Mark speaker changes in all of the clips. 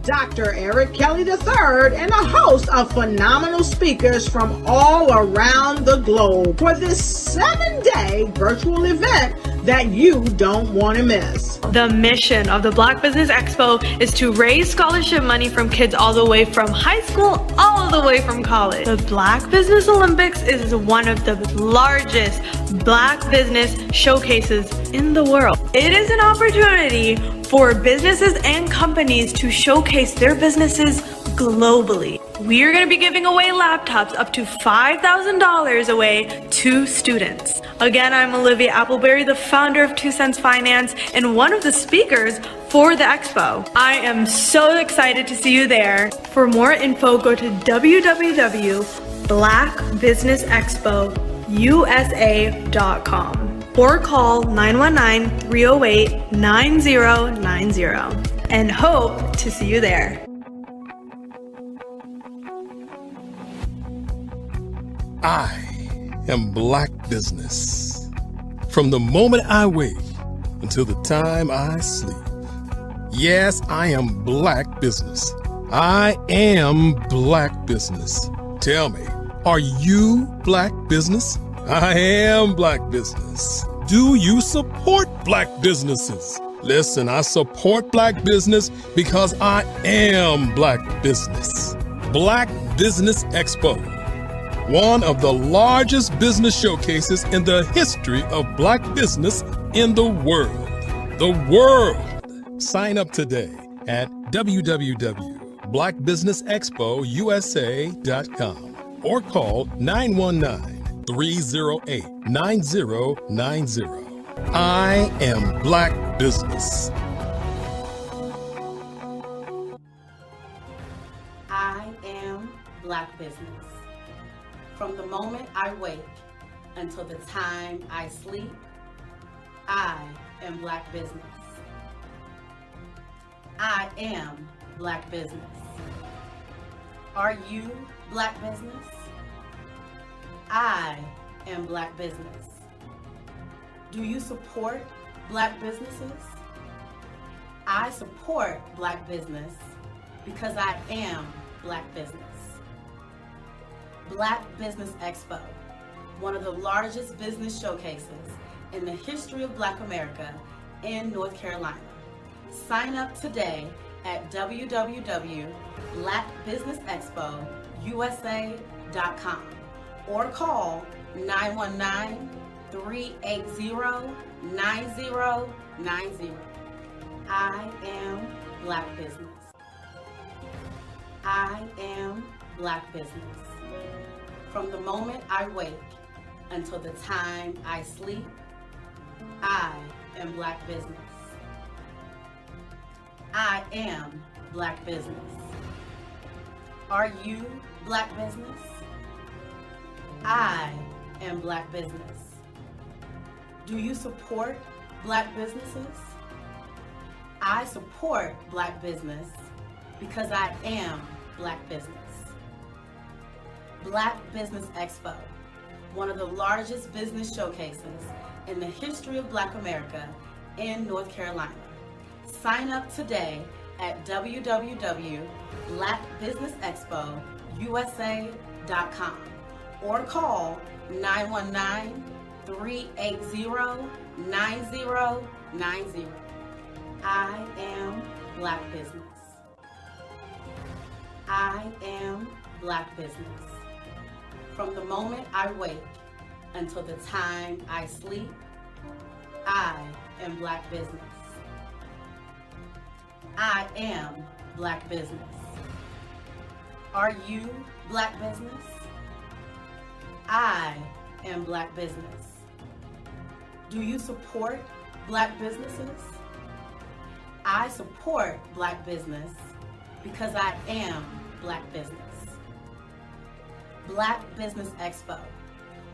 Speaker 1: Dr. Eric Kelly III, and a host of phenomenal speakers from all around the globe for this 7-day virtual event that you don't want to miss.
Speaker 2: The mission of the Black Business Expo is to raise scholarship money from kids all the way from high school all the way from college. The Black Business Olympics is one of the largest Black business showcases in the world. It is an opportunity for businesses and companies to showcase their businesses globally. We are going to be giving away laptops up to $5,000 away to students. Again, I'm Olivia Appleberry, the founder of 2 Cents Finance and one of the speakers for the expo. I am so excited to see you there. For more info, go to www.blackbusinessexpousa.com or call 919-308-9090 and hope to see you there.
Speaker 3: I am Black Business. From the moment I wake until the time I sleep. Yes, I am Black Business. I am Black Business. Tell me, are you Black Business? I am Black Business. Do you support Black businesses? Listen, I support Black business because I am Black Business. Black Business Expo. One of the largest business showcases in the history of Black business in the world. The world! Sign up today at www.blackbusinessexpousa.com or call 919-308-9090. I am Black Business.
Speaker 4: I am Black Business. From the moment I wake until the time I sleep, I am Black Business. I am Black Business. Are you Black Business? I am Black Business. Do you support Black businesses? I support Black business because I am Black Business. Black Business Expo, one of the largest business showcases in the history of Black America in North Carolina. Sign up today at www.blackbusinessexpousa.com or call 919-380-9090. I am Black Business. I am Black Business. From the moment I wake until the time I sleep, I am Black Business. I am Black Business. Are you Black Business? I am Black Business. Do you support Black businesses? I support Black business because I am Black Business. Black Business Expo, one of the largest business showcases in the history of Black America in North Carolina. Sign up today at www.blackbusinessexpousa.com or call 919-380-9090. I am Black Business. I am Black Business. From the moment I wake until the time I sleep, I am Black Business. I am Black Business. Are you Black Business? I am Black Business. Do you support Black businesses? I support Black business because I am Black Business. Black Business Expo,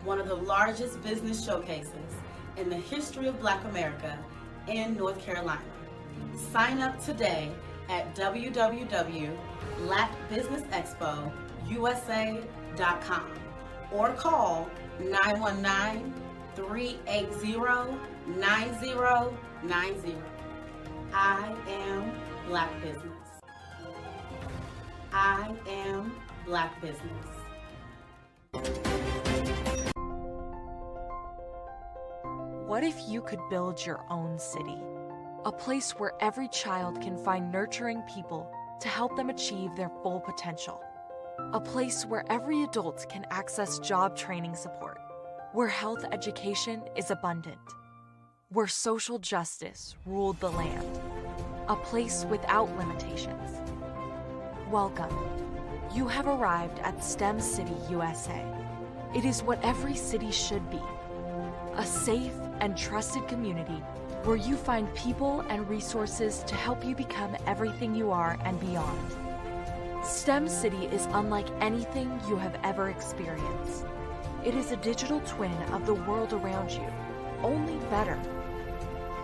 Speaker 4: one of the largest business showcases in the history of Black America in North Carolina. Sign up today at www.blackbusinessexpousa.com or call 919-380-9090. I am Black Business. I am Black Business.
Speaker 5: What if you could build your own city? A place where every child can find nurturing people to help them achieve their full potential. A place where every adult can access job training support, where health education is abundant, where social justice ruled the land. A place without limitations. Welcome. You have arrived at STEM City USA. It is what every city should be. A safe and trusted community where you find people and resources to help you become everything you are and beyond. STEM City is unlike anything you have ever experienced. It is a digital twin of the world around you, only better.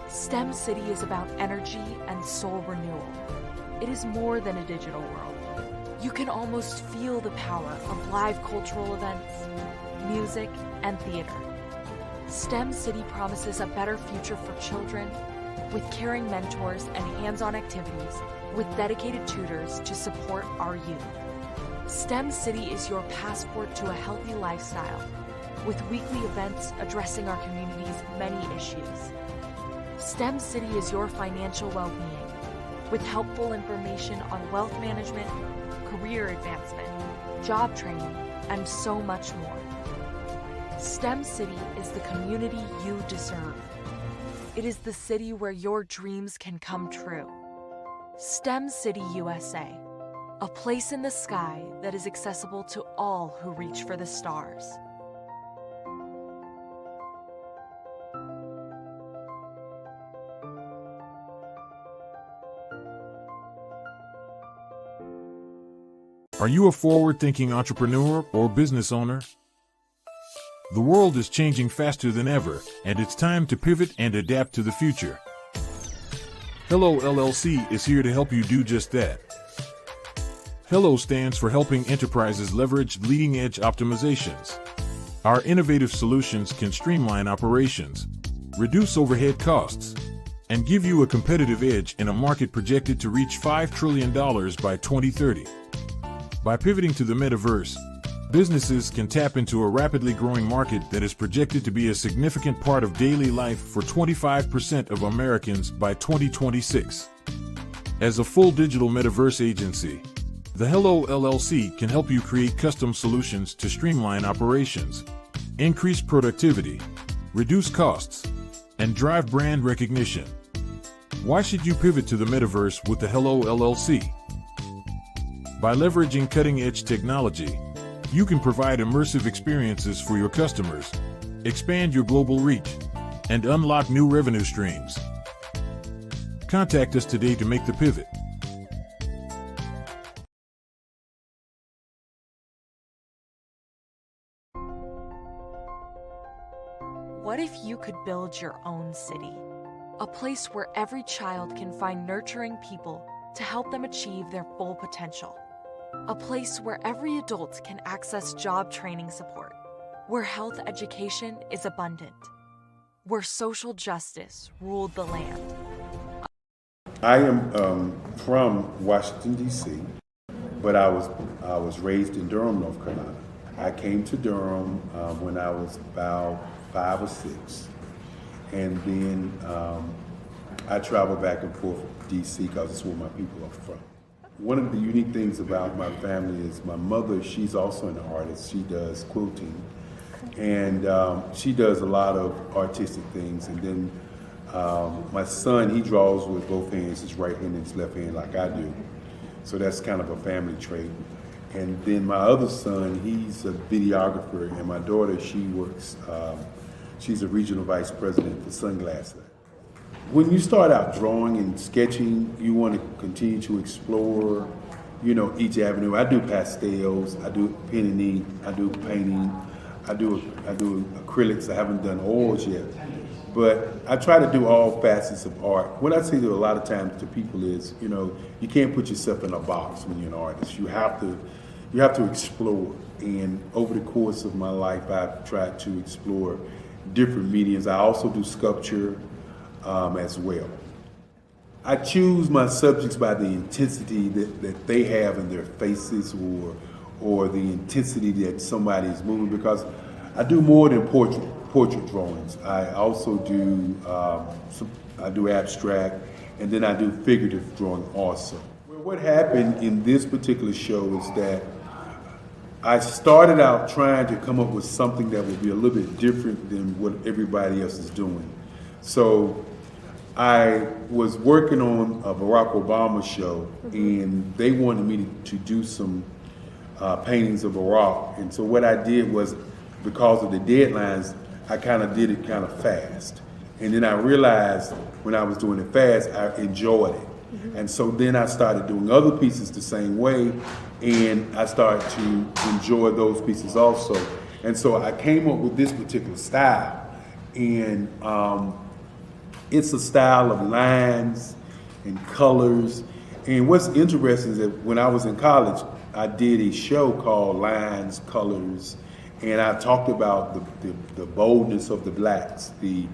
Speaker 5: STEM City is about energy and soul renewal. It is more than a digital world. You can almost feel the power of live cultural events, music, and theater. STEM City promises a better future for children with caring mentors and hands-on activities with dedicated tutors to support our youth. STEM City is your passport to a healthy lifestyle with weekly events addressing our community's many issues. STEM City is your financial well-being with helpful information on wealth management, career advancement, job training, and so much more. STEM City is the community you deserve. It is the city where your dreams can come true. STEM City USA, a place in the sky that is accessible to all who reach for the stars.
Speaker 6: Are you a forward-thinking entrepreneur or business owner? The world is changing faster than ever, and it's time to pivot and adapt to the future. Hello LLC is here to help you do just that. Hello stands for helping enterprises leverage leading-edge optimizations. Our innovative solutions can streamline operations, reduce overhead costs, and give you a competitive edge in a market projected to reach $5 trillion by 2030. By pivoting to the metaverse, businesses can tap into a rapidly growing market that is projected to be a significant part of daily life for 25% of Americans by 2026. As a full digital metaverse agency, the Hello LLC can help you create custom solutions to streamline operations, increase productivity, reduce costs, and drive brand recognition. Why should you pivot to the metaverse with the Hello LLC? By leveraging cutting-edge technology, you can provide immersive experiences for your customers, expand your global reach, and unlock new revenue streams. Contact us today to make the pivot.
Speaker 5: What if you could build your own city? A place where every child can find nurturing people to help them achieve their full potential. A place where every adult can access job training support, where health education is abundant, where social justice ruled the land.
Speaker 7: I am from Washington, D.C., but I was raised in Durham, North Carolina. I came to Durham when I was about 5 or 6, and then I traveled back and forth to D.C. because it's where my people are from. One of the unique things about my family is my mother, she's also an artist. She does quilting, and she does a lot of artistic things. And then my son, he draws with both hands, his right hand and his left hand like I do. So that's kind of a family trait. And then my other son, he's a videographer, and my daughter, she works, she's a regional vice president for Sunglasses. When you start out drawing and sketching, you want to continue to explore, you know, each avenue. I do pastels, I do pen and ink, I do painting, I do acrylics. I haven't done oils yet, but I try to do all facets of art. What I say to a lot of times to people is, you know, you can't put yourself in a box when you're an artist. You have to explore. And over the course of my life, I've tried to explore different mediums. I also do sculpture as well. I choose my subjects by the intensity that they have in their faces, or the intensity that somebody is moving, because I do more than portrait drawings. I also do I do abstract, and then I do figurative drawing also. Well, what happened in this particular show is that I started out trying to come up with something that would be a little bit different than what everybody else is doing. So I was working on a Barack Obama show, and they wanted me to do some paintings of Barack. And so what I did was, because of the deadlines, I kind of did it kind of fast. And then I realized when I was doing it fast, I enjoyed it. And so then I started doing other pieces the same way, and I started to enjoy those pieces also. And so I came up with this particular style, and it's a style of lines and colors. And what's interesting is that when I was in college, I did a show called Lines, Colors, and I talked about the boldness of the blacks, the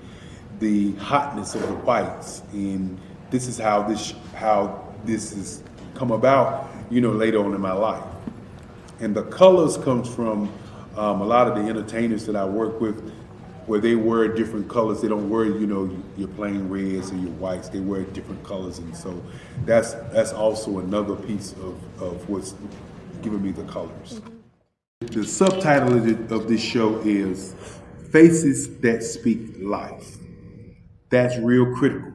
Speaker 7: hotness of the whites, and this is how this has come about, later on in my life. And the colors comes from a lot of the entertainers that I work with, where they wear different colors. They don't wear, your plain reds or your whites. They wear different colors, and so that's also another piece of what's giving me the colors. The subtitle of this show is Faces That Speak Life. That's real critical.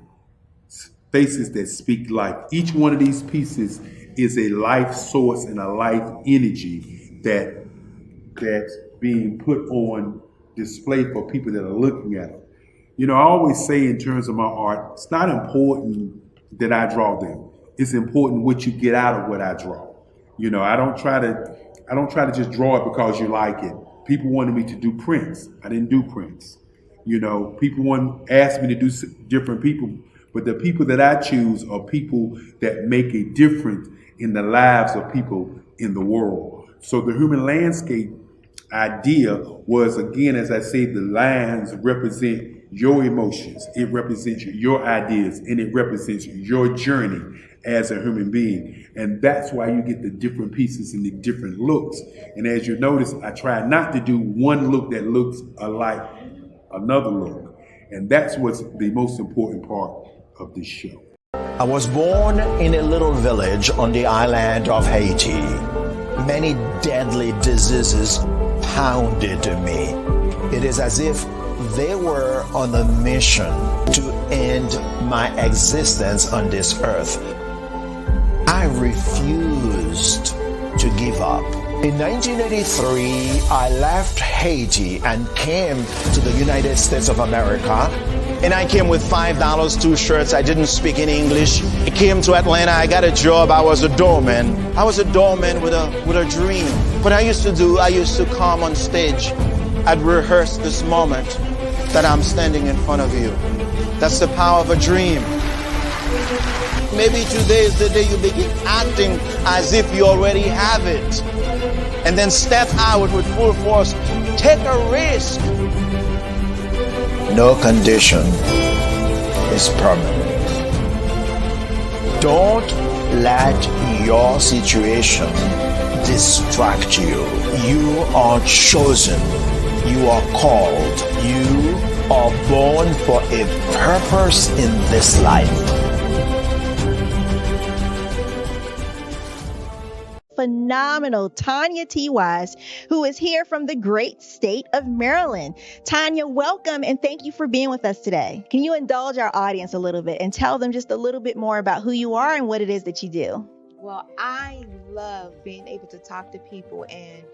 Speaker 7: Faces that speak life. Each one of these pieces is a life source and a life energy that's being put on display for people that are looking at them. I always say in terms of my art, it's not important that I draw them. It's important what you get out of what I draw. I don't try to just draw it because you like it. People wanted me to do prints. I didn't do prints. People asked me to do different people, but the people that I choose are people that make a difference in the lives of people in the world. So the human landscape idea was, again, as I say, the lines represent your emotions, it represents your ideas, and it represents your journey as a human being. And that's why you get the different pieces and the different looks. And as you notice, I try not to do one look that looks alike another look. And that's what's the most important part of this show.
Speaker 8: I was born in a little village on the island of Haiti. Many deadly diseases pounded me. It is as if they were on a mission to end my existence on this earth. I refused to give up. In 1983, I left Haiti and came to the United States of America. And I came with $5, 2 shirts. I didn't speak in English. I came to Atlanta. I got a job. I was a doorman. I was a doorman with a dream. What I used to come on stage. I'd rehearse this moment that I'm standing in front of you. That's the power of a dream. Maybe today is the day you begin acting as if you already have it. And then step out with full force. Take a risk. No condition is permanent. Don't let your situation distract you. You are chosen. You are called. You are born for a purpose in this life.
Speaker 9: Phenomenal Tanya T. Wise, who is here from the great state of Maryland. Tanya, welcome and thank you for being with us today. Can you indulge our audience a little bit and tell them just a little bit more about who you are and what it is that you do?
Speaker 10: Well, I love being able to talk to people and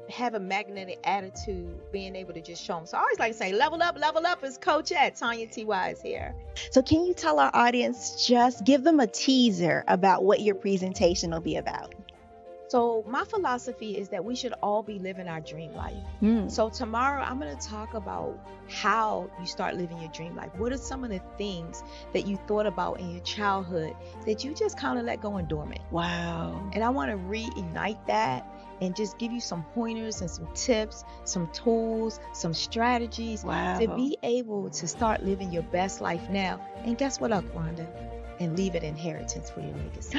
Speaker 10: have a magnetic attitude, being able to just show them. So I always like to say, level up is Coach at Tanya T. Wise here.
Speaker 9: So can you tell our audience, just give them a teaser about what your presentation will be about?
Speaker 10: So my philosophy is that we should all be living our dream life. So tomorrow I'm going to talk about how you start living your dream life. What are some of the things that you thought about in your childhood that you just kind of let go and dormant?
Speaker 9: Wow.
Speaker 10: And I want to reignite that and just give you some pointers and some tips, some tools, some strategies to be able to start living your best life now. And guess what, Akwanda? and leave an inheritance for your legacy.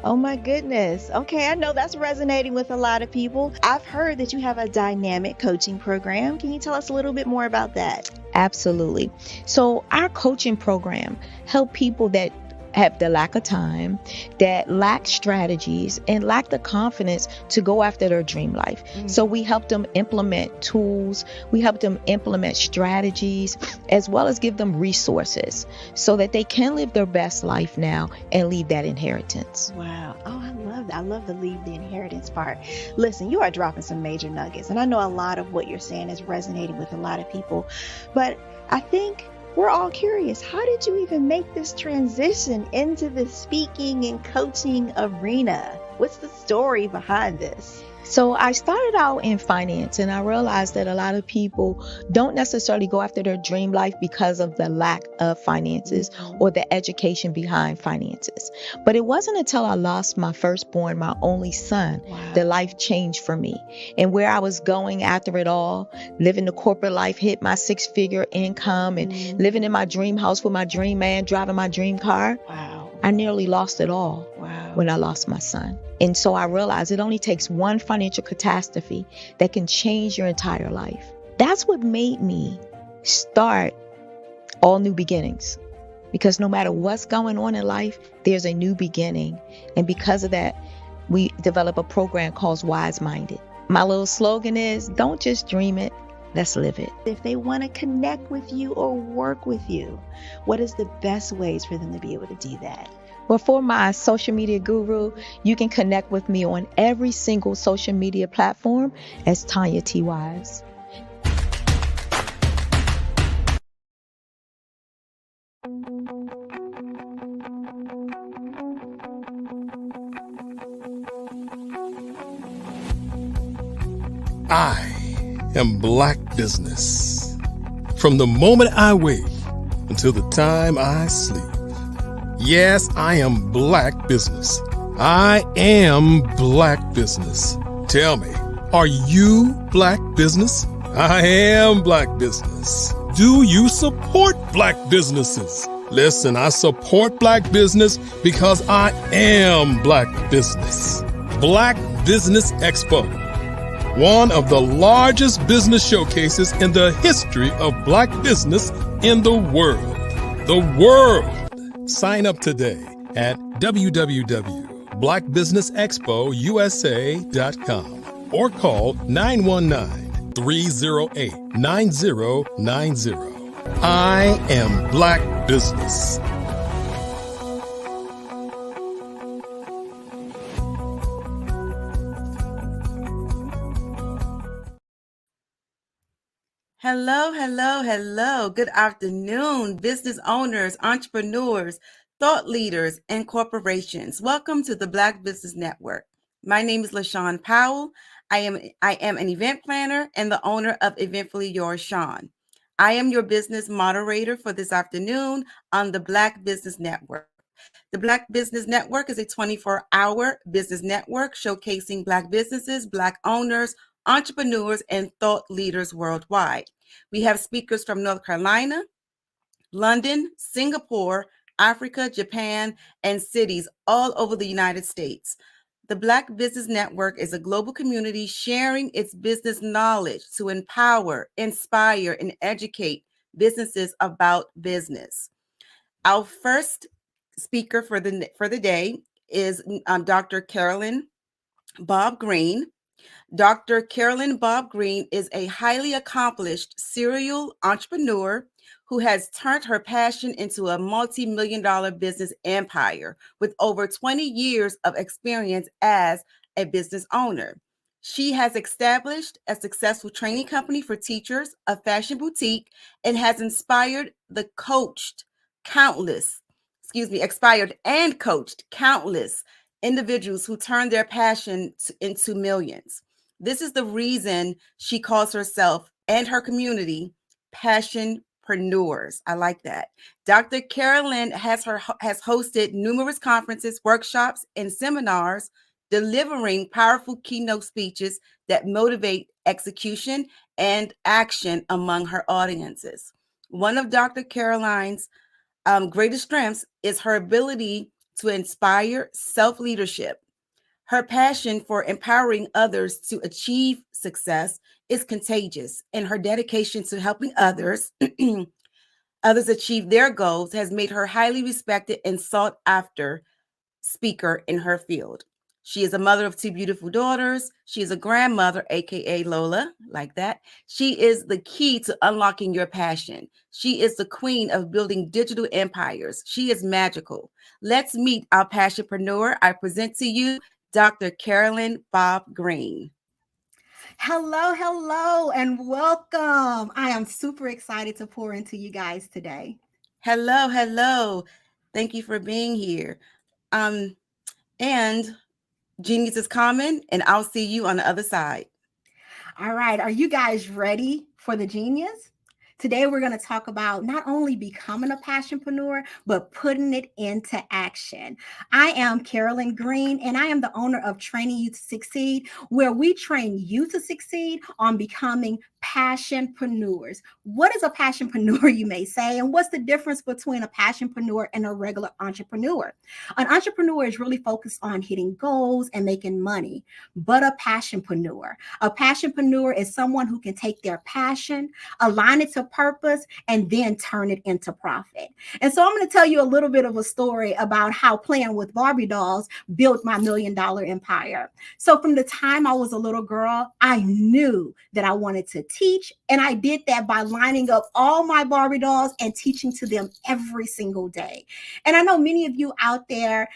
Speaker 9: Oh my goodness. Okay, I know that's resonating with a lot of people. I've heard that you have a dynamic coaching program. Can you tell us a little bit more about that?
Speaker 10: Absolutely. So our coaching program help people that have the lack of time, that lack strategies, and lack the confidence to go after their dream life. So we help them implement tools, we help them implement strategies, as well as give them resources so that they can live their best life now and leave that inheritance.
Speaker 9: Wow. Oh, I love that. I love the leave the inheritance part. Listen, you are dropping some major nuggets, and I know a lot of what you're saying is resonating with a lot of people, but I think we're all curious. How did you even make this transition into the speaking and coaching arena? What's the story behind this?
Speaker 10: So I started out in finance, and I realized that a lot of people don't necessarily go after their dream life because of the lack of finances or the education behind finances. But it wasn't until I lost my firstborn, my only son, that life changed for me. And where I was going after it all, living the corporate life, hit my 6-figure income and living in my dream house with my dream man, driving my dream car. I nearly lost it all when I lost my son. And so I realized it only takes one financial catastrophe that can change your entire life. That's what made me start All New Beginnings. Because no matter what's going on in life, there's a new beginning. And because of that, we develop a program called Wise Minded. My little slogan is, don't just dream it, let's live it.
Speaker 9: If they want to connect with you or work with you, what is the best ways for them to be able to do that?
Speaker 10: Well, for my social media guru, you can connect with me on every single social media platform as Tanya T. Wise.
Speaker 3: I am Black Business. From the moment I wake until the time I sleep. Yes, I am Black Business. I am Black Business. Tell me, are you Black Business? I am Black Business. Do you support Black businesses? Listen, I support Black business because I am Black Business. Black Business Expo, one of the largest business showcases in the history of Black business in the world. The world! Sign up today at www.blackbusinessexpousa.com or call 919-308-9090. I am Black Business.
Speaker 11: Hello, hello, hello. Good afternoon, business owners, entrepreneurs, thought leaders, and corporations. Welcome to the Black Business Network. My name is LaShawn Powell. I am an event planner and the owner of Eventfully Yours, Shawn. I am your business moderator for this afternoon on the Black Business Network. The Black Business Network is a 24-hour business network showcasing Black businesses, Black owners, entrepreneurs, and thought leaders worldwide. We have speakers from North Carolina, London, Singapore, Africa, Japan, and cities all over the United States. The Black Business Network is a global community sharing its business knowledge to empower, inspire, and educate businesses about business. Our first speaker for the day is Dr. Carolyn Bob Green. Dr. Carolyn Bob Green is a highly accomplished serial entrepreneur who has turned her passion into a multi-million-dollar business empire with over 20 years of experience as a business owner. She has established a successful training company for teachers, a fashion boutique, and has inspired and coached countless individuals who turn their passion into millions. This is the reason she calls herself and her community passionpreneurs. I like that. Dr. Carolyn has hosted numerous conferences, workshops, and seminars, delivering powerful keynote speeches that motivate execution and action among her audiences. One of Dr. Carolyn's greatest strengths is her ability to inspire self-leadership. Her passion for empowering others to achieve success is contagious, and her dedication to helping others achieve their goals has made her highly respected and sought after speaker in her field. She is a mother of 2 beautiful daughters. She is a grandmother, aka Lola, like that. She is the key to unlocking your passion. She is the queen of building digital empires. She is magical. Let's meet our passionpreneur. I present to you Dr. Carolyn Bob Green.
Speaker 12: Hello, and welcome. I am super excited to pour into you guys today.
Speaker 11: Hello. Thank you for being here. And Genius is coming, and I'll see you on the other side.
Speaker 12: All right, are you guys ready for the genius? Today, we're going to talk about not only becoming a passionpreneur, but putting it into action. I am Carolyn Green, and I am the owner of Training You to Succeed, where we train you to succeed on becoming passionpreneurs. What is a passionpreneur, you may say, and what's the difference between a passionpreneur and a regular entrepreneur? An entrepreneur is really focused on hitting goals and making money, but a passionpreneur is someone who can take their passion, align it to purpose, and then turn it into profit. And so I'm going to tell you a little bit of a story about how playing with Barbie dolls built my $1 million empire. So from the time I was a little girl, I knew that I wanted to teach, and I did that by lining up all my Barbie dolls and teaching to them every single day. And I know many of you out there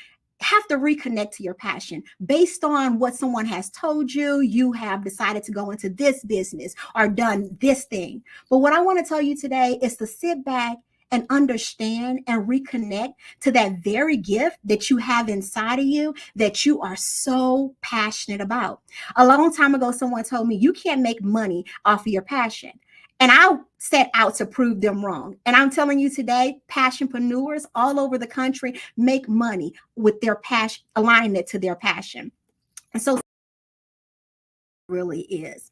Speaker 12: have to reconnect to your passion based on what someone has told you. You have decided to go into this business or done this thing. But what I want to tell you today is to sit back and understand and reconnect to that very gift that you have inside of you that you are so passionate about. A long time ago, someone told me you can't make money off of your passion. And I set out to prove them wrong. And I'm telling you today, passionpreneurs all over the country make money with their passion, aligning it to their passion. And so it really is.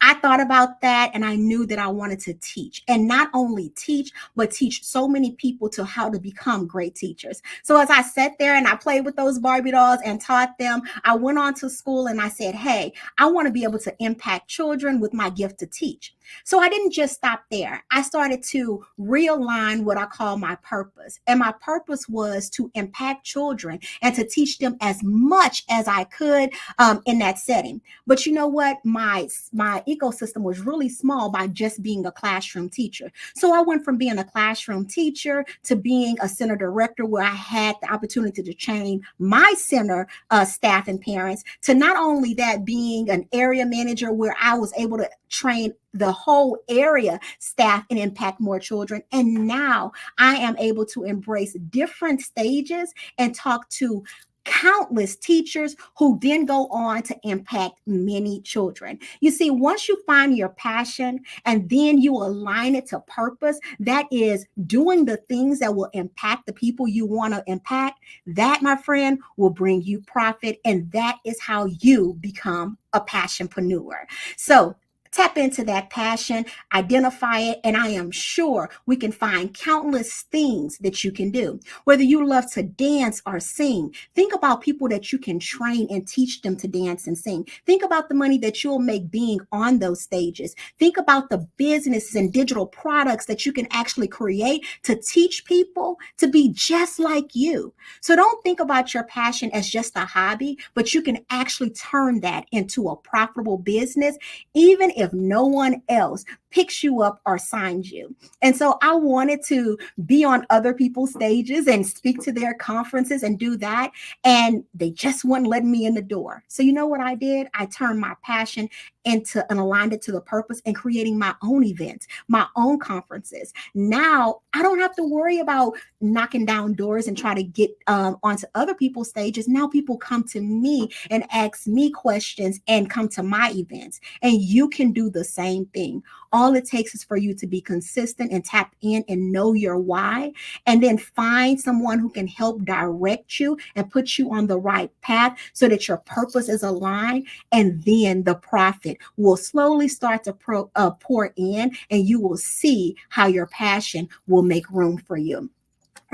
Speaker 12: I thought about that, and I knew that I wanted to teach, and not only teach, but teach so many people to how to become great teachers. So as I sat there and I played with those Barbie dolls and taught them, I went on to school and I said, hey, I want to be able to impact children with my gift to teach. So I didn't just stop there. I started to realign what I call my purpose. And my purpose was to impact children and to teach them as much as I could in that setting. But you know what? My ecosystem was really small by just being a classroom teacher. So I went from being a classroom teacher to being a center director, where I had the opportunity to train my center staff and parents, to not only that, being an area manager where I was able to train the whole area staff and impact more children. And now I am able to embrace different stages and talk to countless teachers who then go on to impact many children. You see, once you find your passion and then you align it to purpose, that is doing the things that will impact the people you want to impact, that, my friend, will bring you profit. And that is how you become a passionpreneur. So tap into that passion, identify it, and I am sure we can find countless things that you can do. Whether you love to dance or sing, think about people that you can train and teach them to dance and sing. Think about the money that you'll make being on those stages. Think about the businesses and digital products that you can actually create to teach people to be just like you. So don't think about your passion as just a hobby, but you can actually turn that into a profitable business, even if no one else picks you up or signs you. And so I wanted to be on other people's stages and speak to their conferences and do that. And they just wouldn't let me in the door. So you know what I did? I turned my passion into and aligned it to the purpose and creating my own events, my own conferences. Now I don't have to worry about knocking down doors and try to get onto other people's stages. Now people come to me and ask me questions and come to my events. And you can do the same thing. All it takes is for you to be consistent and tap in and know your why, and then find someone who can help direct you and put you on the right path so that your purpose is aligned. And then the profit will slowly start to pour in, and you will see how your passion will make room for you.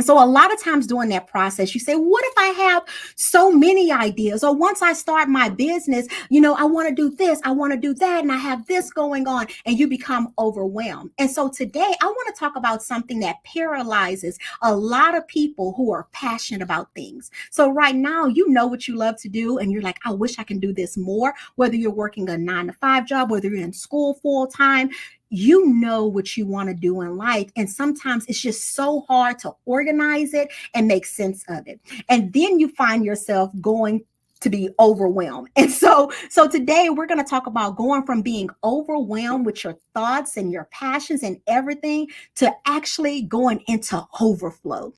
Speaker 12: So a lot of times during that process, you say, what if I have so many ideas? Or once I start my business, I want to do this, I want to do that, and I have this going on, and you become overwhelmed. And so today I want to talk about something that paralyzes a lot of people who are passionate about things. So right now, you know what you love to do, and you're like, I wish I can do this more, whether you're working a 9-to-5 job, whether you're in school full time. You know what you want to do in life. And sometimes it's just so hard to organize it and make sense of it. And then you find yourself going to be overwhelmed. And so today we're going to talk about going from being overwhelmed with your thoughts and your passions and everything to actually going into overflow.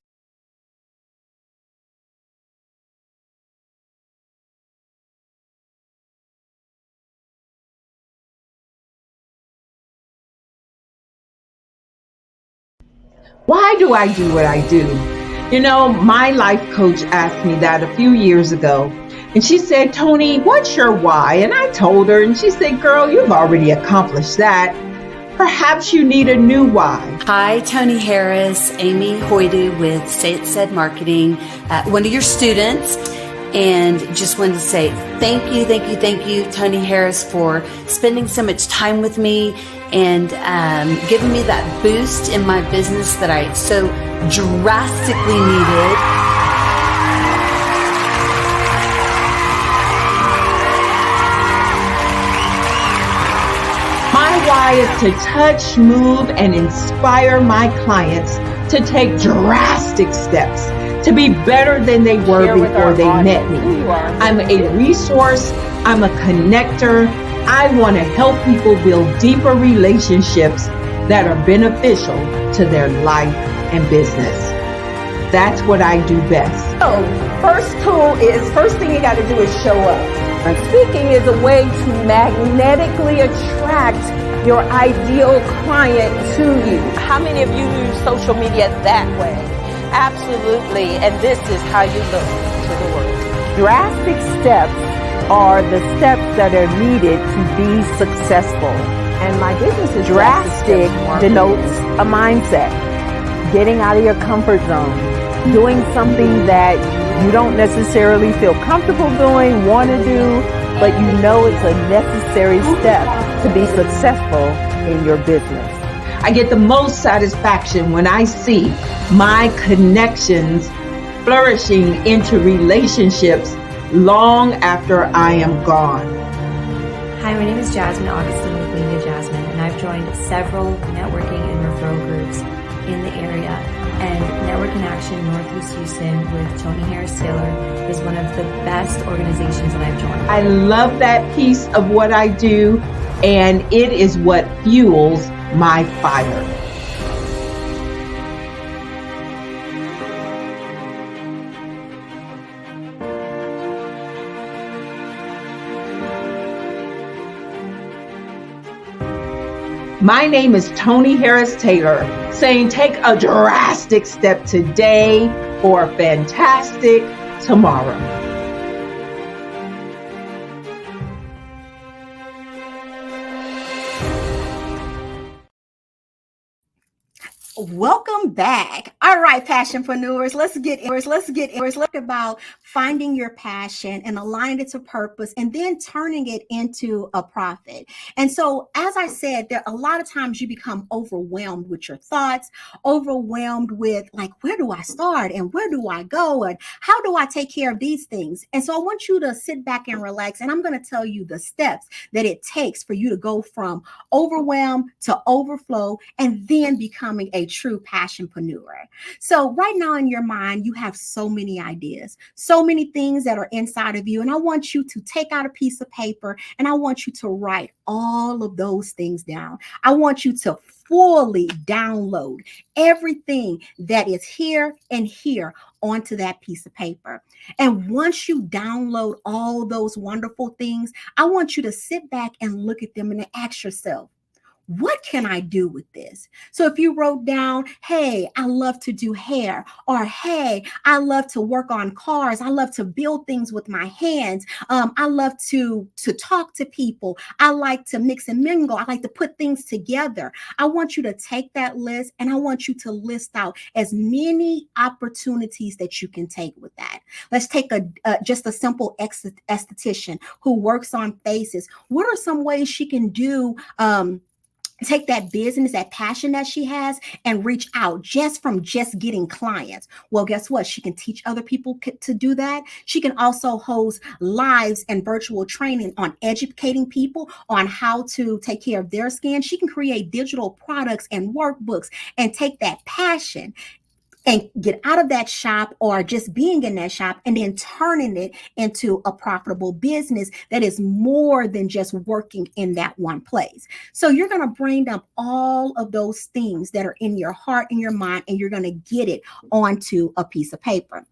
Speaker 13: Why do I do what I do? My life coach asked me that a few years ago. And she said, Tony, what's your why? And I told her, and she said, girl, you've already accomplished that. Perhaps you need a new why.
Speaker 14: Hi, Tony Harris, Amy Hoydu with Say It Said Marketing, one of your students. And just wanted to say thank you, Tony Harris, for spending so much time with me and giving me that boost in my business that I so drastically needed.
Speaker 13: My why is to touch, move, and inspire my clients to take drastic steps to be better than they were before they met me. I'm a resource. I'm a connector. I want to help people build deeper relationships that are beneficial to their life and business. That's what I do best.
Speaker 15: So, first thing you got to do is show up. And speaking is a way to magnetically attract your ideal client to you. How many of you use social media that way? Absolutely, and this is how you look to the world. Drastic steps are the steps that are needed to be successful. And my business is drastic denotes a mindset. Getting out of your comfort zone. Doing something that you don't necessarily feel comfortable doing, want to do, but you know it's a necessary step to be successful in your business.
Speaker 13: I get the most satisfaction when I see my connections flourishing into relationships long after I am gone.
Speaker 16: Hi, my name is Jasmine Augustine with Media Jasmine, and I've joined several networking and referral groups in the area. And Network in Action Northeast Houston with Tony Harris Taylor is one of the best organizations that I've joined.
Speaker 13: I love that piece of what I do, and it is what fuels my fire. My name is Tony Harris Taylor, saying take a drastic step today for a fantastic tomorrow.
Speaker 12: Welcome back. All right, passionpreneurs, let's look about finding your passion and aligning it to purpose and then turning it into a profit. And so, as I said, there a lot of times you become overwhelmed with your thoughts, overwhelmed with like, where do I start and where do I go and how do I take care of these things? And so I want you to sit back and relax, and I'm going to tell you the steps that it takes for you to go from overwhelm to overflow and then becoming a true passionpreneur. So right now in your mind, you have so many ideas, so many things that are inside of you. And I want you to take out a piece of paper and I want you to write all of those things down. I want you to fully download everything that is here and here onto that piece of paper. And once you download all those wonderful things, I want you to sit back and look at them and ask yourself, what can I do with this? So if you wrote down, hey, I love to do hair, or hey, I love to work on cars, I love to build things with my hands, I love to talk to people, I like to mix and mingle, I like to put things together. I want you to take that list and I want you to list out as many opportunities that you can take with that. Let's take just a simple esthetician who works on faces. What are some ways she can do take that business, that passion that she has, and reach out just from just getting clients? Well, guess what? She can teach other people to do that. She can also host lives and virtual training on educating people on how to take care of their skin. She can create digital products and workbooks and take that passion and get out of that shop or just being in that shop and then turning it into a profitable business that is more than just working in that one place. So you're going to bring up all of those things that are in your heart and your mind, and you're going to get it onto a piece of paper.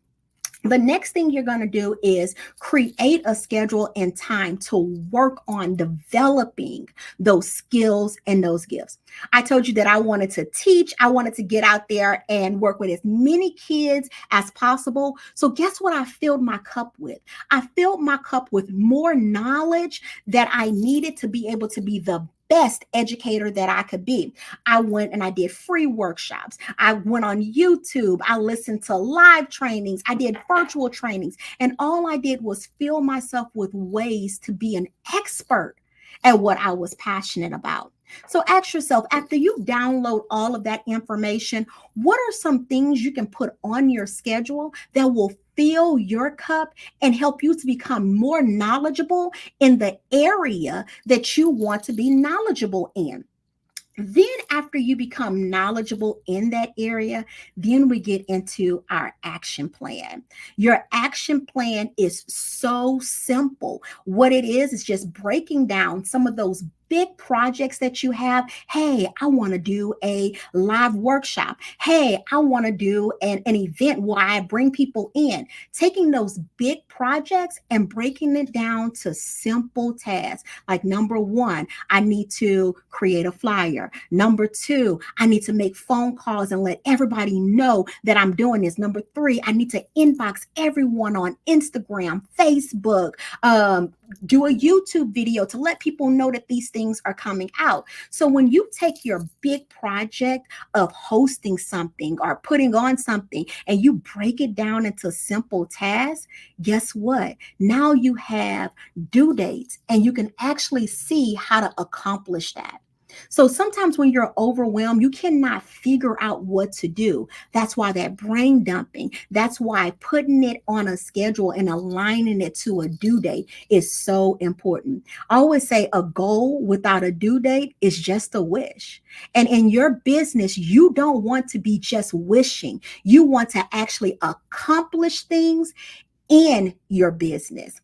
Speaker 12: The next thing you're going to do is create a schedule and time to work on developing those skills and those gifts. I told you that I wanted to teach. I wanted to get out there and work with as many kids as possible. So guess what I filled my cup with? I filled my cup with more knowledge that I needed to be able to be the best educator that I could be. I went and I did free workshops. I went on YouTube. I listened to live trainings. I did virtual trainings. And all I did was fill myself with ways to be an expert at what I was passionate about. So ask yourself, after you download all of that information, what are some things you can put on your schedule that will fill your cup and help you to become more knowledgeable in the area that you want to be knowledgeable in? Then after you become knowledgeable in that area, then we get into our action plan. Your action plan is so simple. What it is just breaking down some of those big projects that you have. Hey, I want to do a live workshop. Hey, I want to do an event where I bring people in. Taking those big projects and breaking it down to simple tasks. Like number one, I need to create a flyer. Number two, I need to make phone calls and let everybody know that I'm doing this. Number three, I need to inbox everyone on Instagram, Facebook, do a YouTube video to let people know that these things are coming out. So when you take your big project of hosting something or putting on something and you break it down into simple tasks, guess what? Now you have due dates and you can actually see how to accomplish that. So sometimes when you're overwhelmed, you cannot figure out what to do. That's why that brain dumping, that's why putting it on a schedule and aligning it to a due date is so important. I always say a goal without a due date is just a wish. And in your business, you don't want to be just wishing. You want to actually accomplish things in your business.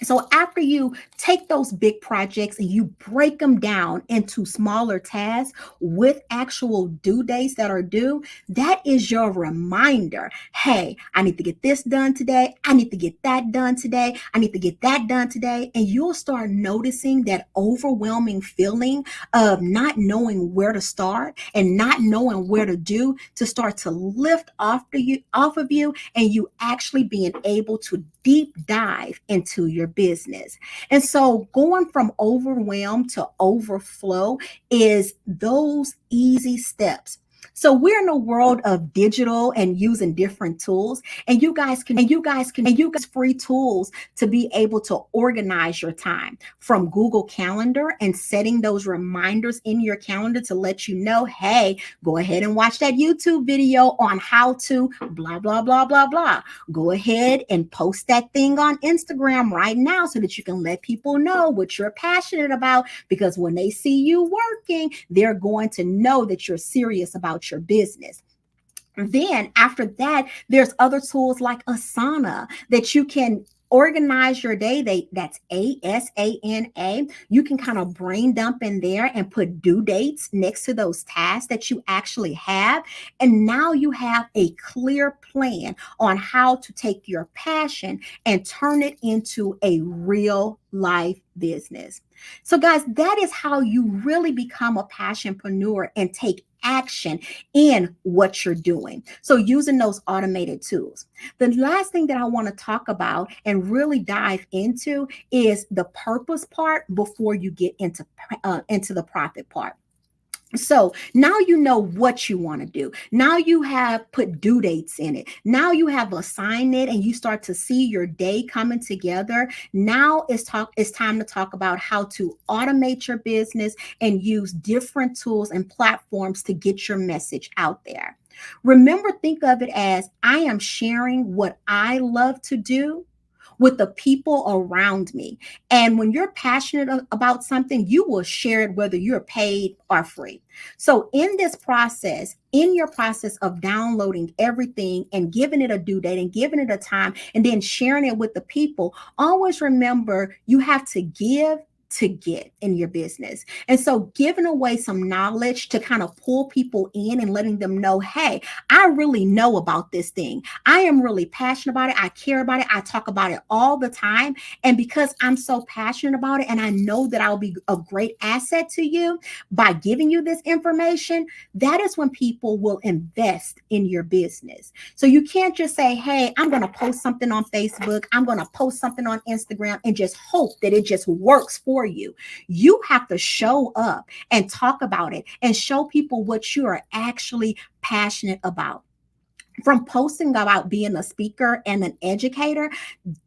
Speaker 12: So after you take those big projects and you break them down into smaller tasks with actual due dates that are due, that is your reminder. Hey, I need to get this done today. I need to get that done today. I need to get that done today. And you'll start noticing that overwhelming feeling of not knowing where to start and not knowing where to do to start to lift off of you, and you actually being able to deep dive into your business. And so going from overwhelm to overflow is those easy steps. So we're in a world of digital and using different tools, and you guys can use free tools to be able to organize your time, from Google Calendar and setting those reminders in your calendar to let you know, hey, go ahead and watch that YouTube video on how to blah, blah, blah, blah, blah. Go ahead and post that thing on Instagram right now so that you can let people know what you're passionate about, because when they see you working, they're going to know that you're serious about your business. Then after that, there's other tools like Asana that you can organize your day. That's ASANA. You can kind of brain dump in there and put due dates next to those tasks that you actually have. And now you have a clear plan on how to take your passion and turn it into a real life business. So guys, that is how you really become a passionpreneur and take action in what you're doing. So using those automated tools. The last thing that I want to talk about and really dive into is the purpose part before you get into the profit part. So now you know what you want to do. Now you have put due dates in it. Now you have assigned it and you start to see your day coming together. Now it's time to talk about how to automate your business and use different tools and platforms to get your message out there. Remember, think of it as I am sharing what I love to do with the people around me. And when you're passionate about something, you will share it whether you're paid or free. So in this process, in your process of downloading everything and giving it a due date and giving it a time and then sharing it with the people, always remember you have to give to get in your business. And so giving away some knowledge to kind of pull people in and letting them know, hey, I really know about this thing. I am really passionate about it. I care about it. I talk about it all the time. And because I'm so passionate about it and I know that I'll be a great asset to you by giving you this information, that is when people will invest in your business. So you can't just say, hey, I'm going to post something on Facebook. I'm going to post something on Instagram and just hope that it just works for you. You have to show up and talk about it and show people what you are actually passionate about. From posting about being a speaker and an educator,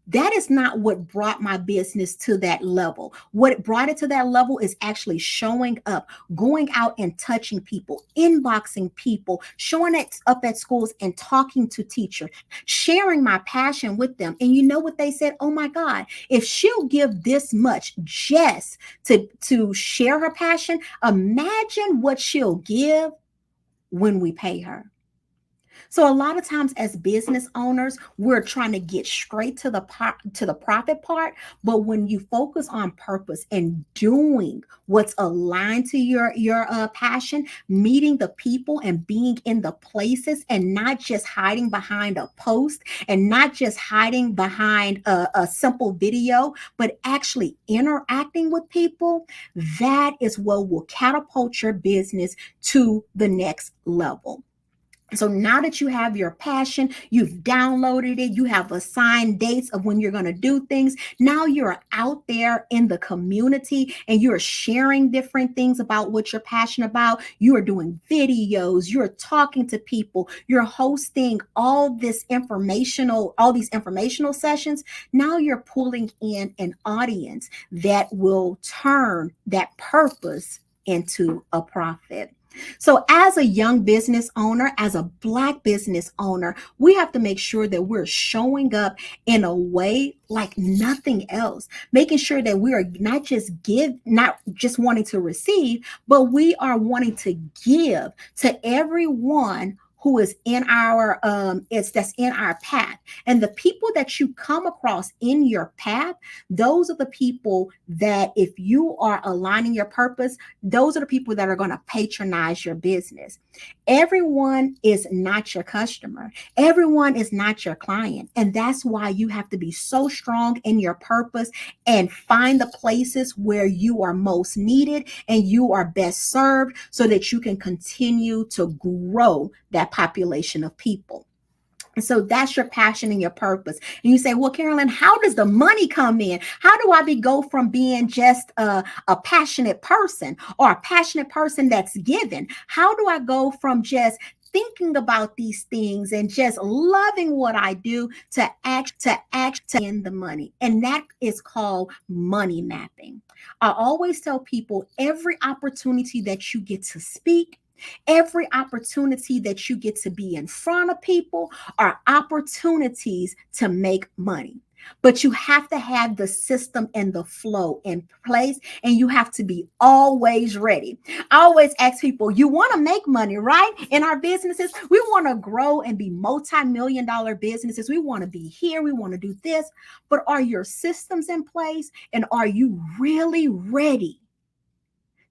Speaker 12: that is not what brought my business to that level. What brought it to that level is actually showing up, going out and touching people, inboxing people, showing up at schools and talking to teachers, sharing my passion with them. And you know what they said? Oh my God, if she'll give this much just to share her passion, imagine what she'll give when we pay her. So a lot of times as business owners, we're trying to get straight to the profit part. But when you focus on purpose and doing what's aligned to your passion, meeting the people and being in the places and not just hiding behind a post and not just hiding behind a simple video, but actually interacting with people, that is what will catapult your business to the next level. So now that you have your passion, you've downloaded it, you have assigned dates of when you're going to do things. Now you're out there in the community and you're sharing different things about what you're passionate about. You are doing videos, you're talking to people, you're hosting all these informational sessions. Now you're pulling in an audience that will turn that purpose into a profit. So as a young business owner, as a Black business owner, we have to make sure that we're showing up in a way like nothing else, making sure that we are not just wanting to receive, but we are wanting to give to everyone who is in our that's in our path. And the people that you come across in your path, those are the people that, if you are aligning your purpose, those are the people that are going to patronize your business. Everyone is not your customer. Everyone is not your client. And that's why you have to be so strong in your purpose and find the places where you are most needed and you are best served so that you can continue to grow that population of people. And so that's your passion and your purpose. And you say, well, Carolyn, how does the money come in? How do I go from being just a passionate person or a passionate person that's given? How do I go from just thinking about these things and just loving what I do to act in the money? And that is called money mapping. I always tell people, every opportunity that you get to speak, every opportunity that you get to be in front of people are opportunities to make money. But you have to have the system and the flow in place, and you have to be always ready. I always ask people, you want to make money, right? In our businesses, we want to grow and be multi-million-dollar businesses. We want to be here. We want to do this. But are your systems in place? And are you really ready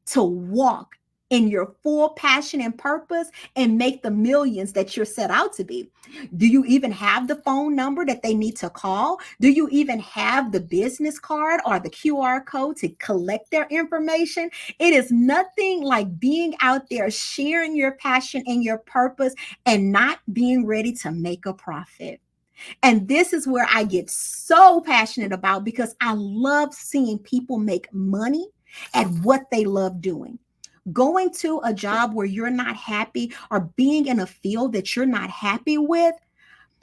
Speaker 12: to walk in your full passion and purpose and make the millions that you're set out to be? Do you even have the phone number that they need to call? Do you even have the business card or the QR code to collect their information? It is nothing like being out there sharing your passion and your purpose and not being ready to make a profit. And this is where I get so passionate about, because I love seeing people make money at what they love doing. Going to a job where you're not happy or being in a field that you're not happy with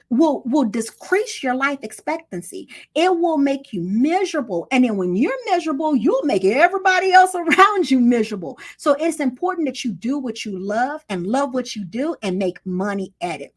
Speaker 12: will decrease your life expectancy. It will make you miserable. And then when you're miserable, you'll make everybody else around you miserable. So it's important that you do what you love and love what you do and make money at it.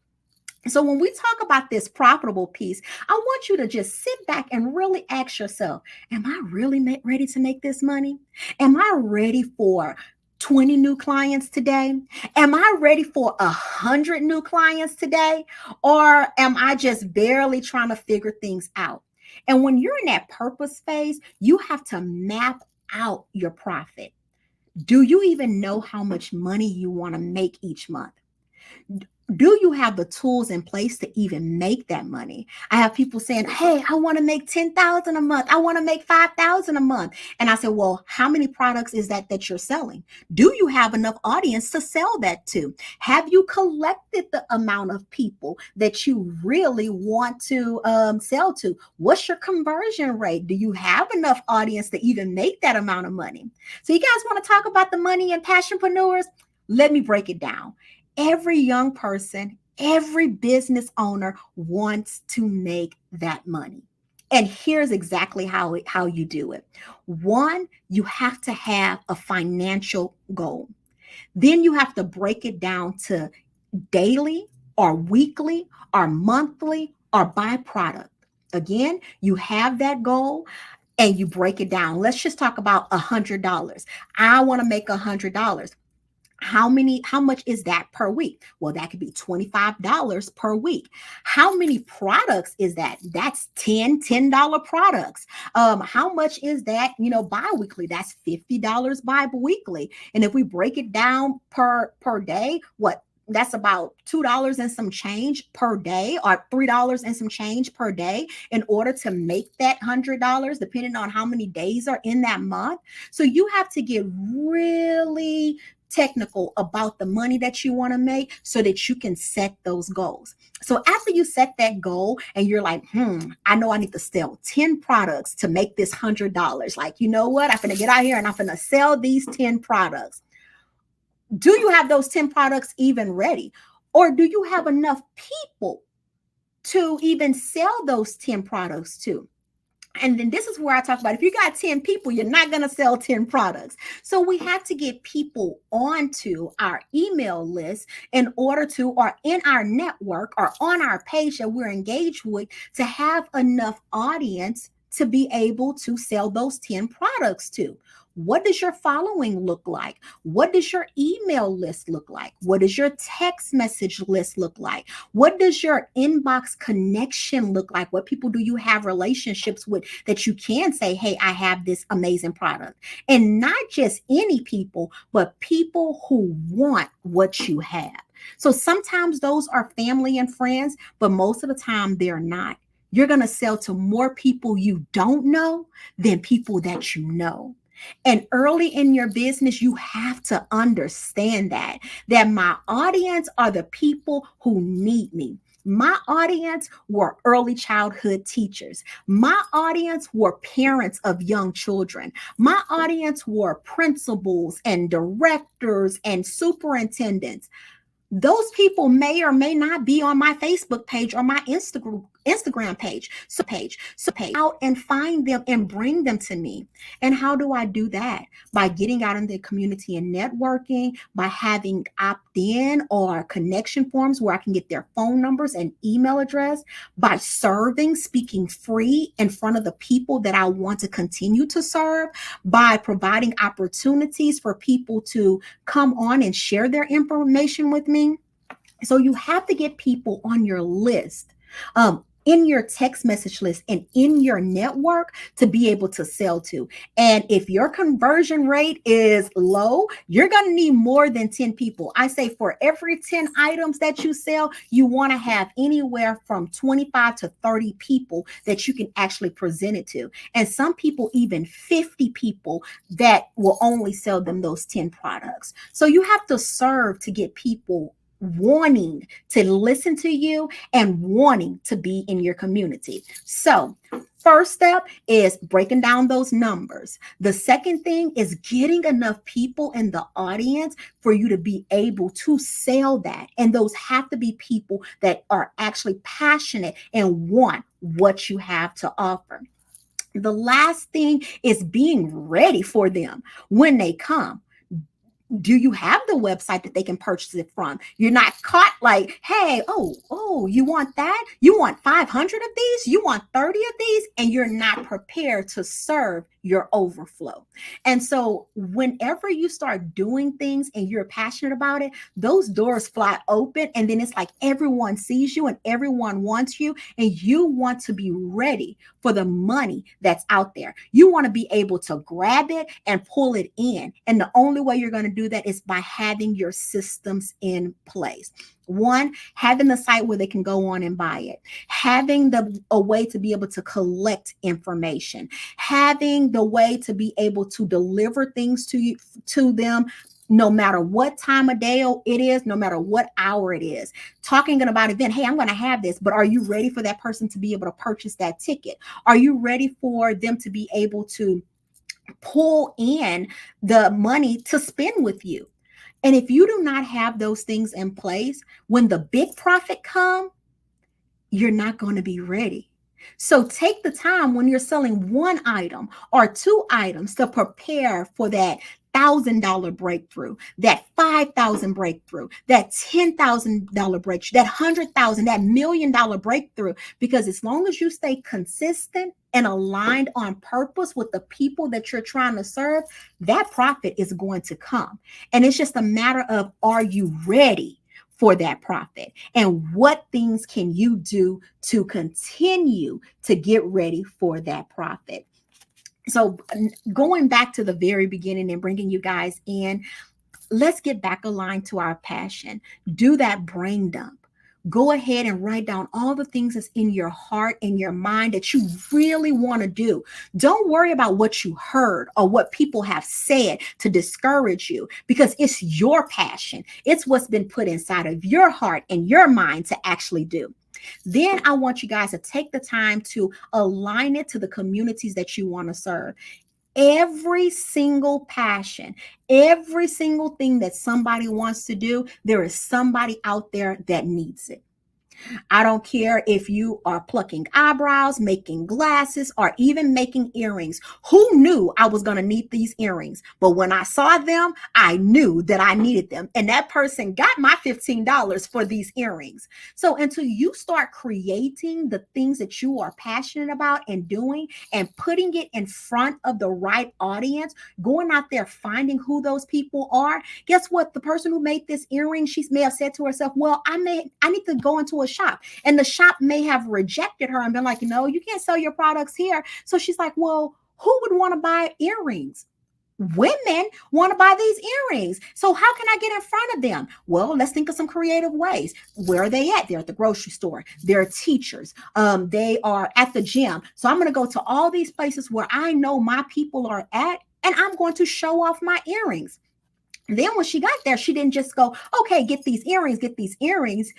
Speaker 12: So when we talk about this profitable piece, I want you to just sit back and really ask yourself, am I really ready to make this money? Am I ready for 20 new clients today? Am I ready for 100 new clients today? Or am I just barely trying to figure things out? And when you're in that purpose phase, you have to map out your profit. Do you even know how much money you want to make each month? Do you have the tools in place to even make that money? I have people saying, hey, I want to make 10,000 a month. I want to make 5,000 a month. And I said, well, how many products is that you're selling? Do you have enough audience to sell that to? Have you collected the amount of people that you really want to sell to? What's your conversion rate? Do you have enough audience to even make that amount of money? So you guys want to talk about the money and passionpreneurs? Let me break it down. Every young person, every business owner wants to make that money. And here's exactly how you do it. One, you have to have a financial goal. Then you have to break it down to daily or weekly or monthly or by product. Again, you have that goal and you break it down. Let's just talk about $100. I want to make $100. How much is that per week? Well, that could be $25 per week. How many products is that? That's $10 products. How much is that, bi-weekly? That's $50 bi-weekly. And if we break it down per day, that's about $2 and some change per day, or $3 and some change per day, in order to make that $100, depending on how many days are in that month. So you have to get really technical about the money that you want to make so that you can set those goals. So after you set that goal and you're like, I know I need to sell 10 products to make this $100. Like, you know what? I'm going to get out here and I'm going to sell these 10 products. Do you have those 10 products even ready? Or do you have enough people to even sell those 10 products to? And then this is where I talk about, if you got 10 people, you're not going to sell 10 products. So we have to get people onto our email list in order to, or in our network or on our page that we're engaged with, to have enough audience to be able to sell those 10 products to. What does your following look like? What does your email list look like? What does your text message list look like? What does your inbox connection look like? What people do you have relationships with that you can say, hey, I have this amazing product? And not just any people, but people who want what you have. So sometimes those are family and friends, but most of the time they're not. You're going to sell to more people you don't know than people that you know. And early in your business, you have to understand that my audience are the people who need me. My audience were early childhood teachers. My audience were parents of young children. My audience were principals and directors and superintendents. Those people may or may not be on my Facebook page or my Instagram page. So out and find them and bring them to me. And how do I do that? By getting out in the community and networking, by having opt-in or connection forms where I can get their phone numbers and email address, by serving, speaking free in front of the people that I want to continue to serve, by providing opportunities for people to come on and share their information with me. So you have to get people on your list, in your text message list and in your network to be able to sell to. And if your conversion rate is low, you're going to need more than 10 people. I say for every 10 items that you sell, you want to have anywhere from 25 to 30 people that you can actually present it to. And some people, even 50 people that will only sell them those 10 products. So you have to serve to get people wanting to listen to you and wanting to be in your community. So first step is breaking down those numbers. The second thing is getting enough people in the audience for you to be able to sell that. And those have to be people that are actually passionate and want what you have to offer. The last thing is being ready for them when they come. Do you have the website that they can purchase it from? You're not caught like, hey, oh, you want that? You want 500 of these? You want 30 of these? And you're not prepared to serve your overflow. And so whenever you start doing things and you're passionate about it, those doors fly open. And then it's like everyone sees you and everyone wants you. And you want to be ready for the money that's out there. You want to be able to grab it and pull it in. And the only way you're going to do that is by having your systems in place. One, having the site where they can go on and buy it, having a way to be able to collect information, having the way to be able to deliver things to them, no matter what time of day it is, no matter what hour it is. Talking about event, hey, I'm going to have this, but are you ready for that person to be able to purchase that ticket? Are you ready for them to be able to pull in the money to spend with you? And if you do not have those things in place, when the big profit comes, you're not going to be ready. So take the time when you're selling one item or two items to prepare for that $1,000 breakthrough, that $5,000 breakthrough, that $10,000 breakthrough, that $100,000, that $1 million breakthrough. Because as long as you stay consistent and aligned on purpose with the people that you're trying to serve, that profit is going to come. And it's just a matter of, are you ready for that profit? And what things can you do to continue to get ready for that profit? So going back to the very beginning and bringing you guys in, let's get back aligned to our passion. Do that brain dump. Go ahead and write down all the things that's in your heart and your mind that you really want to do. Don't worry about what you heard or what people have said to discourage you, because it's your passion. It's what's been put inside of your heart and your mind to actually do. Then I want you guys to take the time to align it to the communities that you want to serve. Every single passion, every single thing that somebody wants to do, there is somebody out there that needs it. I don't care if you are plucking eyebrows, making glasses, or even making earrings. Who knew I was going to need these earrings? But when I saw them, I knew that I needed them. And that person got my $15 for these earrings. So until you start creating the things that you are passionate about and doing and putting it in front of the right audience, going out there, finding who those people are, guess what? The person who made this earring, she may have said to herself, well, I need to go into a shop, and the shop may have rejected her and been like, no, you can't sell your products here. So she's like, well, who would want to buy earrings? Women want to buy these earrings. So how can I get in front of them? Well, let's think of some creative ways. Where are they at? They're at the grocery store. They're teachers. They are at the gym. So I'm going to go to all these places where I know my people are at, and I'm going to show off my earrings. Then when she got there, she didn't just go, okay, get these earrings, get these earrings.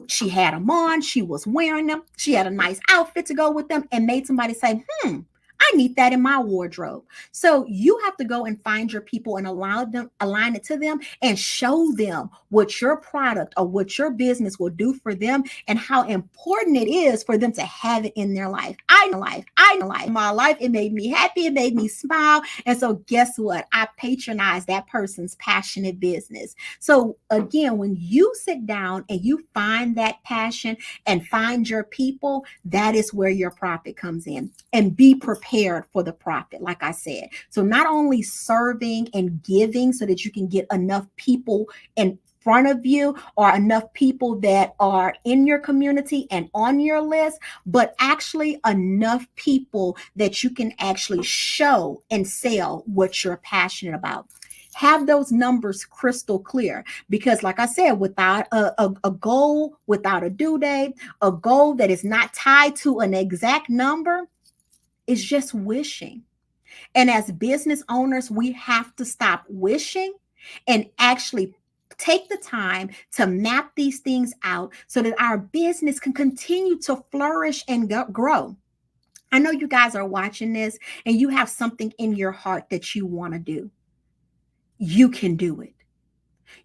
Speaker 12: She had them on. She was wearing them. She had a nice outfit to go with them, and made somebody say, I I need that in my wardrobe. So you have to go and find your people and align it to them and show them what your product or what your business will do for them and how important it is for them to have it in their life. I know my life. It made me happy. It made me smile. And so guess what? I patronize that person's passionate business. So again, when you sit down and you find that passion and find your people, that is where your profit comes in. And be prepared for the profit, like I said. So not only serving and giving so that you can get enough people in front of you or enough people that are in your community and on your list, but actually enough people that you can actually show and sell what you're passionate about. Have those numbers crystal clear, because like I said, without a goal, without a due date, a goal that is not tied to an exact number is just wishing. And as business owners, we have to stop wishing and actually take the time to map these things out so that our business can continue to flourish and grow. I know you guys are watching this and you have something in your heart that you want to do. You can do it.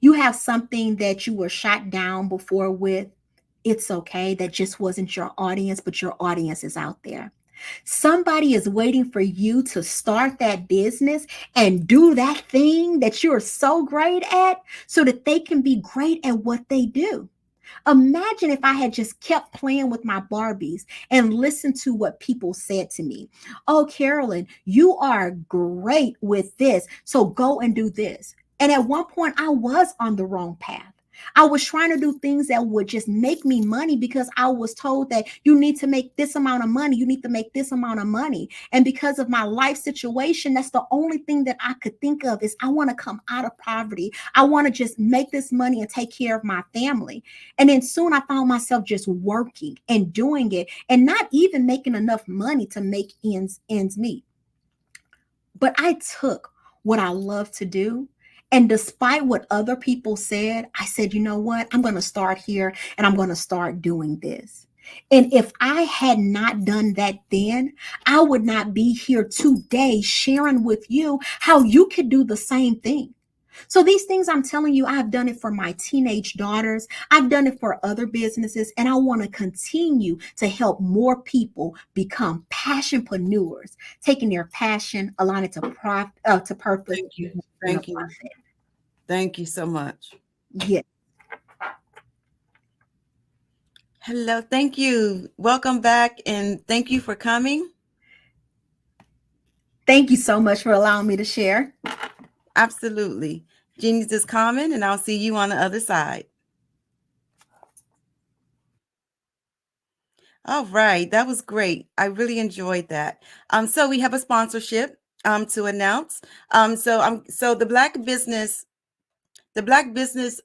Speaker 12: You have something that you were shot down before with. It's okay. That just wasn't your audience, but your audience is out there. Somebody is waiting for you to start that business and do that thing that you're so great at so that they can be great at what they do. Imagine if I had just kept playing with my Barbies and listened to what people said to me. Oh, Carolyn, you are great with this, so go and do this. And at one point, I was on the wrong path. I was trying to do things that would just make me money because I was told that you need to make this amount of money. You need to make this amount of money. And because of my life situation, that's the only thing that I could think of is I want to come out of poverty. I want to just make this money and take care of my family. And then soon I found myself just working and doing it and not even making enough money to make ends meet. But I took what I love to do. And despite what other people said, I said, you know what? I'm going to start here and I'm going to start doing this. And if I had not done that then, I would not be here today sharing with you how you could do the same thing. So these things I'm telling you, I've done it for my teenage daughters. I've done it for other businesses, and I want to continue to help more people become passionpreneurs, taking their passion, align it to purpose.
Speaker 11: Thank you. Thank you. Thank you so much.
Speaker 12: Yes.
Speaker 11: Hello. Thank you. Welcome back, and thank you for coming.
Speaker 12: Thank you so much for allowing me to share.
Speaker 11: Absolutely. Genius is coming, and I'll see you on the other side. All right. That was great. I really enjoyed that. So we have a sponsorship to announce. So the Black Business Expo, Business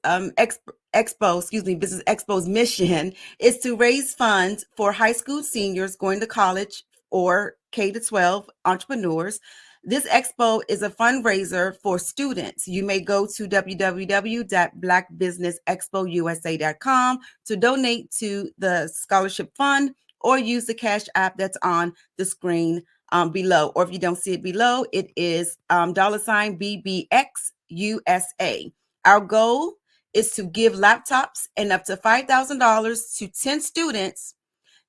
Speaker 11: Expo's mission is to raise funds for high school seniors going to college or K-12 entrepreneurs. This expo is a fundraiser for students. You may go to www.blackbusinessexpousa.com to donate to the scholarship fund or use the Cash App that's on the screen below. Or if you don't see it below, it is $BBXUSA. Our goal is to give laptops and up to $5,000 to 10 students.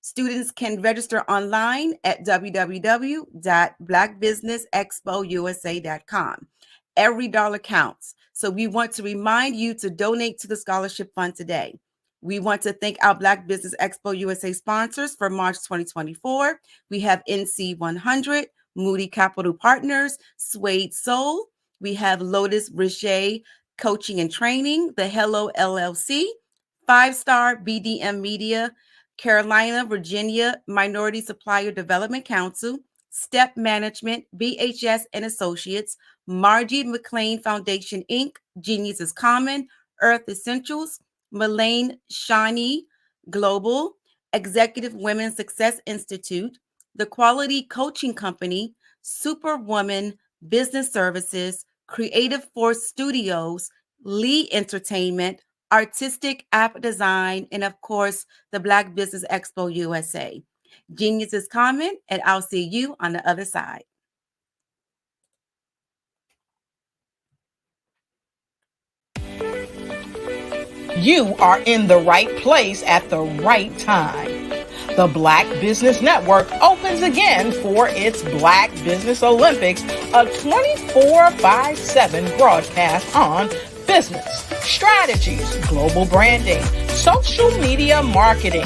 Speaker 11: Students can register online at www.blackbusinessexpousa.com. Every dollar counts. So we want to remind you to donate to the scholarship fund today. We want to thank our Black Business Expo USA sponsors for March 2024. We have NC 100, Moody Capital Partners, Suede Soul. We have Lotus Richet Coaching and Training, the Hello LLC, 5-Star BDM Media, Carolina, Virginia Minority Supplier Development Council, Step Management, BHS and Associates, Margie McLean Foundation, Inc., Genius is Common, Earth Essentials, Melaine Shawnee Global, Executive Women Success Institute, The Quality Coaching Company, Superwoman Business Services, Creative Force Studios, Lee Entertainment, Artistic App Design, and of course, the Black Business Expo USA. Genius is common, and I'll see you on the other side.
Speaker 1: You are in the right place at the right time. The Black Business Network opens again for its Black Business Olympics, a 24/7 broadcast on business, strategies, global branding, social media marketing,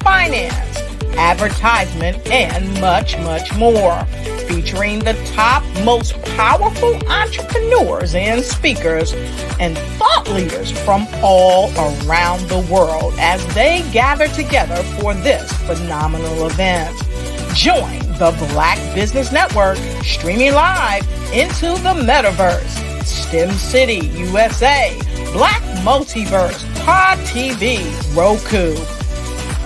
Speaker 1: finance, advertisement, and much, much more. Featuring the top, most powerful entrepreneurs and speakers and thought leaders from all around the world as they gather together for this phenomenal event. Join the Black Business Network streaming live into the metaverse, STEM City USA, Black Multiverse, Pod TV, Roku,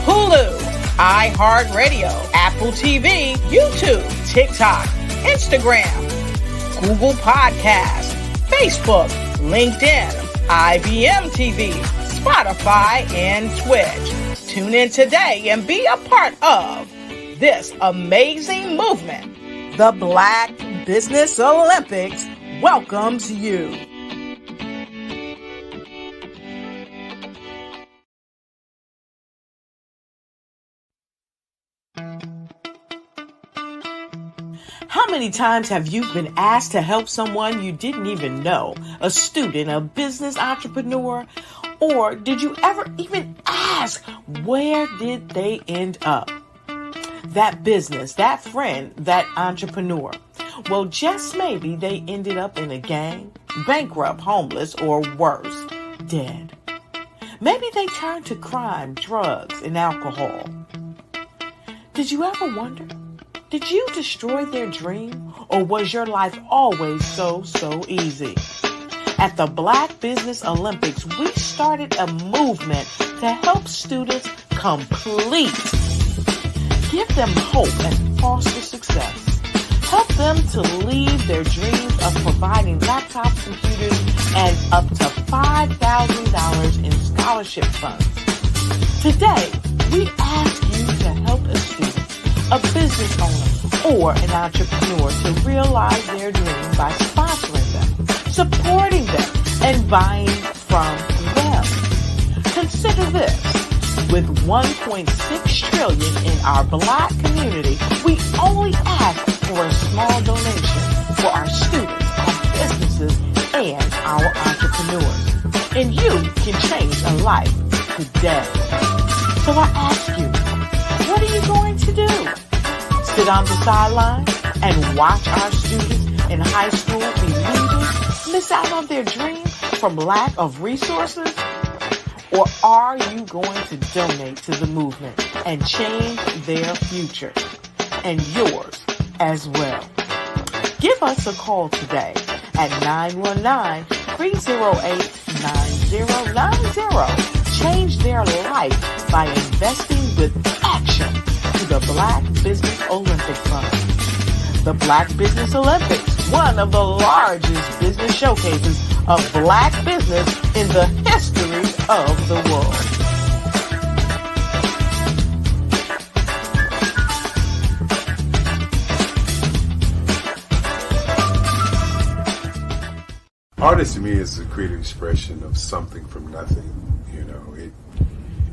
Speaker 1: Hulu, iHeartRadio, Apple TV, YouTube, TikTok, Instagram, Google Podcasts, Facebook, LinkedIn, IBM TV, Spotify, and Twitch. Tune in today and be a part of this amazing movement. The Black Business Olympics welcomes you.
Speaker 17: How many times have you been asked to help someone you didn't even know, a student, a business entrepreneur? Or did you ever even ask, where did they end up? That business, that friend, that entrepreneur. Well, just maybe they ended up in a gang, bankrupt, homeless, or worse, dead. Maybe they turned to crime, drugs, and alcohol. Did you ever wonder? Did you destroy their dream, or was your life always so easy? At the Black Business Olympics, we started a movement to help students complete. Give them hope and foster success. Help them to leave their dreams of providing laptops, computers, and up to $5,000 in scholarship funds. Today, we ask you to help a student, a business owner, or an entrepreneur to realize their dream by sponsoring them, supporting them, and buying from them. Consider this. With $1.6 trillion in our Black community, we only ask for a small donation for our students, our businesses, and our entrepreneurs. And you can change a life today. So I ask you, what are you going to do? Sit on the sideline and watch our students in high school be leaders, miss out on their dream from lack of resources? Or are you going to donate to the movement and change their future and yours as well? Give us a call today at 919-308-9090. Change their life by investing with action to the Black Business Olympic Fund. The Black Business Olympics, one of the largest business showcases of Black business in the history of the world.
Speaker 7: Artist to me is a creative expression of something from nothing. You know,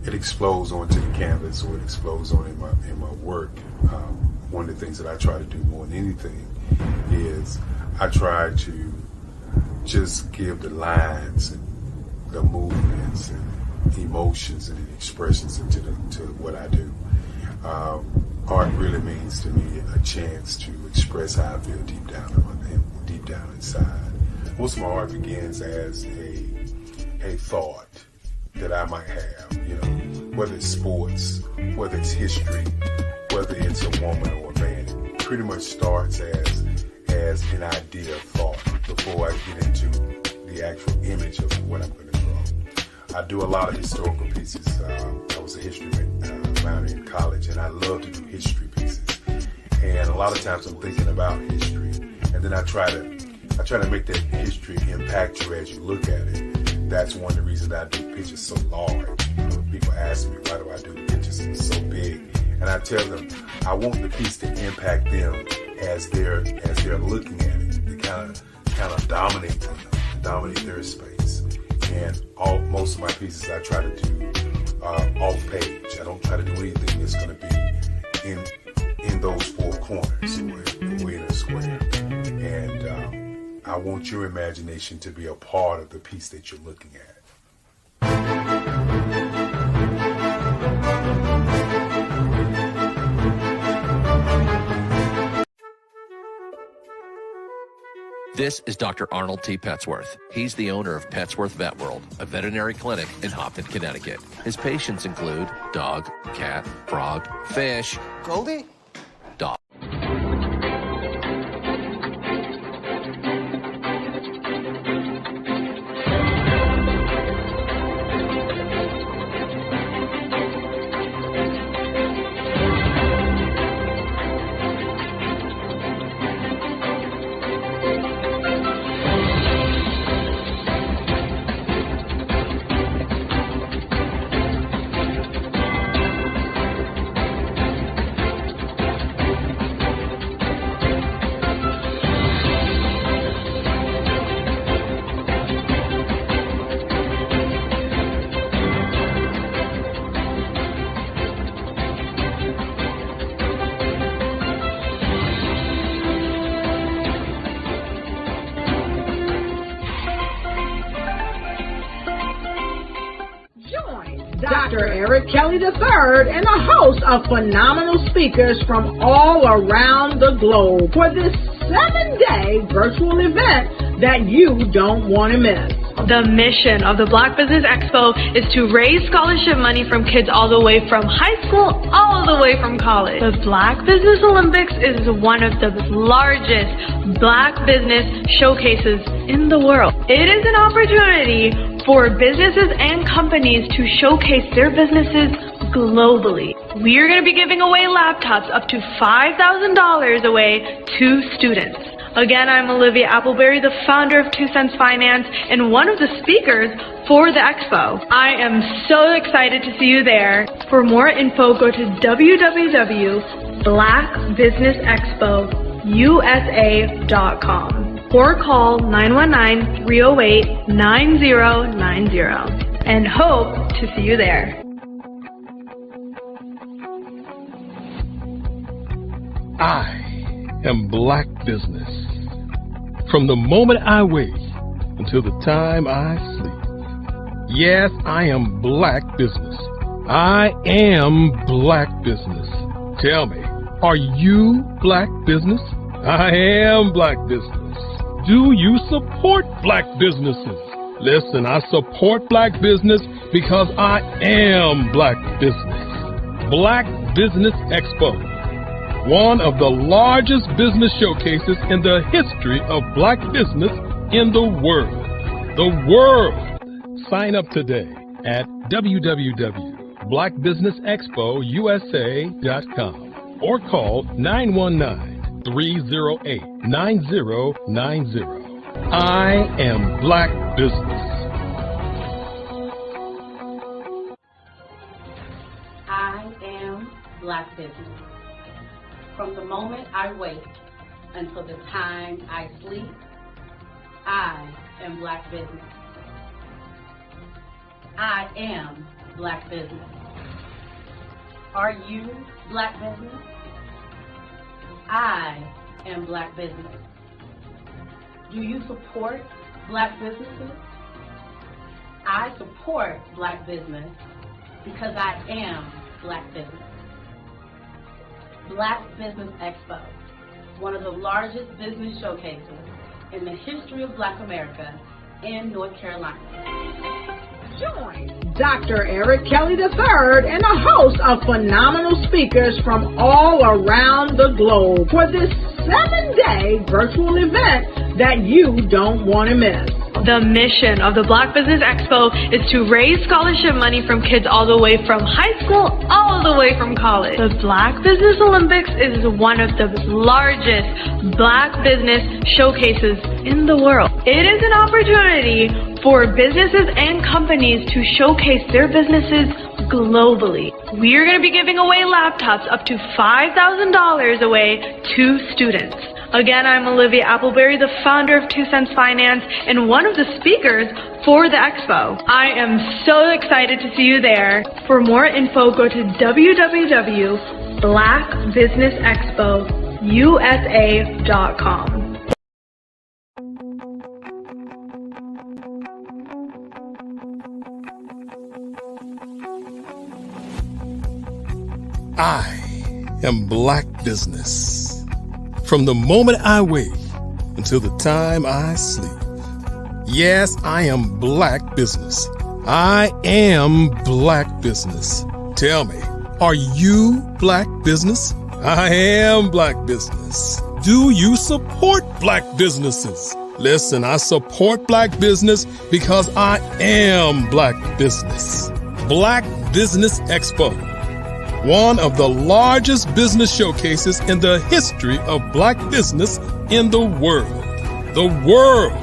Speaker 7: it explodes onto the canvas, or it explodes on in my work. One of the things that I try to do more than anything is I try to just give the lines and the movements and emotions and expressions into what I do. Art really means to me a chance to express how I feel deep down inside. Most of my art begins as a thought that I might have, you know, whether it's sports, whether it's history, whether it's a woman or a man. It pretty much starts as an idea of thought before I get into the actual image of what I'm going to draw. I do a lot of historical pieces. I was a history minor in college, and I love to do history pieces. And a lot of times I'm thinking about history, and then I try to make that history impact you as you look at it. That's one of the reasons I do pictures so large. People ask me, why do I do the pictures so big? And I tell them, I want the piece to impact them as they're looking at it, to kind of dominate them, dominate their space. And most of my pieces I try to do off page. I don't try to do anything that's going to be in those four corners, or in a square. And I want your imagination to be a part of the piece that you're looking at.
Speaker 18: This is Dr. Arnold T. Petsworth. He's the owner of Petsworth Vet World, a veterinary clinic in Hopton, Connecticut. His patients include dog, cat, frog, fish,
Speaker 19: Goldie,
Speaker 18: dog.
Speaker 1: Dr. Eric Kelly III and a host of phenomenal speakers from all around the globe for this 7-day virtual event that you don't want to miss.
Speaker 2: The mission of the Black Business Expo is to raise scholarship money from kids all the way from high school, all the way from college. The Black Business Olympics is one of the largest Black business showcases in the world. It is an opportunity for businesses and companies to showcase their businesses globally. We are going to be giving away laptops up to $5,000 away to students. Again, I'm Olivia Appleberry, the founder of 2 Cents Finance and one of the speakers for the expo. I am so excited to see you there. For more info, go to www.blackbusinessexpousa.com or call 919-308-9090 and hope to see you there.
Speaker 3: I am Black Business. From the moment I wake until the time I sleep. Yes, I am Black Business. I am Black Business. Tell me, are you Black Business? I am Black Business. Do you support Black businesses? Listen, I support Black business because I am Black Business. Black Business Expo, one of the largest business showcases in the history of Black business in the world. The world! Sign up today at www.blackbusinessexpousa.com or call 919-308-9090. I am Black Business.
Speaker 4: I am Black Business. From the moment I wake until the time I sleep, I am Black Business. I am Black Business. Are you Black Business? I am Black Business. Do you support Black businesses? I support Black business because I am Black business. Black Business Expo, one of the largest business showcases in the history of Black America in North Carolina.
Speaker 1: Join Dr. Eric Kelly III and a host of phenomenal speakers from all around the globe for this 7-day virtual event that you don't want to miss.
Speaker 2: The mission of the Black Business Expo is to raise scholarship money from kids all the way from high school, all the way from college. The Black Business Olympics is one of the largest Black business showcases in the world. It is an opportunity for businesses and companies to showcase their businesses globally. We are going to be giving away laptops up to $5,000 away to students. Again, I'm Olivia Appleberry, the founder of 2 Cents Finance and one of the speakers for the expo. I am so excited to see you there. For more info, go to www.blackbusinessexpousa.com.
Speaker 3: I am Black Business. From the moment I wake until the time I sleep. Yes, I am Black Business. I am Black Business. Tell me, are you Black Business? I am Black Business. Do you support Black businesses? Listen, I support Black business because I am Black Business. Black Business Expo, one of the largest business showcases in the history of Black business in the world. The world!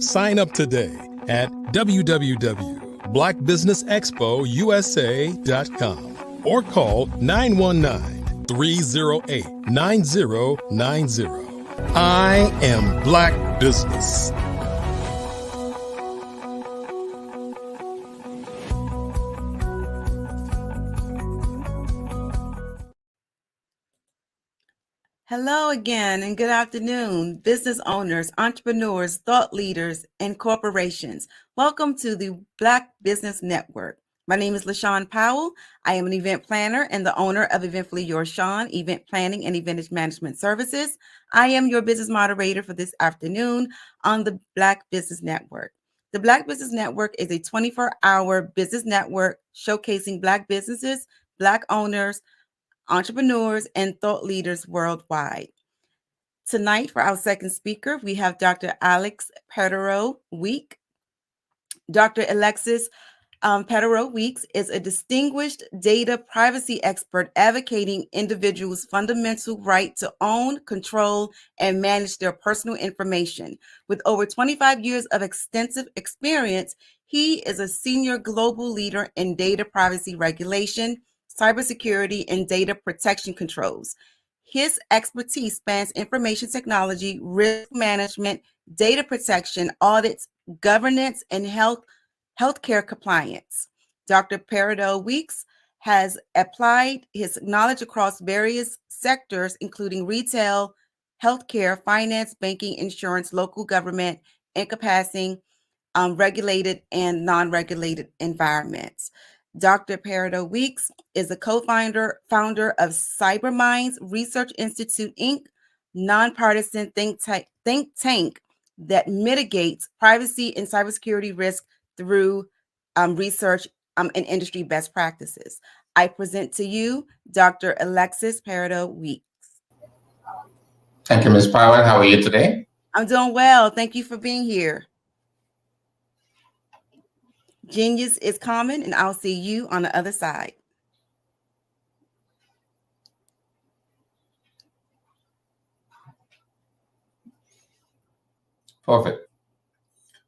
Speaker 3: Sign up today at www.blackbusinessexpousa.com or call 919-308-9090. I am Black Business.
Speaker 11: Hello again and good afternoon, business owners, entrepreneurs, thought leaders, and corporations. Welcome to the Black Business Network. My name is LaShawn Powell. I am an event planner and the owner of Eventfully Yours Shawn, event planning and event management services. I am your business moderator for this afternoon on the Black Business Network. The Black Business Network is a 24-hour business network showcasing Black businesses, Black owners, entrepreneurs, and thought leaders worldwide. Tonight, for our second speaker, we have Dr. Alex Petero-Week. Dr. Alexis Petero-Weeks is a distinguished data privacy expert advocating individuals' fundamental right to own, control, and manage their personal information. With over 25 years of extensive experience, he is a senior global leader in data privacy regulation, cybersecurity, and data protection controls. His expertise spans information technology, risk management, data protection, audits, governance, and healthcare compliance. Dr. Petero-Weeks has applied his knowledge across various sectors, including retail, healthcare, finance, banking, insurance, local government, encompassing regulated and non-regulated environments. Dr. Petero-Weeks is a co-founder of CyberMinds Research Institute, Inc., nonpartisan think tank that mitigates privacy and cybersecurity risk through research and industry best practices. I present to you Dr. Alexis Petero-Weeks.
Speaker 19: Thank you, Ms. Powell. How are you today?
Speaker 11: I'm doing well. Thank you for being here. Genius is common, and I'll see you on the other side.
Speaker 19: Perfect.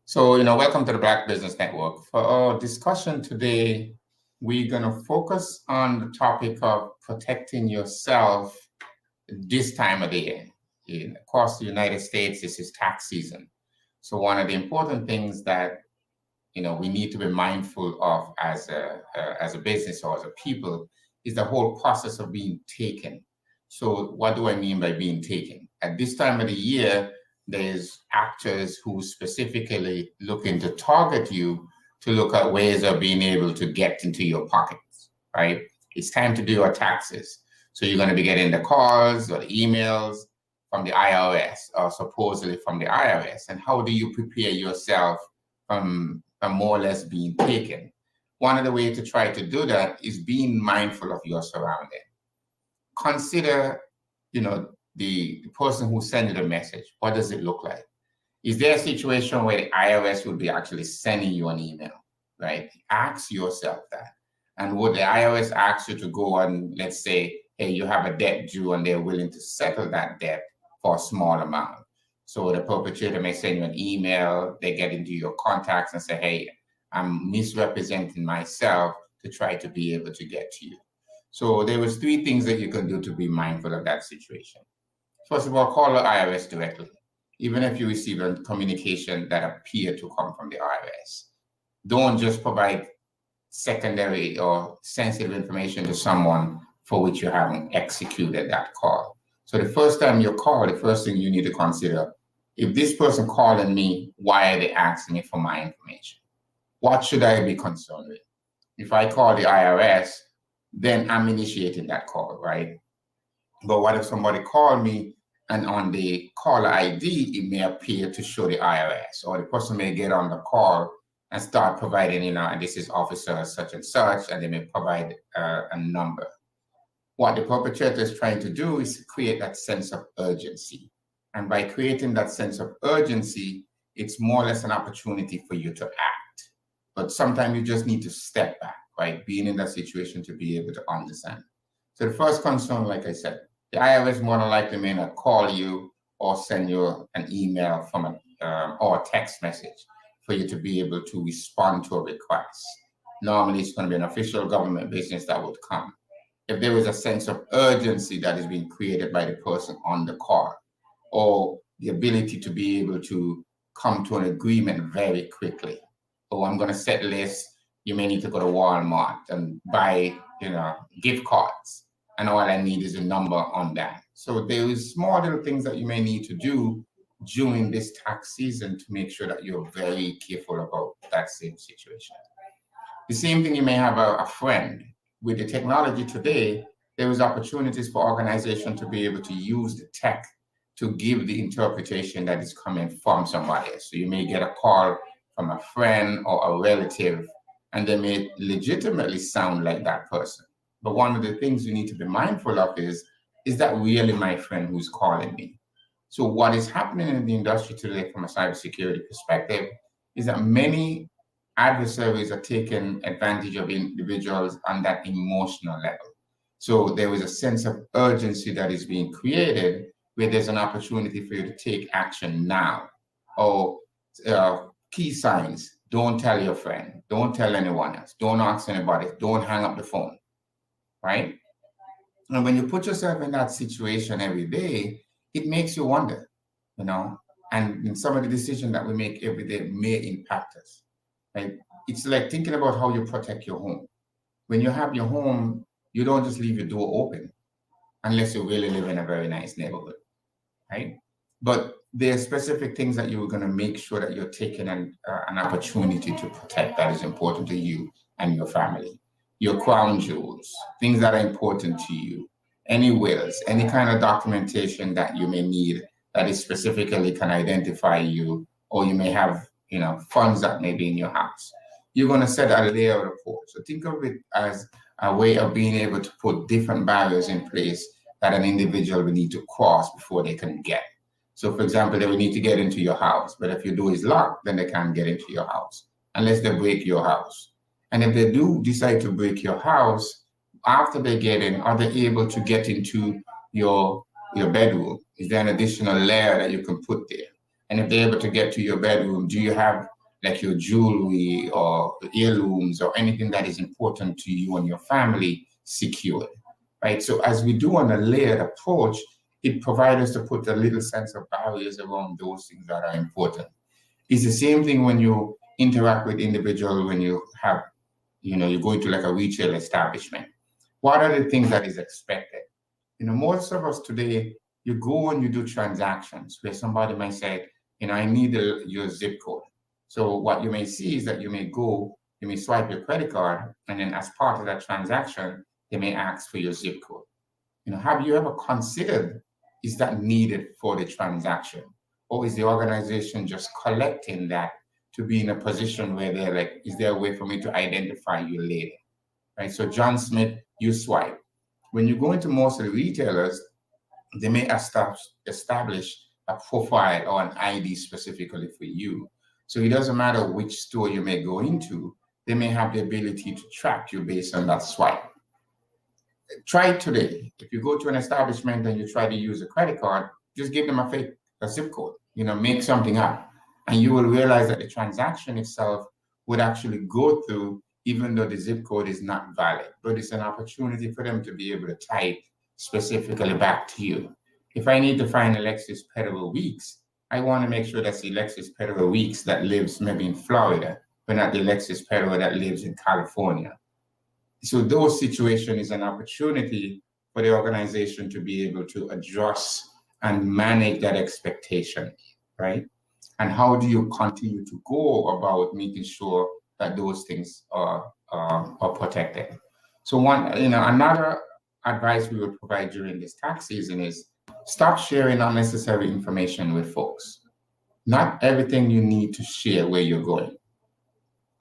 Speaker 19: So, welcome to the Black Business Network. For our discussion today, we're going to focus on the topic of protecting yourself this time of the year. Across the United States, this is tax season. So one of the important things that we need to be mindful of as a business or as a people is the whole process of being taken. So what do I mean by being taken? At this time of the year, there's actors who specifically looking to target you to look at ways of being able to get into your pockets, right? It's time to do your taxes. So you're going to be getting the calls or the emails from the IRS or supposedly from the IRS. And how do you prepare yourself from more or less being taken? One of the ways to try to do that is being mindful of your surrounding. Consider, the person who sent you the message. What does it look like? Is there a situation where the IRS would be actually sending you an email, right? Ask yourself that. And would the IRS ask you to go and, let's say, hey, you have a debt due and they're willing to settle that debt for a small amount? So the perpetrator may send you an email, they get into your contacts and say, hey, I'm misrepresenting myself. to try to be able to get to you. So there was 3 things that you can do to be mindful of that situation. First of all, call the IRS directly, even if you receive a communication that appear to come from the IRS. Don't just provide secondary or sensitive information to someone for which you haven't executed that call. So the first time you call, the first thing you need to consider, if this person calling me, why are they asking me for my information? What should I be concerned with? If I call the IRS, then I'm initiating that call, right? But what if somebody called me and on the caller ID, it may appear to show the IRS, or the person may get on the call and start providing, and this is officer such and such, and they may provide a number. What the perpetrator is trying to do is to create that sense of urgency. And by creating that sense of urgency, it's more or less an opportunity for you to act. But sometimes you just need to step back, right? Being in that situation to be able to understand. So the first concern, like I said, the IRS more than likely may not call you or send you an email from or a text message for you to be able to respond to a request. Normally, it's going to be an official government business that would come. If there is a sense of urgency that is being created by the person on the call, or the ability to be able to come to an agreement very quickly. Oh, I'm going to set lists. You may need to go to Walmart and buy, gift cards. And all I need is a number on that. So there is small little things that you may need to do during this tax season to make sure that you're very careful about that same situation. The same thing, you may have a friend. With the technology today, there is opportunities for organizations to be able to use the tech to give the interpretation that is coming from somebody else. So you may get a call from a friend or a relative, and they may legitimately sound like that person. But one of the things you need to be mindful of is that really my friend who's calling me? So what is happening in the industry today from a cybersecurity perspective is that many adversaries are taking advantage of individuals on that emotional level. So there is a sense of urgency that is being created where there's an opportunity for you to take action now. Or key signs: don't tell your friend, don't tell anyone else, don't ask anybody, don't hang up the phone, right? And when you put yourself in that situation every day, it makes you wonder, and some of the decisions that we make every day may impact us, right? It's like thinking about how you protect your home. When you have your home, you don't just leave your door open unless you really live in a very nice neighborhood, right? But there are specific things that you're going to make sure that you're taking an opportunity to protect that is important to you and your family. Your crown jewels, things that are important to you, any wills, any kind of documentation that you may need that is specifically can identify you, or you may have, funds that may be in your house. You're going to set a layer report. So think of it as a way of being able to put different barriers in place that an individual will need to cross before they can get. So for example, they will need to get into your house, but if your door is locked, then they can't get into your house unless they break your house. And if they do decide to break your house, after they get in, are they able to get into your bedroom? Is there an additional layer that you can put there? And if they're able to get to your bedroom, do you have like your jewelry or heirlooms or anything that is important to you and your family secured, right? So as we do on a layered approach, it provides us to put a little sense of barriers around those things that are important. It's the same thing when you interact with individuals, when you have, you go into like a retail establishment. What are the things that is expected? Most of us today, you go and you do transactions where somebody might say, I need your zip code. So what you may see is that you may swipe your credit card, and then as part of that transaction, they may ask for your zip code. Have you ever considered, is that needed for the transaction? Or is the organization just collecting that to be in a position where they're like, is there a way for me to identify you later? Right? So John Smith, you swipe. When you go into most of the retailers, they may establish a profile or an ID specifically for you. So it doesn't matter which store you may go into, they may have the ability to track you based on that swipe. Try it today. If you go to an establishment and you try to use a credit card, just give them a zip code, make something up. And you will realize that the transaction itself would actually go through even though the zip code is not valid, but it's an opportunity for them to be able to type specifically back to you. If I need to find Alexis Pettifer Weeks, I want to make sure that's the Alexis Pettifer Weeks that lives maybe in Florida, but not the Alexis Pettifer that lives in California. So those situations is an opportunity for the organization to be able to adjust and manage that expectation, right? And how do you continue to go about making sure that those things are protected? So another advice we would provide during this tax season is stop sharing unnecessary information with folks. Not everything you need to share where you're going.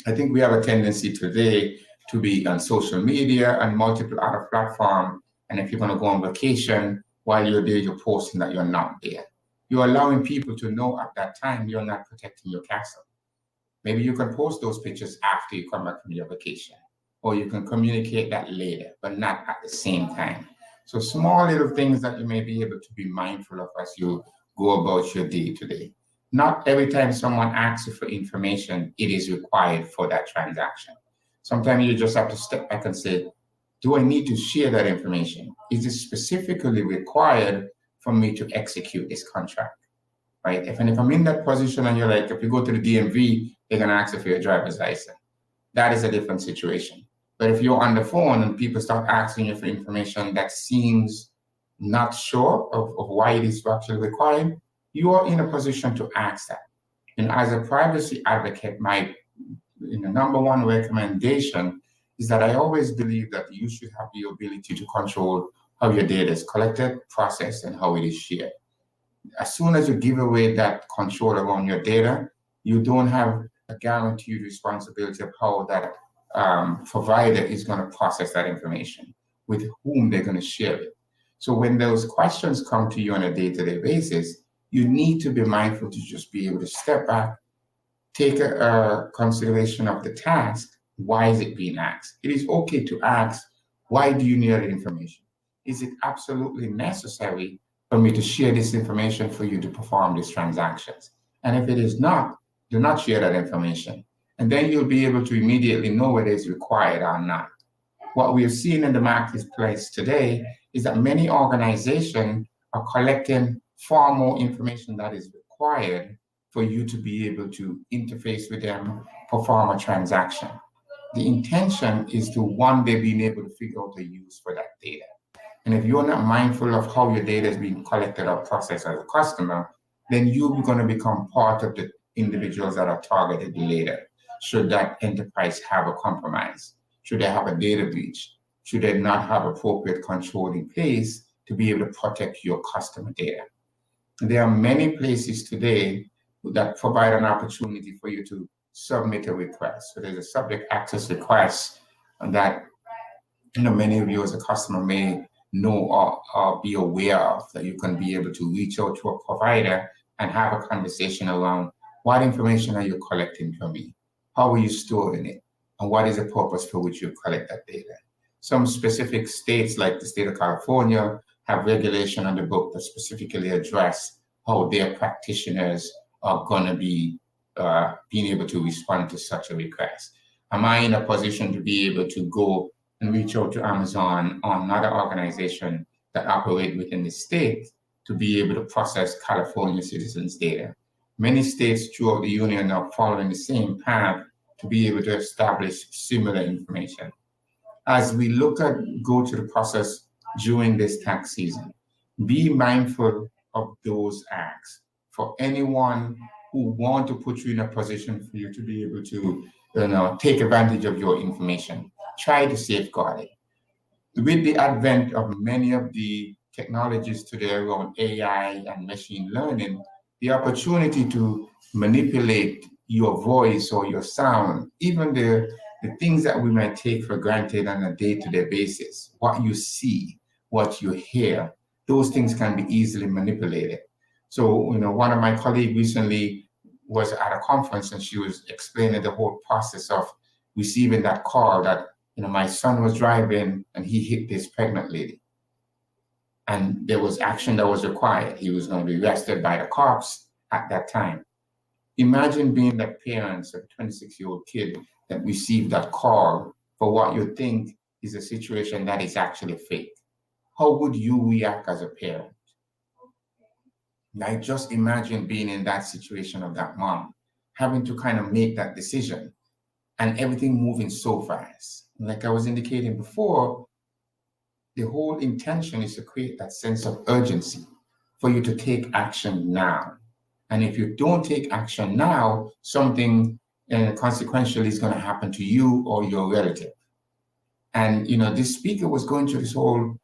Speaker 19: I think we have a tendency today to be on social media and multiple other platforms. And if you're going to go on vacation, while you're there, you're posting that you're not there. You're allowing people to know at that time you're not protecting your castle. Maybe you can post those pictures after you come back from your vacation, or you can communicate that later, but not at the same time. So small little things that you may be able to be mindful of as you go about your day to day. Not every time someone asks you for information, it is required for that transaction. Sometimes you just have to step back and say, do I need to share that information? Is it specifically required for me to execute this contract, right? If I'm in that position and you're like, if you go to the DMV, they're gonna ask you for your driver's license. That is a different situation. But if you're on the phone and people start asking you for information that seems not sure of why it is actually required, you are in a position to ask that. And as a privacy advocate, my number one recommendation is that I always believe that you should have the ability to control how your data is collected, processed, and how it is shared. As soon as you give away that control around your data, you don't have a guaranteed responsibility of how that provider is going to process that information, with whom they're going to share it. So when those questions come to you on a day-to-day basis, you need to be mindful to just be able to step back, take a consideration of the task. Why is it being asked? It is okay to ask, why do you need that information? Is it absolutely necessary for me to share this information for you to perform these transactions? And if it is not, do not share that information. And then you'll be able to immediately know whether it's required or not. What we have seen in the marketplace today is that many organizations are collecting far more information that is required for you to be able to interface with them, perform a transaction. The intention is to one day being able to figure out a use for that data. And if you're not mindful of how your data is being collected or processed as a customer, then you're going to become part of the individuals that are targeted later. Should that enterprise have a compromise? Should they have a data breach? Should they not have appropriate control in place to be able to protect your customer data? And there are many places today that provide an opportunity for you to submit a request. So there's a subject access request that many of you as a customer may know or be aware of, that you can be able to reach out to a provider and have a conversation around what information are you collecting from me? How are you storing it? And what is the purpose for which you collect that data? Some specific states, like the state of California, have regulation on the book that specifically address how their practitioners are going to be being able to respond to such a request. Am I in a position to be able to go and reach out to Amazon or another organization that operate within the state to be able to process California citizens' data? Many states throughout the union are following the same path to be able to establish similar information. As we go to the process during this tax season, be mindful of those acts. For anyone who want to put you in a position for you to be able to take advantage of your information, try to safeguard it. With the advent of many of the technologies today around AI and machine learning, the opportunity to manipulate your voice or your sound, even the things that we might take for granted on a day-to-day basis, what you see, what you hear, those things can be easily manipulated. So, one of my colleagues recently was at a conference and she was explaining the whole process of receiving that call that, my son was driving and he hit this pregnant lady. And there was action that was required. He was going to be arrested by the cops at that time. Imagine being the parents of a 26-year-old kid that receive that call for what you think is a situation that is actually fake? How would you react as a parent? Like, just imagine being in that situation of that mom, having to kind of make that decision and everything moving so fast. Like I was indicating before, the whole intention is to create that sense of urgency for you to take action now. And if you don't take action now, something consequentially is going to happen to you or your relative. And, this speaker was going through this whole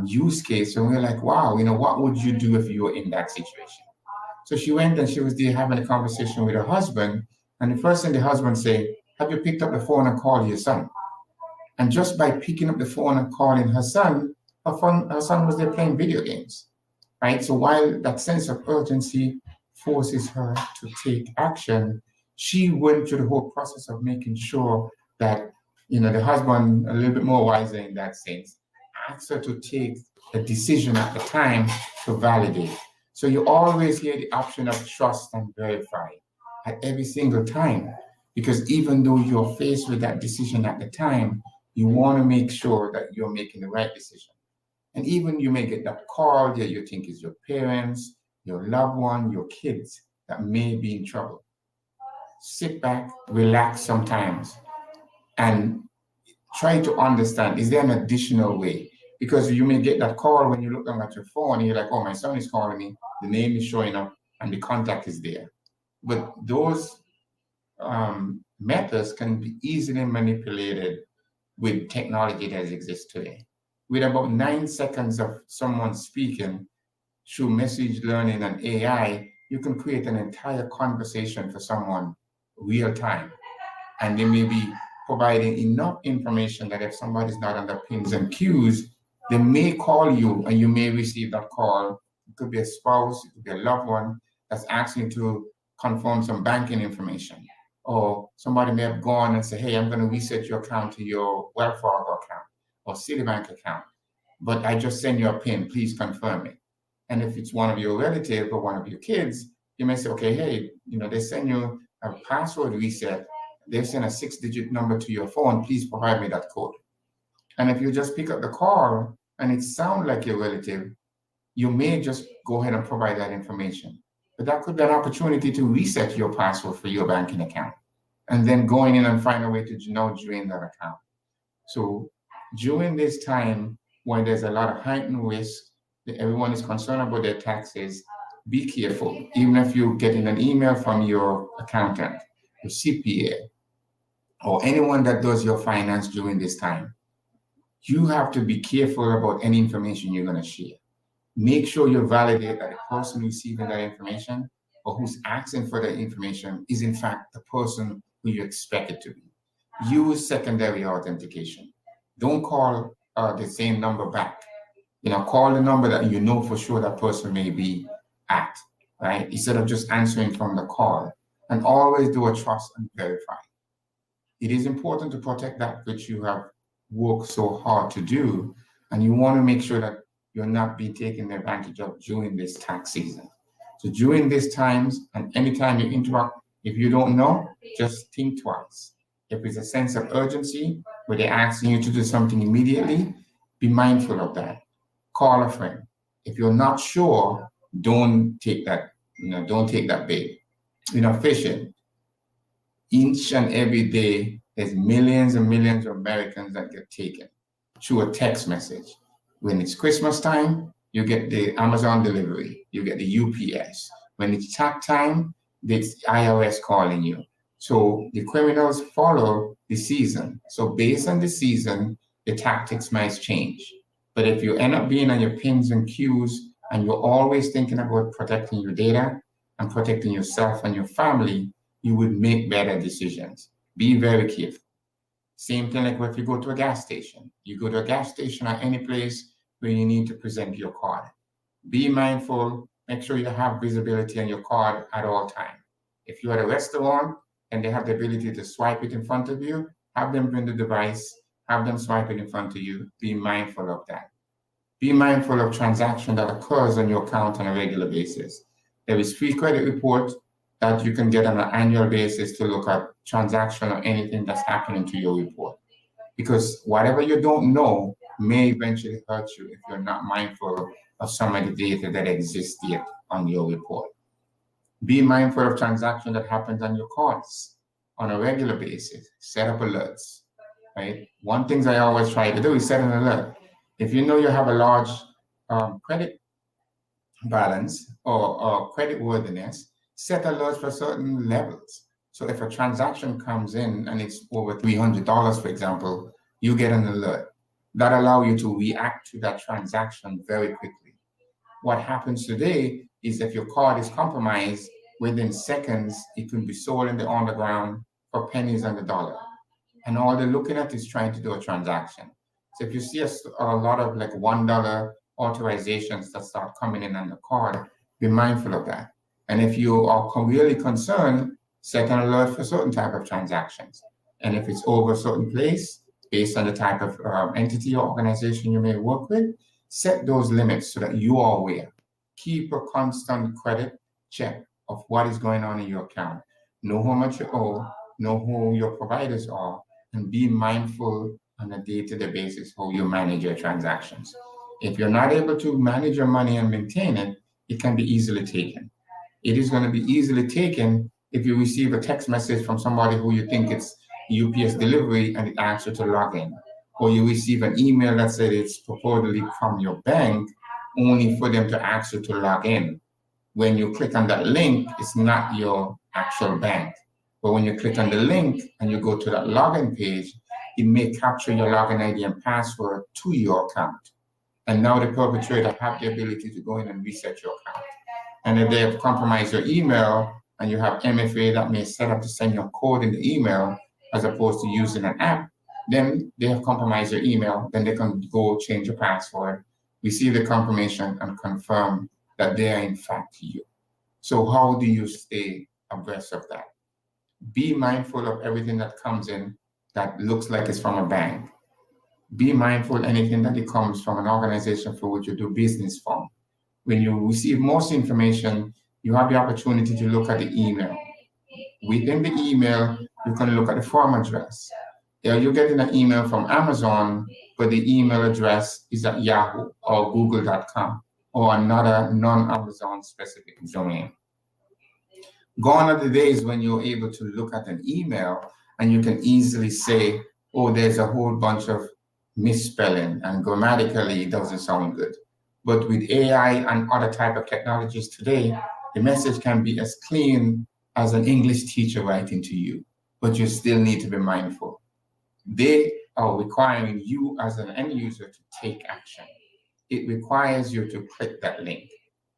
Speaker 19: use case, and we were like, wow, what would you do if you were in that situation? So she went and she was there having a conversation with her husband. And the first thing the husband said, have you picked up the phone and called your son? And just by picking up the phone and calling her son was there playing video games, right? So while that sense of urgency forces her to take action, she went through the whole process of making sure that, the husband, a little bit more wiser in that sense, asked her to take a decision at the time to validate. So you always hear the option of trust and verify at every single time, because even though you're faced with that decision at the time, you want to make sure that you're making the right decision. And even you may get that call that you think is your parents, your loved one, your kids that may be in trouble. Sit back, relax sometimes, and try to understand, is there an additional way? Because you may get that call when you look at your phone and you're like, oh, my son is calling me, the name is showing up, and the contact is there. But those methods can be easily manipulated with technology that exists today. With about 9 seconds of someone speaking through message learning and AI, you can create an entire conversation for someone real time. And they may be providing enough information that if somebody's not under pins and cues, they may call you and you may receive that call. It could be a spouse, it could be a loved one that's asking to confirm some banking information. Or somebody may have gone and say, hey, I'm going to reset your account to your Wells Fargo account or Citibank account, but I just send you a PIN, please confirm it. And if it's one of your relatives or one of your kids, you may say, okay, hey, they send you a password reset. They send a 6-digit number to your phone, please provide me that code. And if you just pick up the call and it sounds like your relative, you may just go ahead and provide that information. But that could be an opportunity to reset your password for your banking account and then going in and find a way to drain that account. So during this time when there's a lot of heightened risk, that everyone is concerned about their taxes, be careful. Even if you're getting an email from your accountant, your CPA, or anyone that does your finance during this time, you have to be careful about any information you're going to share. Make sure you validate that the person receiving that information or who's asking for that information is in fact the person who you expect it to be. Use secondary authentication. Don't call the same number back. Call the number that you know for sure that person may be at, right? Instead of just answering from the call. And always do a trust and verify. It is important to protect that which you have worked so hard to do, and you want to make sure that you're not being taken advantage of during this tax season. So during these times, and anytime you interact, if you don't know, just think twice. If it's a sense of urgency where they're asking you to do something immediately, be mindful of that. Call a friend. If you're not sure, don't take that, don't take that bait. Fishing. Each and every day, there's millions and millions of Americans that get taken through a text message. When it's Christmas time, you get the Amazon delivery, you get the UPS. When it's tax time, it's IRS calling you. So the criminals follow the season. So based on the season, the tactics might change. But if you end up being on your pins and cues and you're always thinking about protecting your data and protecting yourself and your family, you would make better decisions. Be very careful. Same thing like if you go to a gas station. You go to a gas station or any place where you need to present your card. Be mindful, make sure you have visibility on your card at all times. If you're at a restaurant and they have the ability to swipe it in front of you, have them bring the device, have them swipe it in front of you. Be mindful of that. Be mindful of transactions that occurs on your account on a regular basis. There is free credit report that you can get on an annual basis to look at transaction or anything that's happening to your report. Because whatever you don't know may eventually hurt you if you're not mindful of some of the data that exists yet on your report. Be mindful of transactions that happens on your cards on a regular basis. Set up alerts, right? One thing I always try to do is set an alert. If you know you have a large credit balance or credit worthiness, set alerts for certain levels. So if a transaction comes in and it's over $300, for example, you get an alert that allows you to react to that transaction very quickly. What happens today is if your card is compromised, within seconds, it can be sold in the underground for pennies on the dollar. And all they're looking at is trying to do a transaction. So if you see a lot of like $1 authorizations that start coming in on the card, be mindful of that. And if you are really concerned, set an alert for certain type of transactions. And if it's over a certain place, based on the type of entity or organization you may work with, set those limits so that you are aware. Keep a constant credit check of what is going on in your account. Know how much you owe, know who your providers are, and be mindful on a day-to-day basis how you manage your transactions. If you're not able to manage your money and maintain it, it can be easily taken. It is going to be easily taken if you receive a text message from somebody who you think it's UPS delivery and it asks you to log in. Or you receive an email that said it's purportedly from your bank, only for them to ask you to log in. When you click on that link, it's not your actual bank. But when you click on the link and you go to that login page, it may capture your login ID and password to your account. And now the perpetrator have the ability to go in and reset your account. And if they have compromised your email and you have MFA that may set up to send your code in the email as opposed to using an app, then they have compromised your email, then they can go change your password, receive the confirmation and confirm that they are in fact you. So how do you stay abreast of that? Be mindful of everything that comes in that looks like it's from a bank. Be mindful anything that it comes from an organization for which you do business from. When you receive most information, you have the opportunity to look at the email. Within the email, you can look at the form address. You're getting an email from Amazon, but the email address is at Yahoo or Google.com or another non-Amazon specific domain. Gone are the days when you're able to look at an email and you can easily say, oh, there's a whole bunch of misspelling and grammatically it doesn't sound good. But with AI and other type of technologies today, the message can be as clean as an English teacher writing to you, but you still need to be mindful. They are requiring you as an end user to take action. It requires you to click that link.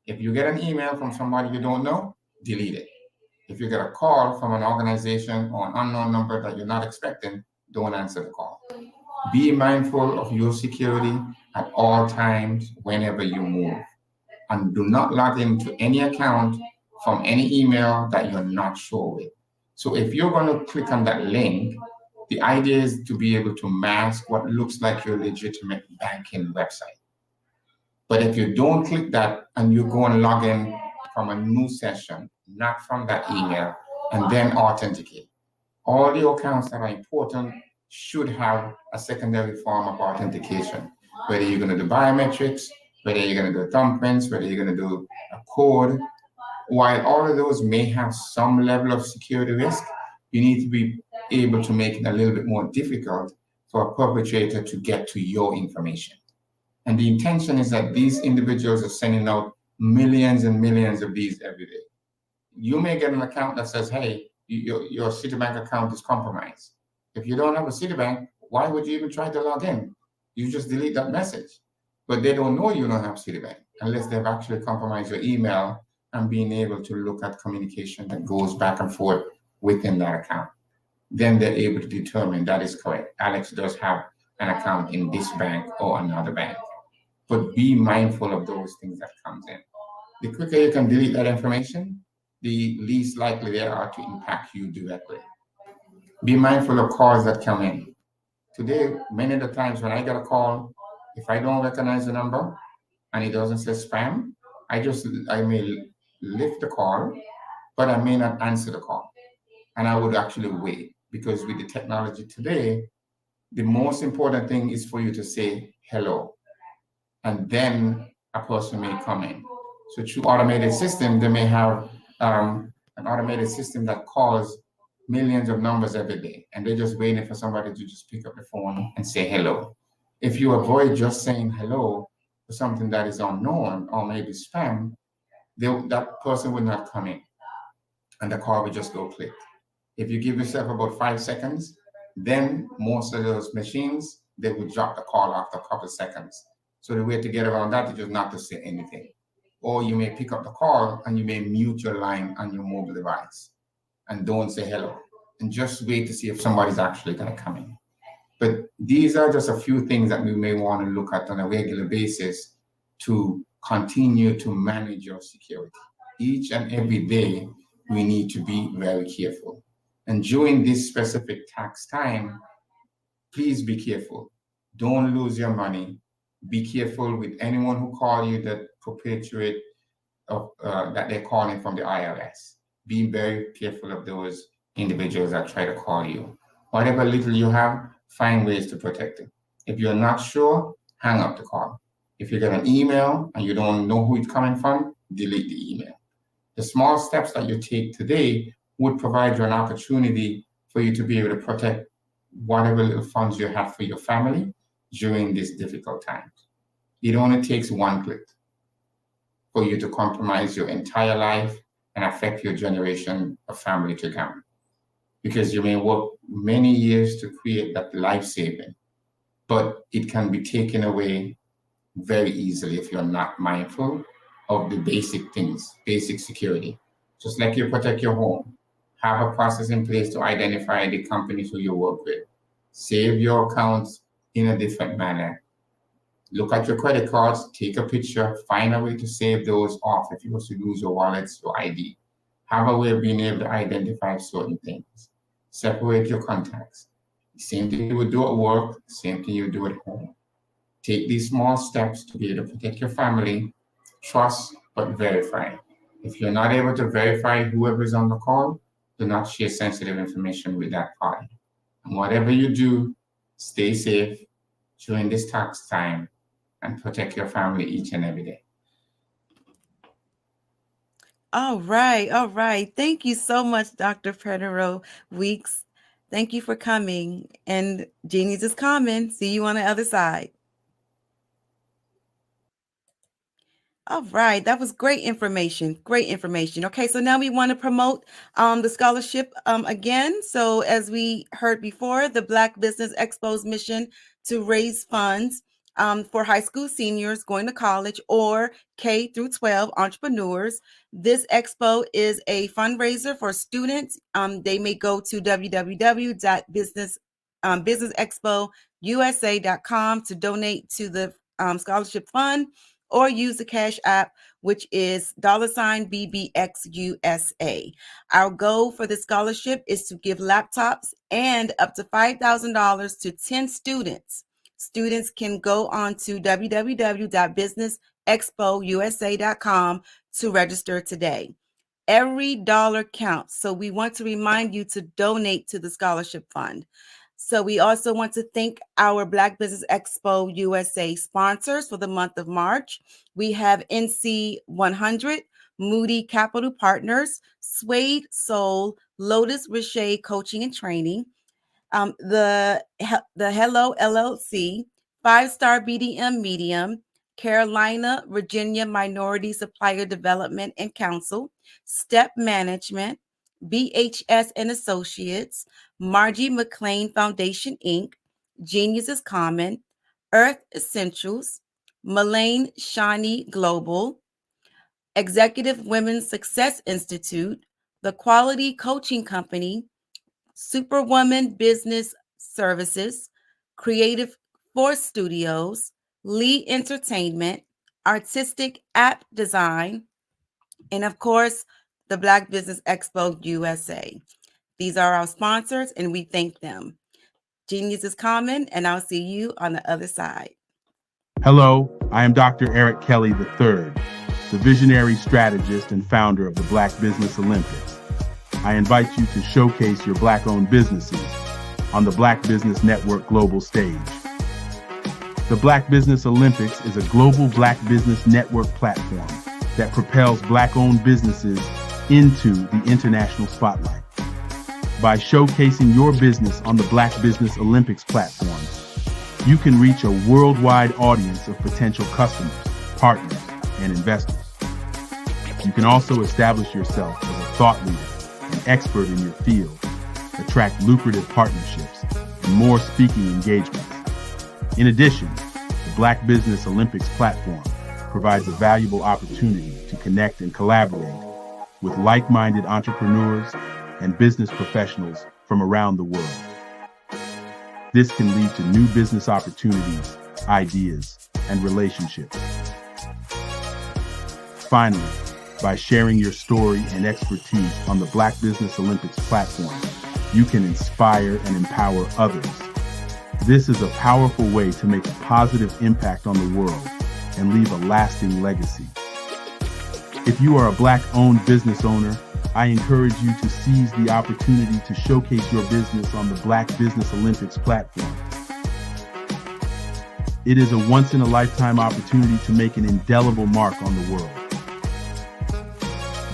Speaker 19: If you get an email from somebody you don't know, delete it. If you get a call from an organization or an unknown number that you're not expecting, don't answer the call. Be mindful of your security at all times whenever you move. And do not log into any account from any email that you're not sure with. So if you're going to click on that link, the idea is to be able to mask what looks like your legitimate banking website. But if you don't click that and you go and log in from a new session, not from that email, and then authenticate. All the accounts that are important should have a secondary form of authentication. Whether you're going to do biometrics, whether you're going to do thumbprints, whether you're going to do a code. While all of those may have some level of security risk, you need to be able to make it a little bit more difficult for a perpetrator to get to your information. And the intention is that these individuals are sending out millions and millions of these every day. You may get an account that says, hey, your Citibank account is compromised. If you don't have a Citibank, why would you even try to log in? You just delete that message. But they don't know you don't have Citibank unless they've actually compromised your email and being able to look at communication that goes back and forth within that account. Then they're able to determine that is correct. Alex does have an account in this bank or another bank. But be mindful of those things that comes in. The quicker you can delete that information, the least likely they are to impact you directly. Be mindful of calls that come in. Today, many of the times when I get a call, if I don't recognize the number and it doesn't say spam, I may lift the call but I may not answer the call. And I would actually wait, because with the technology today, the most important thing is for you to say hello, and then a person may come in. So through automated system, they may have an automated system that calls millions of numbers every day, and they're just waiting for somebody to just pick up the phone and say hello. If you avoid just saying hello for something that is unknown or maybe spam, that person will not come in, and the call will just go click. If you give yourself about 5 seconds, then most of those machines, they will drop the call after a couple of seconds. So the way to get around that is just not to say anything. Or you may pick up the call and you may mute your line on your mobile device and don't say hello, and just wait to see if somebody's actually going to come in. But these are just a few things that we may want to look at on a regular basis to continue to manage your security. Each and every day, we need to be very careful. And during this specific tax time, please be careful. Don't lose your money. Be careful with anyone who call you that perpetuate that they're calling from the IRS. Be very careful of those individuals that try to call you. Whatever little you have, find ways to protect it. If you're not sure, hang up the call. If you get an email and you don't know who it's coming from, delete the email. The small steps that you take today would provide you an opportunity for you to be able to protect whatever little funds you have for your family during this difficult time. It only takes one click for you to compromise your entire life and affect your generation of family to come. Because you may work many years to create that life-saving, but it can be taken away very easily if you're not mindful of the basic things, basic security. Just like you protect your home, have a process in place to identify the companies who you work with. Save your accounts in a different manner. Look at your credit cards, take a picture, find a way to save those off if you were to lose your wallets, your ID. Have a way of being able to identify certain things. Separate your contacts. Same thing you would do at work, same thing you would do at home. Take these small steps to be able to protect your family. Trust, but verify. If you're not able to verify whoever is on the call, do not share sensitive information with that party. And whatever you do, stay safe during this tax time and protect your family each and every day.
Speaker 11: All right. All right. Thank you so much, Dr. Pedro Weeks. Thank you for coming. And Genius is coming. See you on the other side. All right, that was great information. Great information. Okay, so now we want to promote the scholarship again. So as we heard before, the Black Business Expo's mission to raise funds for high school seniors going to college or K through 12 entrepreneurs. This expo is a fundraiser for students. They may go to www.businessexpousa.com to donate to the scholarship fund, or use the Cash App, which is $BBXUSA. Our goal for the scholarship is to give laptops and up to $5,000 to 10 students. Students can go on to www.businessexpousa.com to register today. Every dollar counts, so we want to remind you to donate to the scholarship fund. So we also want to thank our Black Business Expo USA sponsors for the month of March. We have NC 100, Moody Capital Partners, Suede Soul, Lotus Richey Coaching and Training, the Hello LLC, 5-Star BDM Medium, Carolina, Virginia Minority Supplier Development and Council, Step Management, BHS and Associates, Margie McLean Foundation, Inc., Genius is Common, Earth Essentials, Mullane Shawnee Global, Executive Women's Success Institute, The Quality Coaching Company, Superwoman Business Services, Creative Force Studios, Lee Entertainment, Artistic App Design, and of course, the Black Business Expo USA. These are our sponsors, and we thank them. Genius is Common, and I'll see you on the other side.
Speaker 20: Hello, I am Dr. Eric Kelly III. the visionary strategist and founder of the Black Business Olympics. I invite you to showcase your Black-owned businesses on the Black Business Network global stage. The Black Business Olympics is a global Black Business Network platform that propels Black-owned businesses into the international spotlight. By showcasing your business on the Black Business Olympics platform, you can reach a worldwide audience of potential customers, partners, and investors. You can also establish yourself as a thought leader and expert in your field, attract lucrative partnerships, and more speaking engagements. In addition, the Black Business Olympics platform provides a valuable opportunity to connect and collaborate with like-minded entrepreneurs and business professionals from around the world. This can lead to new business opportunities, ideas, and relationships. Finally, by sharing your story and expertise on the Black Business Olympics platform, you can inspire and empower others. This is a powerful way to make a positive impact on the world and leave a lasting legacy. If you are a Black-owned business owner, I encourage you to seize the opportunity to showcase your business on the Black Business Olympics platform. It is a once-in-a-lifetime opportunity to make an indelible mark on the world.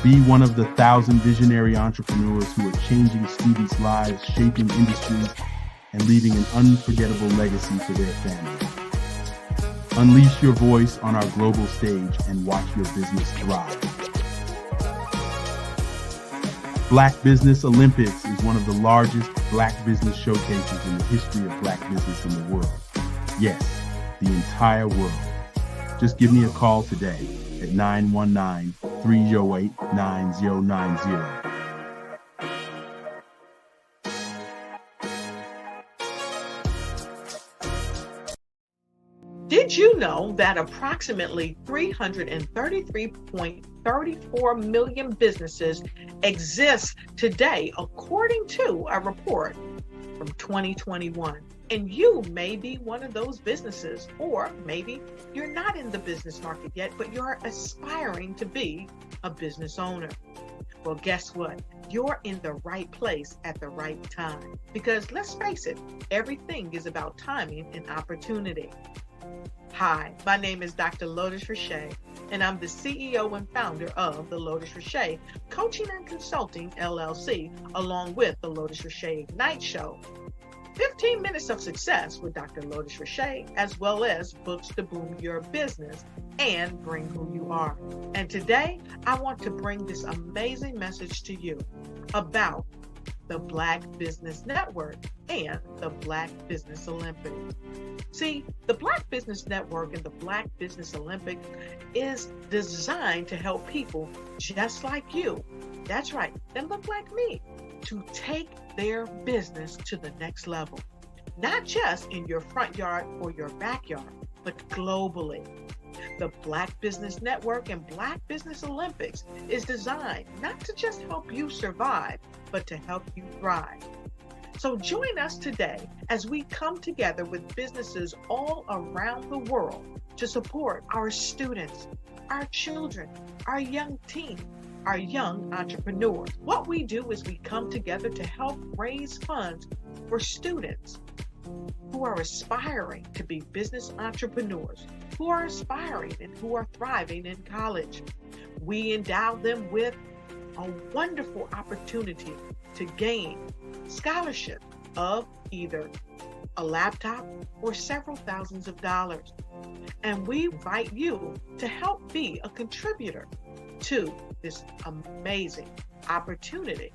Speaker 20: Be one of the 1,000 visionary entrepreneurs who are changing students' lives, shaping industries, and leaving an unforgettable legacy for their families. Unleash your voice on our global stage and watch your business thrive. Black Business Olympics is one of the largest Black business showcases in the history of Black business in the world. Yes, the entire world. Just give me a call today at 919-308-9090.
Speaker 17: Did you know that approximately 333.34 million businesses exist today, according to a report from 2021? And you may be one of those businesses, or maybe you're not in the business market yet, but you're aspiring to be a business owner. Well, guess what? You're in the right place at the right time. Because let's face it, everything is about timing and opportunity. Hi, my name is Dr. Lotus Richey, and I'm the CEO and founder of the Lotus Richey Coaching and Consulting LLC, along with the Lotus Richey Ignite Show. 15 minutes of success with Dr. Lotus Richey, as well as books to boom your business and bring who you are. And today, I want to bring this amazing message to you about the Black Business Network and the Black Business Olympics. See, the Black Business Network and the Black Business Olympics is designed to help people just like you, that's right, that look like me, to take their business to the next level. Not just in your front yard or your backyard, but globally. The Black Business Network and Black Business Olympics is designed not to just help you survive, but to help you thrive. So join us today as we come together with businesses all around the world to support our students, our children, our young teens, our young entrepreneurs. What we do is we come together to help raise funds for students who are aspiring to be business entrepreneurs, who are aspiring and who are thriving in college. We endow them with a wonderful opportunity to gain scholarship of either a laptop or several thousands of dollars. And we invite you to help be a contributor to this amazing opportunity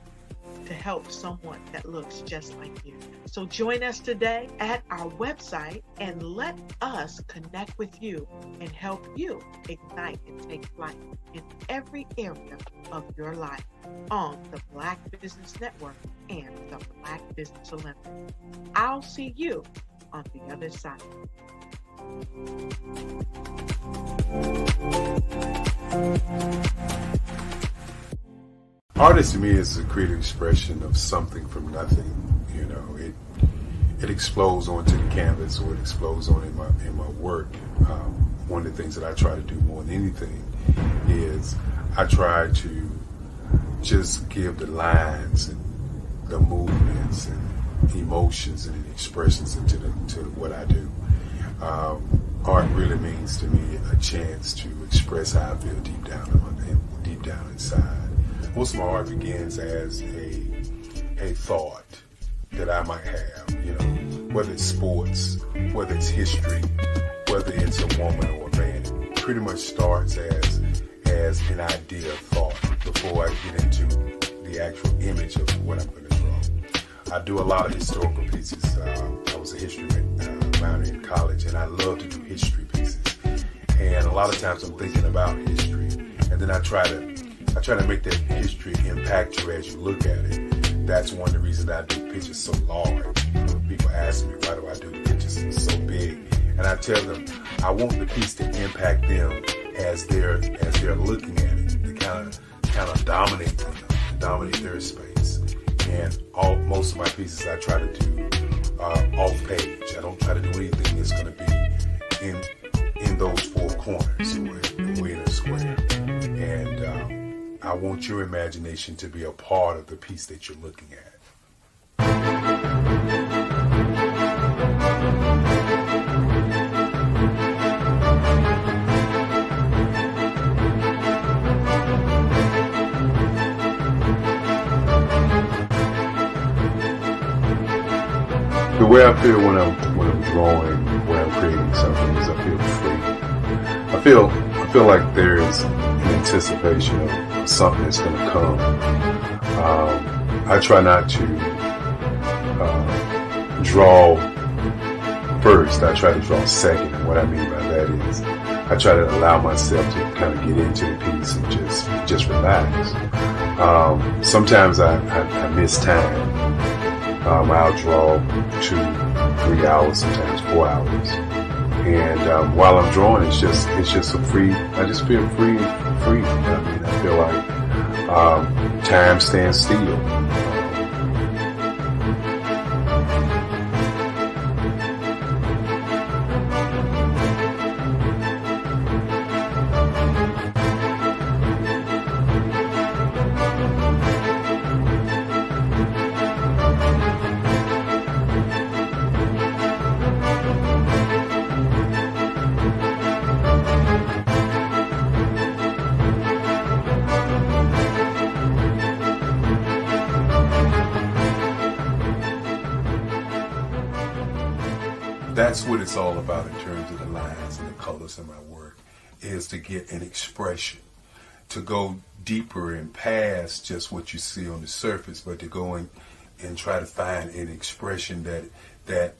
Speaker 17: to help someone that looks just like you. So join us today at our website and let us connect with you and help you ignite and take flight in every area of your life on the Black Business Network and the Black Business Olympics. I'll see you on the other side.
Speaker 7: Artist to me is a creative expression of something from nothing. You know, it explodes onto the canvas, or it explodes on in my work. One of the things that I try to do more than anything is I try to just give the lines and the movements and emotions and expressions into what I do. Art really means to me a chance to express how I feel deep down inside. Most of my art begins as a thought that I might have, you know, whether it's sports, whether it's history, whether it's a woman or a man. It pretty much starts as an idea of thought before I get into the actual image of what I'm going to draw. I do a lot of historical pieces. I was a history minor in college, and I love to do history pieces. And a lot of times I'm thinking about history, and then I try to make that history impact you as you look at it. That's one of the reasons I do pictures so large. People ask me, why do I do the pictures so big? And I tell them, I want the piece to impact them as they're looking at it, to kind of dominate them, dominate their space. And most of my pieces I try to do off page. I don't try to do anything that's going to be in those four corners or in a square. And I want your imagination to be a part of the piece that you're looking at. The way I feel when I'm drawing, when I'm creating something, is I feel free. I feel like there's an anticipation of something that's going to come. I try not to draw first. I try to draw second. And what I mean by that is I try to allow myself to kind of get into the piece and just relax. Sometimes I miss time. I'll draw 2-3 hours, sometimes 4 hours. And while I'm drawing, it's just a free. I just feel free. I mean, I feel like time stands still. That's what it's all about in terms of the lines and the colors in my work, is to get an expression, to go deeper and past just what you see on the surface, but to go and try to find an expression that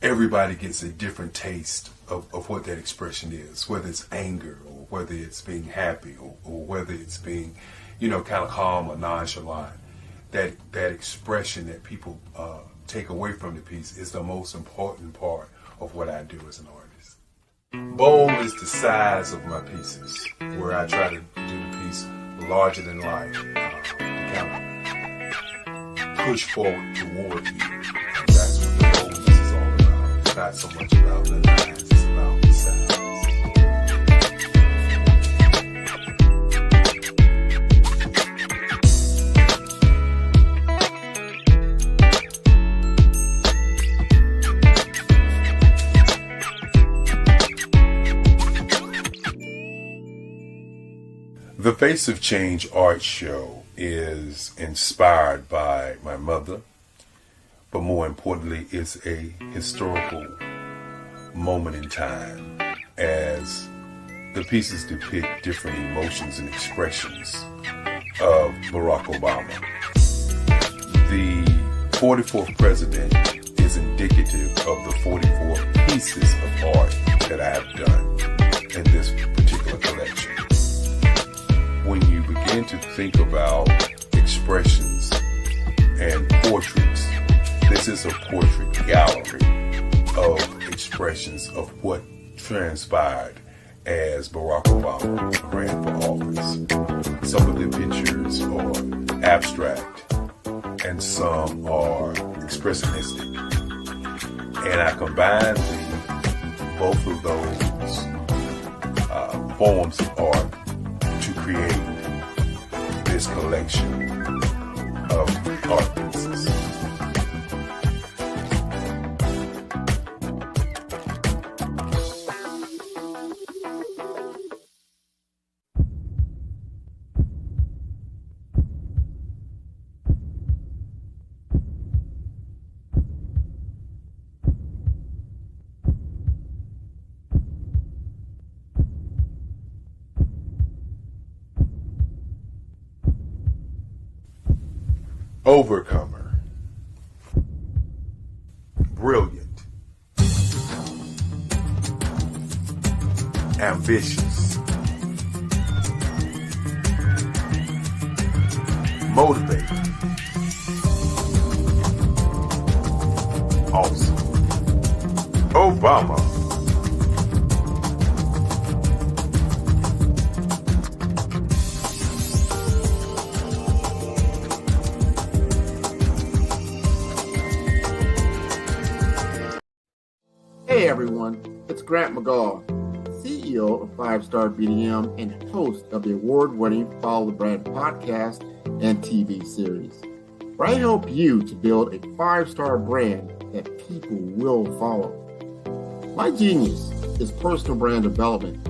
Speaker 7: everybody gets a different taste of what that expression is, whether it's anger or whether it's being happy or whether it's being, kind of calm or nonchalant. That expression that people take away from the piece is the most important part of what I do as an artist. Bold is the size of my pieces, where I try to do the piece larger than life, to kind of push forward toward you. That's what the boldness is all about. It's not so much about the lines, it's about the size. The Face of Change art show is inspired by my mother, but more importantly, it's a historical moment in time as the pieces depict different emotions and expressions of Barack Obama. The 44th president is indicative of the 44 pieces of art that I have done in this particular collection. When you begin to think about expressions and portraits, this is a portrait gallery of expressions of what transpired as Barack Obama ran for office. Some of the pictures are abstract and some are expressionistic. And I combined both of those forms of art to create this collection of art pieces. Overcomer, brilliant, ambitious, motivated, awesome, Obama.
Speaker 21: Hey everyone, it's Grant McGaw, CEO of 5-Star BDM and host of the award-winning Follow the Brand podcast and TV series, where I help you to build a 5-star brand that people will follow. My genius is personal brand development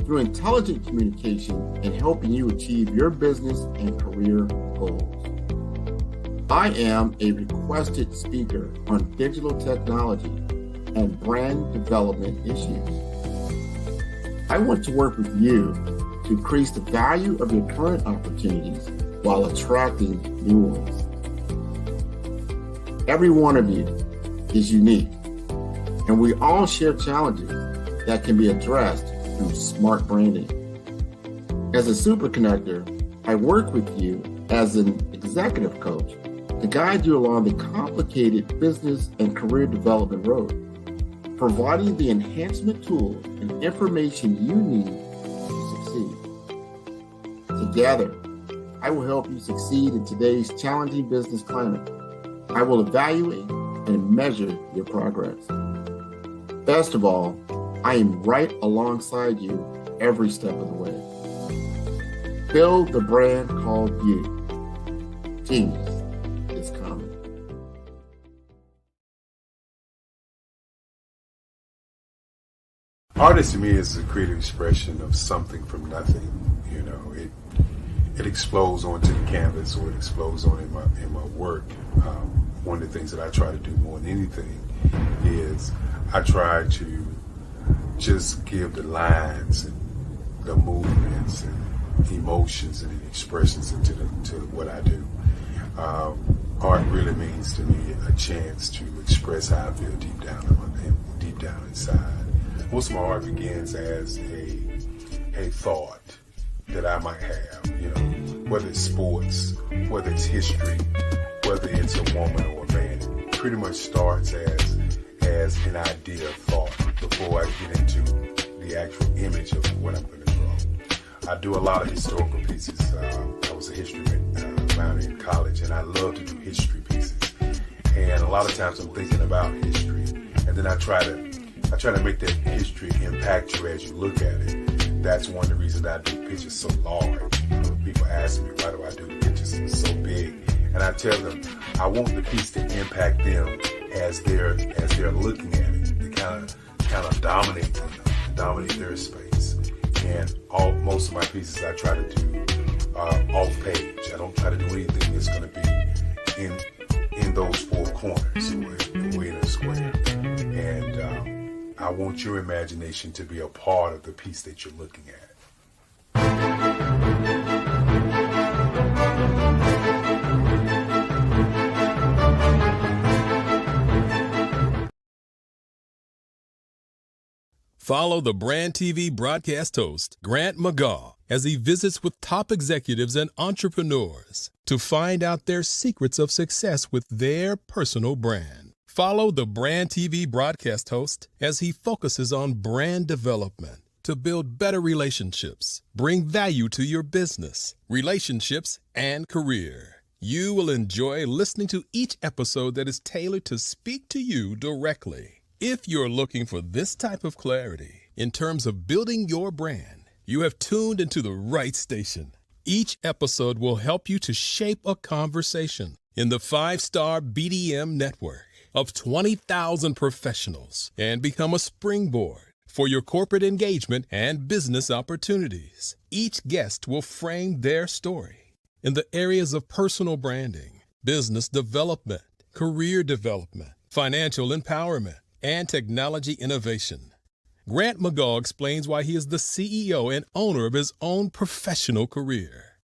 Speaker 21: through intelligent communication and helping you achieve your business and career goals. I am a requested speaker on digital technology and brand development issues. I want to work with you to increase the value of your current opportunities while attracting new ones. Every one of you is unique, and we all share challenges that can be addressed through smart branding. As a super connector, I work with you as an executive coach to guide you along the complicated business and career development road, providing the enhancement tools and information you need to succeed. Together, I will help you succeed in today's challenging business climate. I will evaluate and measure your progress. Best of all, I am right alongside you every step of the way. Build the brand called you. Genius is coming.
Speaker 7: Artist to me is a creative expression of something from nothing. You know, it explodes onto the canvas, or it explodes on in my work. One of the things that I try to do more than anything is I try to just give the lines and the movements and emotions and expressions into what I do. Art really means to me a chance to express how I feel deep down inside. Most of my art begins as a thought that I might have, you know, whether it's sports, whether it's history, whether it's a woman or a man. It pretty much starts as an idea of thought before I get into the actual image of what I'm going to draw. I do a lot of historical pieces. I was a history minor in college, and I love to do history pieces. And a lot of times I'm thinking about history, and then I try to make that history impact you as you look at it. That's one of the reasons I do pictures so large. You know, people ask me, why do I do the pictures so big? And I tell them, I want the piece to impact them as they're looking at it. To kind of dominate them, dominate their space. And most of my pieces I try to do off page. I don't try to do anything that's going to be in those four corners or in a square. And I want your imagination to be a part of the piece that you're looking at.
Speaker 3: Follow the Brand TV broadcast host, Grant McGaw, as he visits with top executives and entrepreneurs to find out their secrets of success with their personal brand. Follow the Brand TV broadcast host as he focuses on brand development to build better relationships, bring value to your business, relationships, and career. You will enjoy listening to each episode that is tailored to speak to you directly. If you're looking for this type of clarity in terms of building your brand, You have tuned into the right station. Each episode will help you to shape a conversation in the 5-star BDM network of 20,000 professionals and become a springboard for your corporate engagement and business opportunities. Each guest will frame their story in the areas of personal branding, business development, career development, financial empowerment, and technology innovation. Grant McGaugh explains why he is the CEO and owner of his own professional career.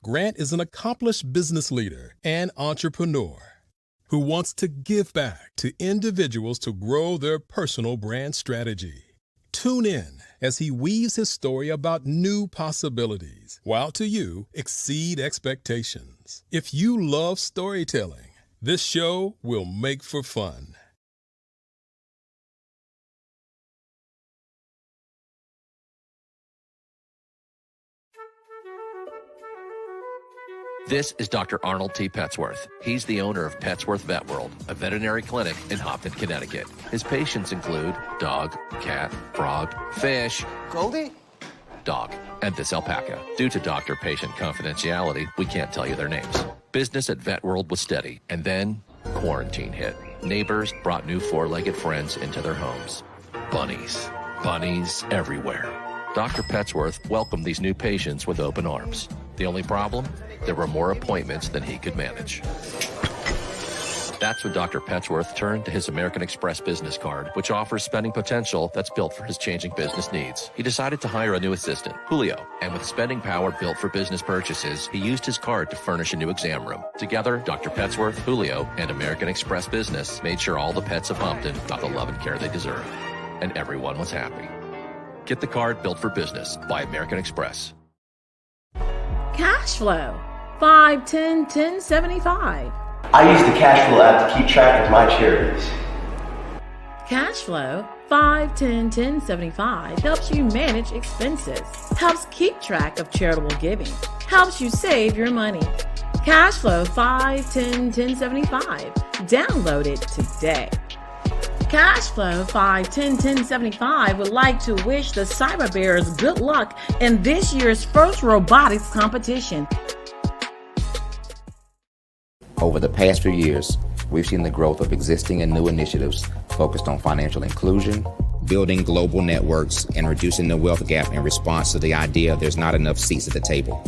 Speaker 3: Grant is an accomplished business leader and entrepreneur who wants to give back to individuals to grow their personal brand strategy. Tune in as he weaves his story about new possibilities, while to you exceed expectations. If you love storytelling, this show will make for fun.
Speaker 18: This is Dr. Arnold T. Petsworth. He's the owner of Petsworth Vet World, a veterinary clinic in Hopton, Connecticut. His patients include dog, cat, frog, fish, Goldie, dog, and this alpaca. Due to doctor-patient confidentiality, we can't tell you their names. Business at Vet World was steady, and then quarantine hit. Neighbors brought new four-legged friends into their homes. Bunnies. Bunnies everywhere. Dr. Petsworth welcomed these new patients with open arms. The only problem? There were more appointments than he could manage. That's when Dr. Petsworth turned to his American Express business card, which offers spending potential that's built for his changing business needs. He decided to hire a new assistant, Julio, and with spending power built for business purchases, he used his card to furnish a new exam room. Together, Dr. Petsworth, Julio, and American Express Business made sure all the pets of Hopton got the love and care they deserve. And everyone was happy. Get the card built for business by American Express.
Speaker 6: Cash flow, 5, 10, 10, 75.
Speaker 22: I use the cash flow app to keep track of my charities.
Speaker 6: Cash flow, 5, 10, 10, 75 helps you manage expenses, helps keep track of charitable giving, helps you save your money. Cash flow, 5, 10, 10, 75. Download it today. Cashflow 5101075 would like to wish the Cyber Bears good luck in this year's first robotics competition.
Speaker 23: Over the past few years, we've seen the growth of existing and new initiatives focused on financial inclusion, building global networks, and reducing the wealth gap in response to the idea there's not enough seats at the table.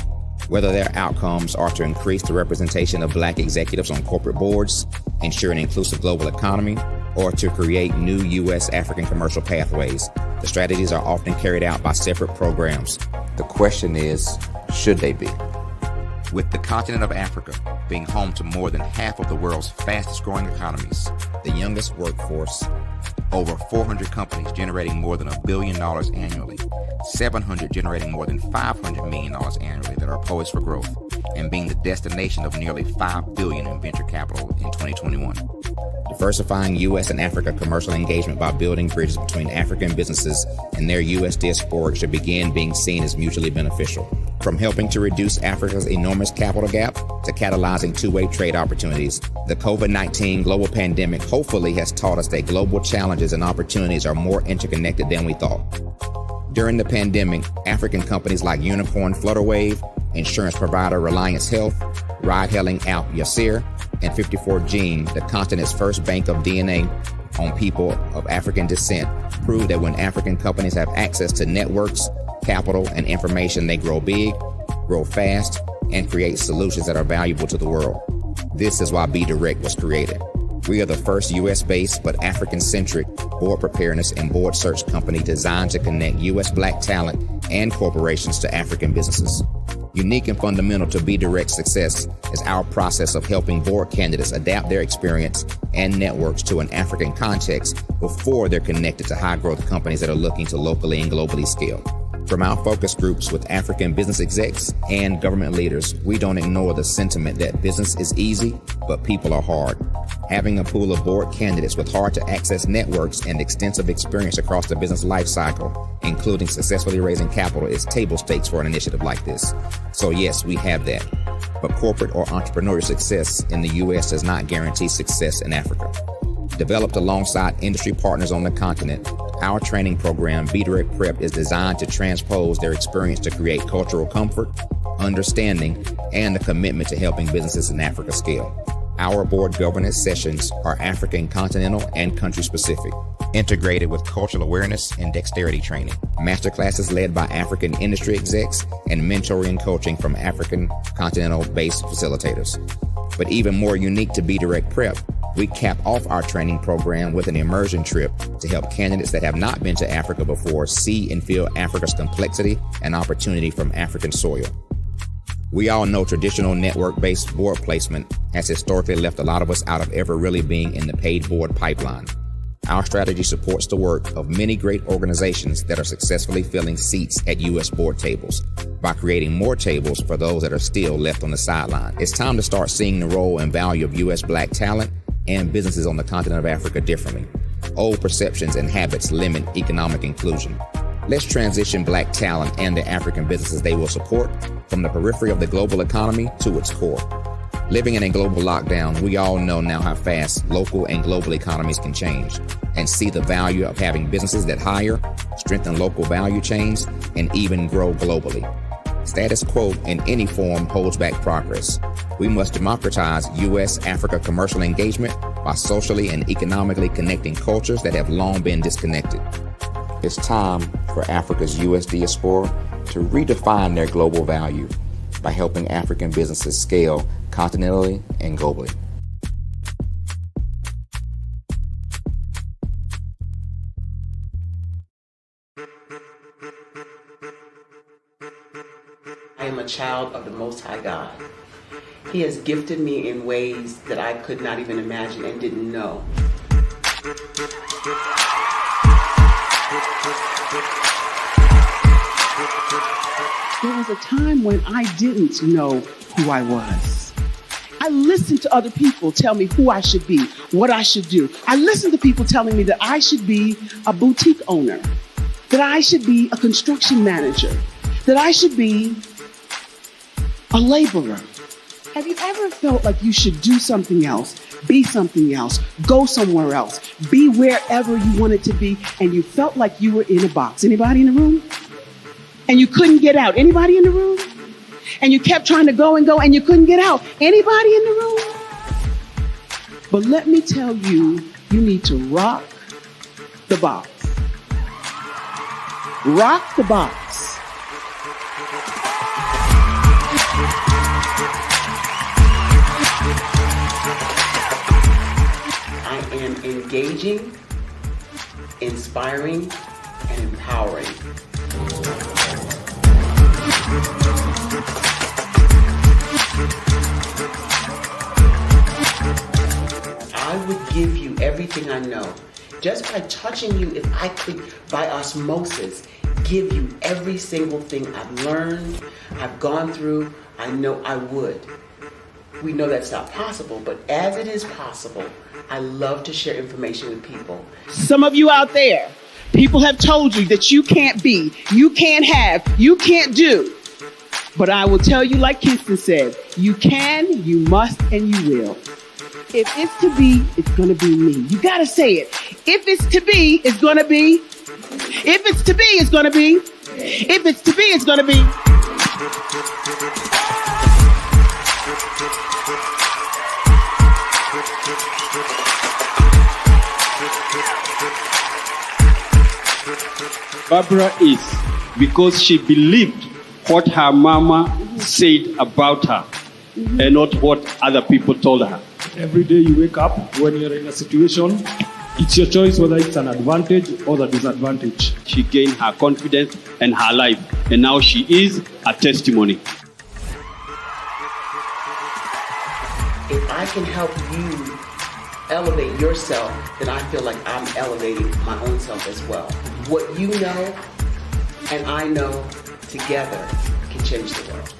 Speaker 23: Whether their outcomes are to increase the representation of Black executives on corporate boards, ensure an inclusive global economy, or to create new U.S.-African commercial pathways, the strategies are often carried out by separate programs. The question is, should they be? With the continent of Africa being home to more than half of the world's fastest-growing economies, the youngest workforce, over 400 companies generating more than $1 billion annually, 700 generating more than $500 million annually that are poised for growth, and being the destination of nearly $5 billion in venture capital in 2021. Diversifying U.S. and Africa commercial engagement by building bridges between African businesses and their U.S. diaspora should begin being seen as mutually beneficial. From helping to reduce Africa's enormous capital gap to catalyzing two-way trade opportunities, the COVID-19 global pandemic hopefully has taught us that global challenges and opportunities are more interconnected than we thought. During the pandemic, African companies like Unicorn Flutterwave, insurance provider Reliance Health, ride-hailing app Yasir, and 54Gene, the continent's first bank of DNA on people of African descent, proved that when African companies have access to networks, capital, and information, they grow big, grow fast, and create solutions that are valuable to the world. This is why Be Direct was created. We are the first U.S.-based but African-centric board preparedness and board search company designed to connect U.S. Black talent and corporations to African businesses. Unique and fundamental to Be Direct's success is our process of helping board candidates adapt their experience and networks to an African context before they're connected to high-growth companies that are looking to locally and globally scale. From our focus groups with African business execs and government leaders, we don't ignore the sentiment that business is easy, but people are hard. Having a pool of board candidates with hard-to-access networks and extensive experience across the business lifecycle, including successfully raising capital, is table stakes for an initiative like this. So yes, we have that. But corporate or entrepreneurial success in the U.S. does not guarantee success in Africa. Developed alongside industry partners on the continent, Our training program, Be Direct Prep, is designed to transpose their experience to create cultural comfort, understanding, and a commitment to helping businesses in Africa scale. Our board governance sessions are African, continental, and country specific, integrated with cultural awareness and dexterity training. Masterclasses led by African industry execs and mentoring and coaching from African continental-based facilitators. But even more unique to Be Direct Prep, we cap off our training program with an immersion trip to help candidates that have not been to Africa before see and feel Africa's complexity and opportunity from African soil. We all know traditional network-based board placement has historically left a lot of us out of ever really being in the paid board pipeline. Our strategy supports the work of many great organizations that are successfully filling seats at U.S. board tables by creating more tables for those that are still left on the sideline. It's time to start seeing the role and value of U.S. Black talent and businesses on the continent of Africa differently. Old perceptions and habits limit economic inclusion. Let's transition Black talent and the African businesses they will support from the periphery of the global economy to its core. Living in a global lockdown, we all know now how fast local and global economies can change and see the value of having businesses that hire, strengthen local value chains, and even grow globally. Status quo in any form holds back progress. We must democratize U.S.-Africa commercial engagement by socially and economically connecting cultures that have long been disconnected. It's time for Africa's U.S. diaspora to redefine their global value by helping African businesses scale continentally and globally.
Speaker 5: I am a child of the Most High God. He has gifted me in ways that I could not even imagine and didn't know.
Speaker 8: There was a time when I didn't know who I was. I listened to other people tell me who I should be, what I should do. I listened to people telling me that I should be a boutique owner, that I should be a construction manager, that I should be a laborer. Have you ever felt like you should do something else, be something else, go somewhere else, be wherever you wanted to be, and you felt like you were in a box? Anybody in the room? And you couldn't get out. Anybody in the room? And you kept trying to go and you couldn't get out. Anybody in the room? But let me tell you, you need to rock the box. Rock the box.
Speaker 5: I am engaging, inspiring, and empowering. I would give you everything I know. Just by touching you, if I could, by osmosis, give you every single thing I've learned, I've gone through, I know I would. We know that's not possible, but as it is possible, I love to share information with people.
Speaker 8: Some of you out there, people have told you that you can't be, you can't have, you can't do. But I will tell you, like Kingston said, you can, you must, and you will. If it's to be, it's going to be me. You got to say it. If it's to be, it's going to be. If it's to be, it's going to be. If it's to be, it's going to be.
Speaker 9: Barbara is because she believed what her mama said about her and not what other people told her.
Speaker 24: Every day you wake up, when you're in a situation, it's your choice whether it's an advantage or the disadvantage.
Speaker 9: She gained her confidence and her life, and now she is a testimony.
Speaker 5: If I can help you elevate yourself, then I feel like I'm elevating my own self as well. What you know and I know together can change the world.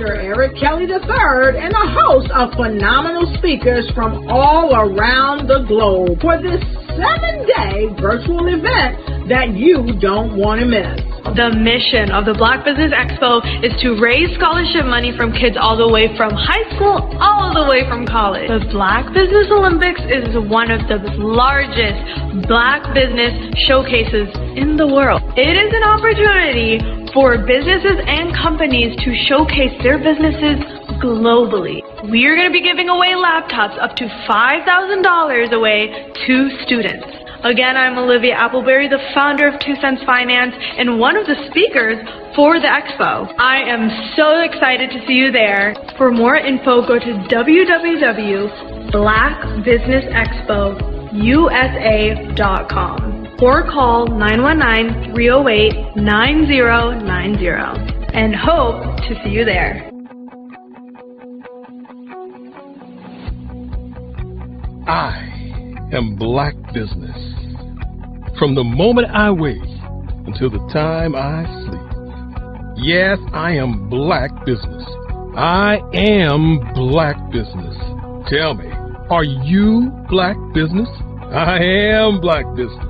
Speaker 1: Dr. Eric Kelly III and a host of phenomenal speakers from all around the globe for this 7-day virtual event that you don't want to miss.
Speaker 2: The mission of the Black Business Expo is to raise scholarship money from kids all the way from high school, all the way from college. The Black Business Olympics is one of the largest Black business showcases in the world. It is an opportunity for businesses and companies to showcase their businesses globally. We are going to be giving away laptops up to $5,000 away to students. Again, I'm Olivia Appleberry, the founder of 2 Cents Finance and one of the speakers for the expo. I am so excited to see you there. For more info, go to www.blackbusinessexpousa.com or call 919-308-9090 and hope to see you there.
Speaker 3: I am Black Business. From the moment I wake until the time I sleep. Yes, I am Black Business. I am Black Business. Tell me, are you Black Business? I am Black Business.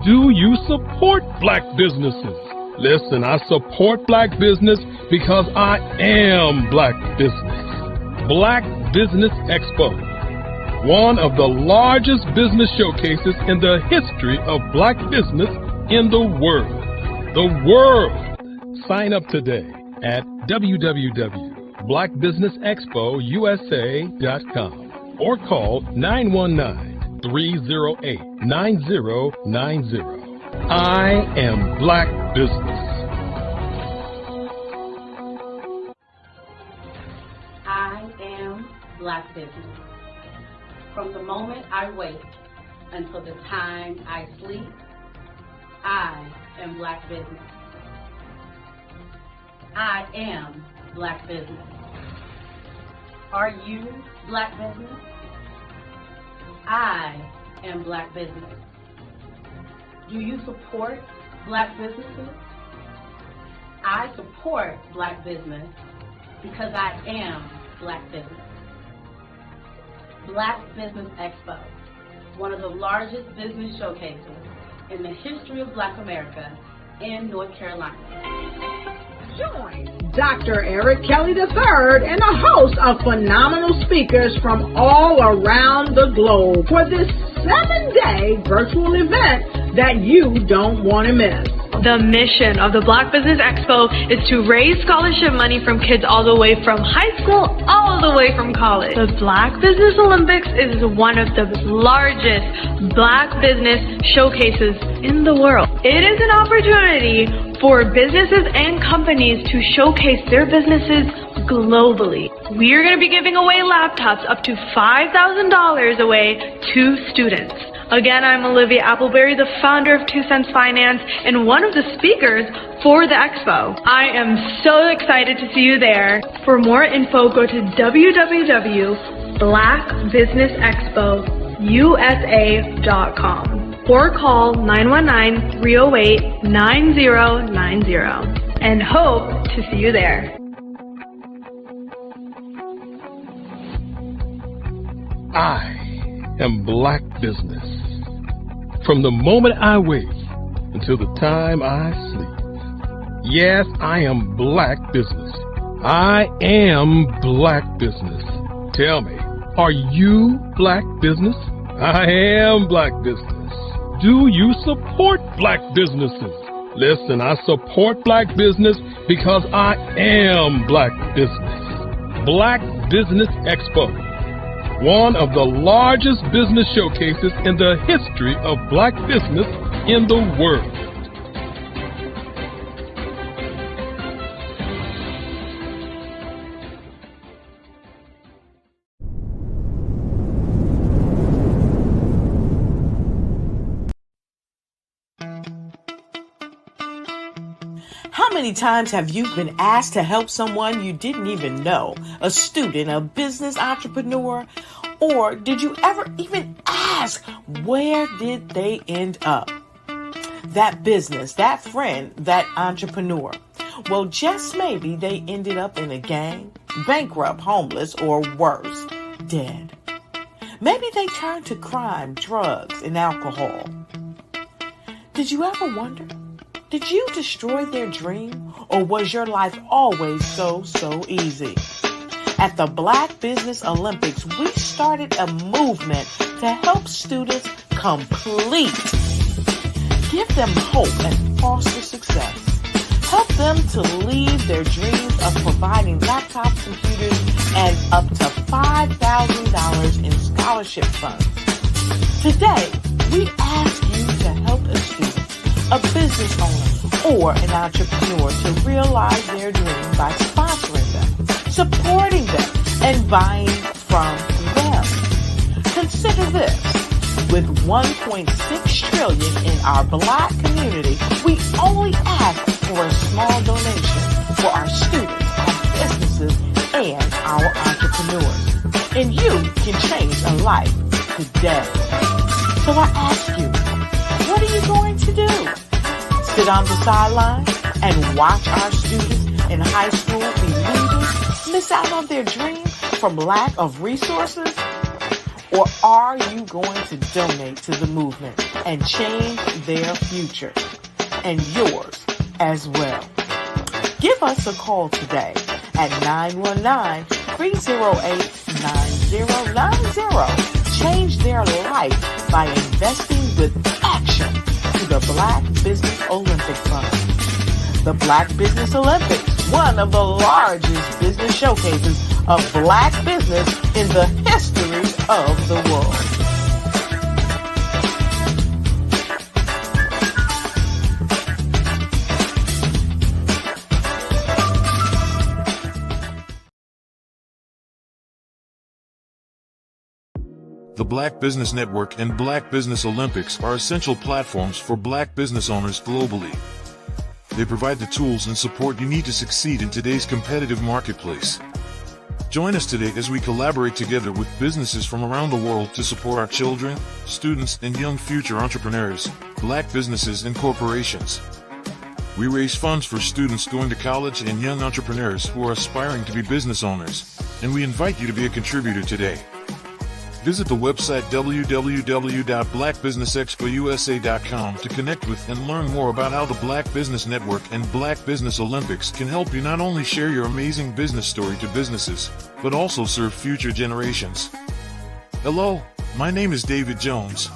Speaker 3: Do you support Black businesses? Listen, I support Black business because I am Black Business. Black Business Expo, one of the largest business showcases in the history of Black business in the world. The world! Sign up today at www.blackbusinessexpousa.com or call 919-308-9090. I am Black Business.
Speaker 4: I am Black Business. From the moment I wake until the time I sleep, I am Black Business. I am Black Business. Are you Black Business? I am Black Business. Do you support Black businesses? I support Black business because I am Black Business. Black Business Expo, one of the largest business showcases in the history of Black America in North Carolina.
Speaker 1: Join Dr. Eric Kelly III and a host of phenomenal speakers from all around the globe for this 7-day virtual event that you don't want to miss.
Speaker 2: The mission of the Black Business Expo is to raise scholarship money from kids all the way from high school, all the way from college. The Black Business Olympics is one of the largest Black business showcases in the world. It is an opportunity for businesses and companies to showcase their businesses globally. We are going to be giving away laptops up to $5,000 away to students. Again, I'm Olivia Appleberry, the founder of 2 Cents Finance and one of the speakers for the expo. I am so excited to see you there. For more info, go to www.blackbusinessexpousa.com or call 919-308-9090 and hope to see you there.
Speaker 3: I am Black Business. From the moment I wake until the time I sleep. Yes, I am Black Business. I am Black Business. Tell me, are you Black Business? I am Black Business. Do you support Black businesses? Listen, I support Black business because I am Black Business. Black Business Expo, one of the largest business showcases in the history of Black business in the world.
Speaker 17: How many times have you been asked to help someone you didn't even know? A student, a business entrepreneur? Or did you ever even ask, where did they end up? That business, that friend, that entrepreneur. Well, just maybe they ended up in a gang, bankrupt, homeless, or worse, dead. Maybe they turned to crime, drugs, and alcohol. Did you ever wonder? Did you destroy their dream, or was your life always so easy? At the Black Business Olympics, we started a movement to help students complete. Give them hope and foster success. Help them to leave their dreams of providing laptops, computers, and up to $5,000 in scholarship funds. Today, we ask you to help a student, a business owner, or an entrepreneur to realize their dream by sponsoring them, supporting them, and buying from them. Consider this. With $1.6 trillion in our Black community, we only ask for a small donation for our students, our businesses, and our entrepreneurs. And you can change a life today. So I ask you, what are you going to do? Sit on the sideline and watch our students in high school be losers, miss out on their dream from lack of resources? Or are you going to donate to the movement and change their future and yours as well? Give us a call today at 919-308-9090. Change their life by investing with action to the Black Business Olympic Fund. The Black Business Olympics, one of the largest business showcases of Black business in the history of the world.
Speaker 10: The Black Business Network and Black Business Olympics are essential platforms for Black business owners globally. They provide the tools and support you need to succeed in today's competitive marketplace. Join us today as we collaborate together with businesses from around the world to support our children, students, and young future entrepreneurs, Black businesses, and corporations. We raise funds for students going to college and young entrepreneurs who are aspiring to be business owners, and we invite you to be a contributor today. Visit the website www.blackbusinessexpousa.com to connect with and learn more about how the Black Business Network and Black Business Olympics can help you not only share your amazing business story to businesses, but also serve future generations. Hello, my name is David Jones,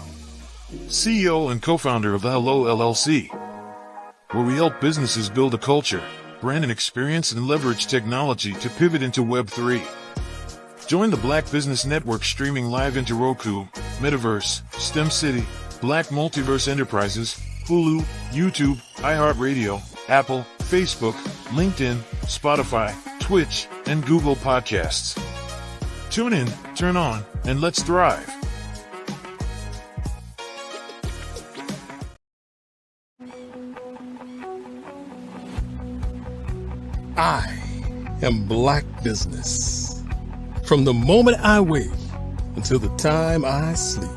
Speaker 10: CEO and co-founder of the Hello LLC, where we help businesses build a culture, brand an experience, and leverage technology to pivot into Web 3. Join the Black Business Network streaming live into Roku, Metaverse, STEM City, Black Multiverse Enterprises, Hulu, YouTube, iHeartRadio, Apple, Facebook, LinkedIn, Spotify, Twitch, and Google Podcasts. Tune in, turn on, and let's thrive.
Speaker 3: I am Black Business. From the moment I wake until the time I sleep.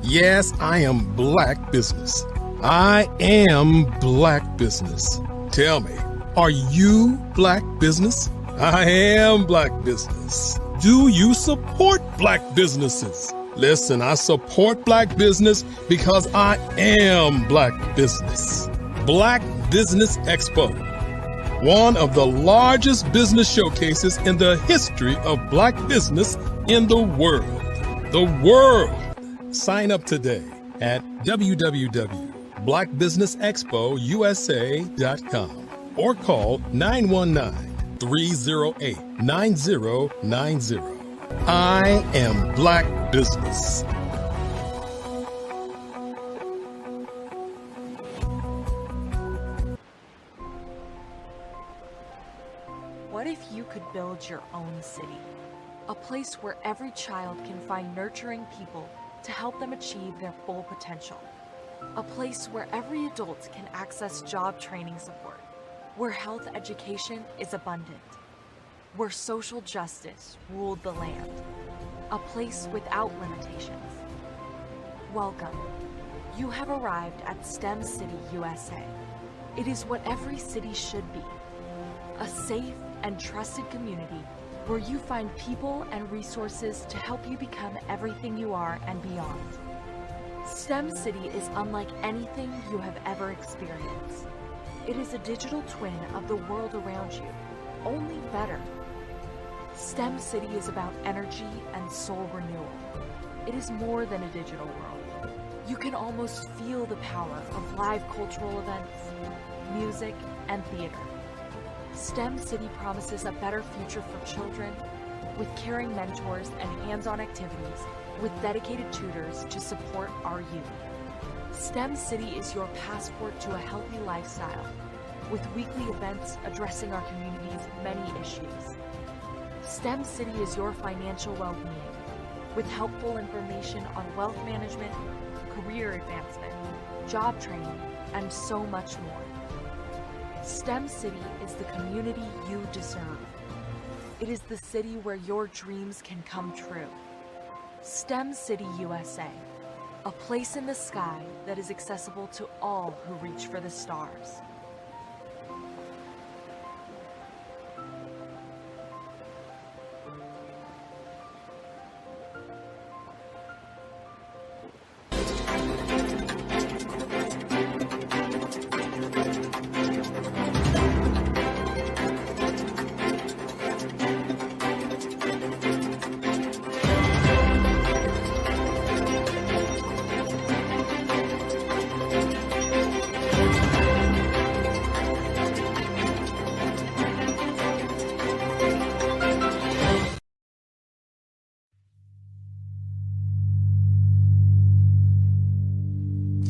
Speaker 3: Yes, I am Black Business. I am Black Business. Tell me, are you Black Business? I am Black Business. Do you support Black businesses? Listen, I support Black business because I am Black Business. Black Business Expo, one of the largest business showcases in the history of Black business in the world. The world! Sign up today at www.blackbusinessexpousa.com or call 919-308-9090. I am Black Business.
Speaker 14: What if you could build your own city? A place where every child can find nurturing people to help them achieve their full potential. A place where every adult can access job training support, where health education is abundant, where social justice ruled the land. A place without limitations. Welcome. You have arrived at STEM City USA. It is what every city should be. A safe and trusted community where you find people and resources to help you become everything you are and beyond. STEM City is unlike anything you have ever experienced. It is a digital twin of the world around you, only better. STEM City is about energy and soul renewal. It is more than a digital world. You can almost feel the power of live cultural events, music, and theater. STEM City promises a better future for children with caring mentors and hands-on activities with dedicated tutors to support our youth. STEM City is your passport to a healthy lifestyle with weekly events addressing our community's many issues. STEM City is your financial well-being with helpful information on wealth management, career advancement, job training, and so much more. STEM City is the community you deserve. It is the city where your dreams can come true. STEM City USA, a place in the sky that is accessible to all who reach for the stars.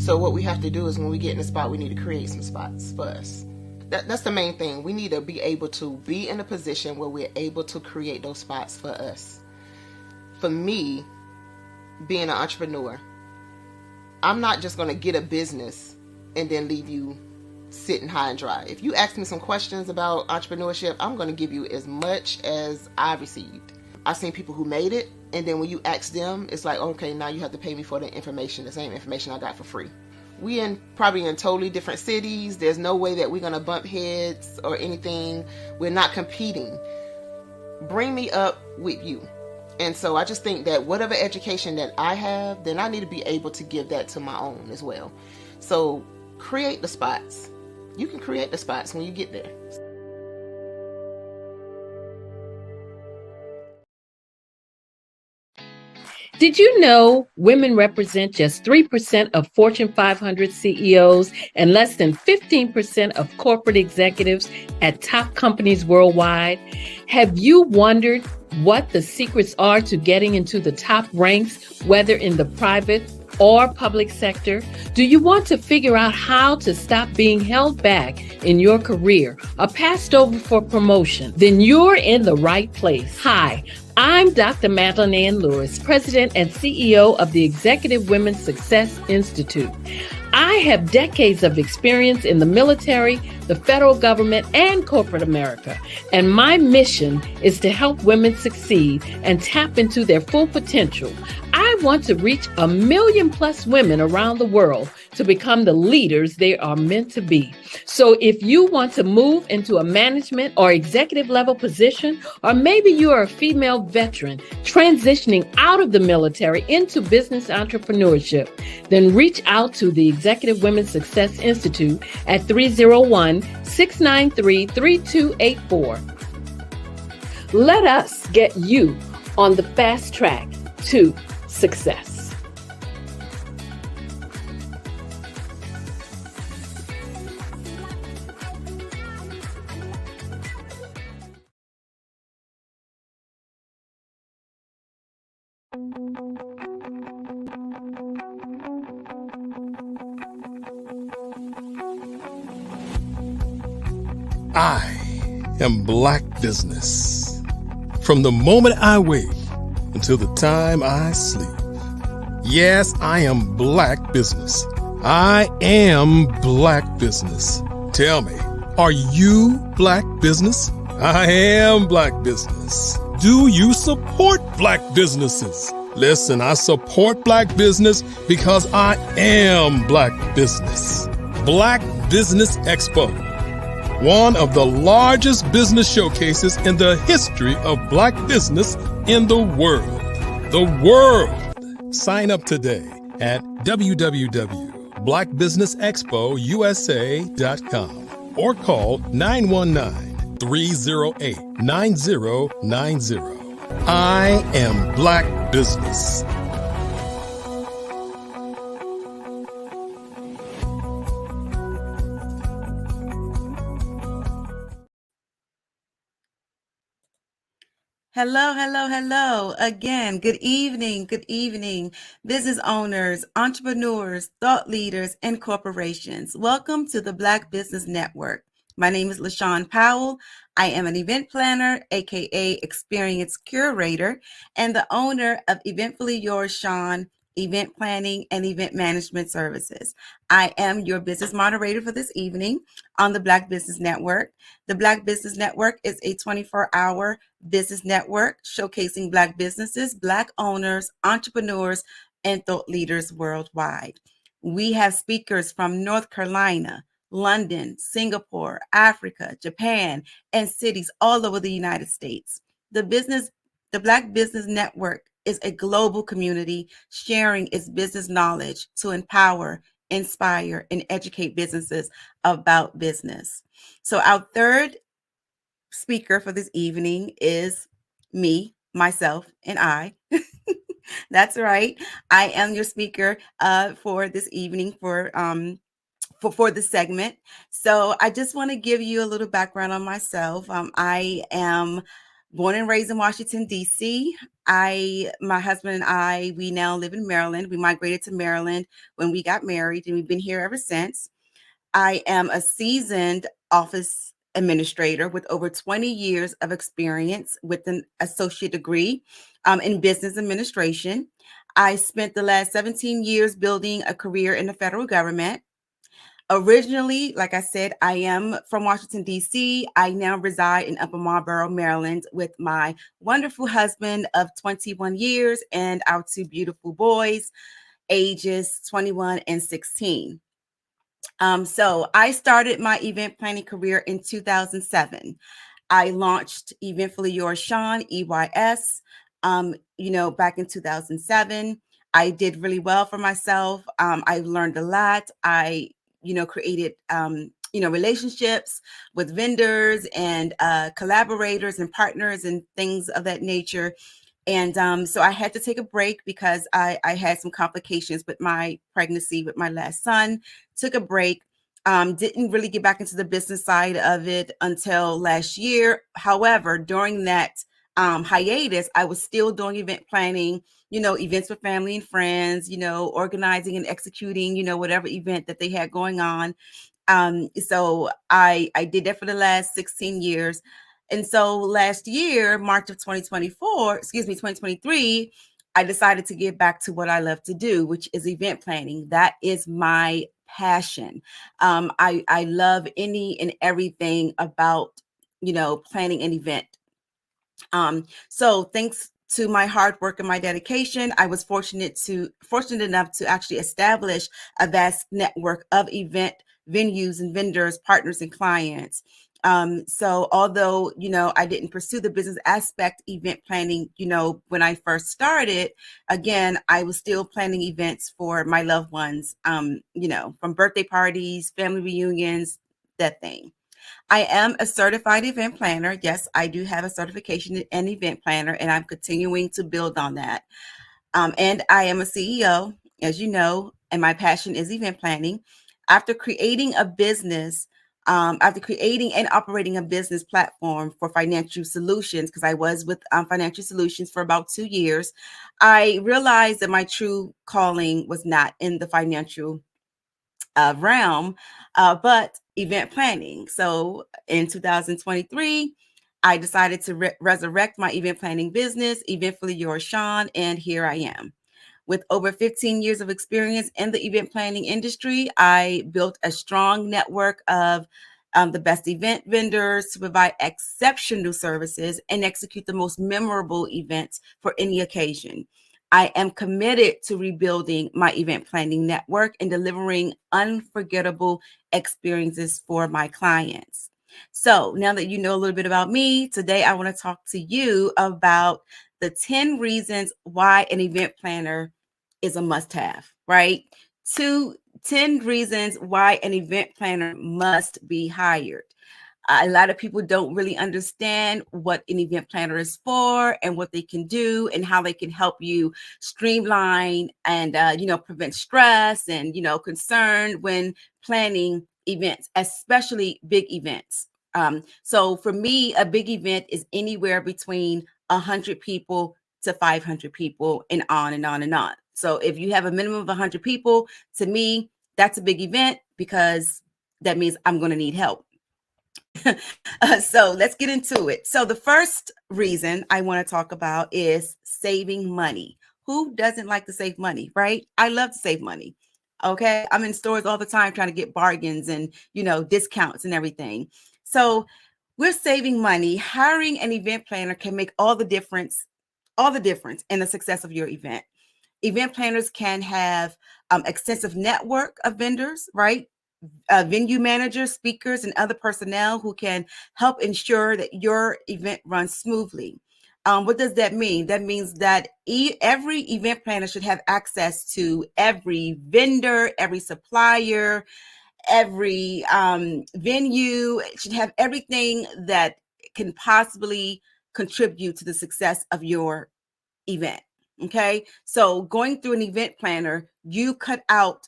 Speaker 5: So what we have to do is when we get in a spot, we need to create some spots for us. That's the main thing. We need to be able to be in a position where we're able to create those spots for us. For me, being an entrepreneur, I'm not just going to get a business and then leave you sitting high and dry. If you ask me some questions about entrepreneurship, I'm going to give you as much as I received. I've seen people who made it, and then when you ask them, it's like, okay, now you have to pay me for the information, the same information I got for free. We probably in totally different cities. There's no way that we're going to bump heads or anything. We're not competing. Bring me up with you. And so I just think that whatever education that I have, then I need to be able to give that to my own as well. So create the spots. You can create the spots when you get there.
Speaker 6: Did you know women represent just 3% of Fortune 500 CEOs and less than 15% of corporate executives at top companies worldwide? Have you wondered what the secrets are to getting into the top ranks, whether in the private or public sector? Do you want to figure out how to stop being held back in your career or passed over for promotion? Then you're in the right place. Hi, I'm Dr. Madeline Ann Lewis, President and CEO of the Executive Women's Success Institute. I have decades of experience in the military, the federal government, and corporate America, and my mission is to help women succeed and tap into their full potential. I want to reach 1 million plus women around the world to become the leaders they are meant to be. So if you want to move into a management or executive level position, or maybe you are a female veteran transitioning out of the military into business entrepreneurship, then reach out to the Executive Women's Success Institute at 301-693-3284. Let us get you on the fast track to success.
Speaker 3: I am Black Business. From the moment I wake until the time I sleep. Yes, I am Black Business. I am Black Business. Tell me, are you Black Business? I am Black Business. Do you support Black businesses? Listen, I support Black business because I am Black Business. Black Business Expo, one of the largest business showcases in the history of Black business in the world. The world! Sign up today at www.blackbusinessexpousa.com or call 919-308-9090. I am Black Business.
Speaker 11: Hello, hello, hello. Again, good evening, business owners, entrepreneurs, thought leaders, and corporations. Welcome to the Black Business Network. My name is LaShawn Powell. I am an event planner, aka experience curator, and the owner of Eventfully Yours, Sean, event planning and event management services. I am your business moderator for this evening on the Black Business Network. The Black Business Network is a 24-hour business network showcasing Black businesses, Black owners, entrepreneurs, and thought leaders worldwide. We have speakers from North Carolina, London, Singapore, Africa, Japan, and cities all over the United States. The Black Business Network is a global community sharing its business knowledge to empower, inspire, and educate businesses about business. So our third speaker for this evening is me, myself, and I. That's right. I am your speaker for this evening for this segment. So I just want to give you a little background on myself. I am born and raised in Washington, D.C. My husband and I, we now live in Maryland. We migrated to Maryland when we got married, and we've been here ever since. I am a seasoned office administrator with over 20 years of experience with an associate degree in business administration. I spent the last 17 years building a career in the federal government. Originally, like I said, I am from Washington, D.C. I now reside in Upper Marlboro, Maryland, with my wonderful husband of 21 years and our two beautiful boys, ages 21 and 16. So I started my event planning career in 2007. I launched Eventfully Yours, Sean, EYS, back in 2007. I did really well for myself. I learned a lot. I created, relationships with vendors and collaborators and partners and things of that nature. And so I had to take a break because I had some complications with my pregnancy with my last son. Took a break. Didn't really get back into the business side of it until last year. However, during that hiatus, I was still doing event planning, events with family and friends, organizing and executing, whatever event that they had going on. So I did that for the last 16 years. And so last year, March of 2023, I decided to get back to what I love to do, which is event planning. That is my passion. I love any and everything about, planning an event. So thanks to my hard work and my dedication, I was fortunate enough to actually establish a vast network of event venues and vendors, partners, and clients. So although, I didn't pursue the business aspect event planning, when I first started, again, I was still planning events for my loved ones, from birthday parties, family reunions, that thing. I am a certified event planner. Yes, I do have a certification in event planner, and I'm continuing to build on that. And I am a CEO, as you know, and my passion is event planning. After creating a business, after creating and operating a business platform for financial solutions, because I was with Financial Solutions for about 2 years, I realized that my true calling was not in the financial realm, but event planning. So in 2023, I decided to resurrect my event planning business, Eventfully Yours, Sean, and here I am. With over 15 years of experience in the event planning industry, I built a strong network of the best event vendors to provide exceptional services and execute the most memorable events for any occasion. I am committed to rebuilding my event planning network and delivering unforgettable experiences for my clients. So now that you know a little bit about me, today I want to talk to you about the 10 reasons why an event planner is a must-have, right? 10 reasons why an event planner must be hired. A lot of people don't really understand what an event planner is for and what they can do and how they can help you streamline and prevent stress and concern when planning events, especially big events. So for me, a big event is anywhere between 100 people to 500 people and on and on and on. So if you have a minimum of 100 people, to me, that's a big event because that means I'm going to need help. So let's get into it. So the first reason I want to talk about is saving money. Who doesn't like to save money, right? I love to save money. Okay. I'm in stores all the time trying to get bargains and, discounts and everything. So we're saving money. Hiring an event planner can make all the difference in the success of your event. Event planners can have extensive network of vendors, right? Venue managers, speakers, and other personnel who can help ensure that your event runs smoothly. What does that mean? That means that every event planner should have access to every vendor, every supplier, every venue. It should have everything that can possibly contribute to the success of your event. Okay. So going through an event planner, you cut out,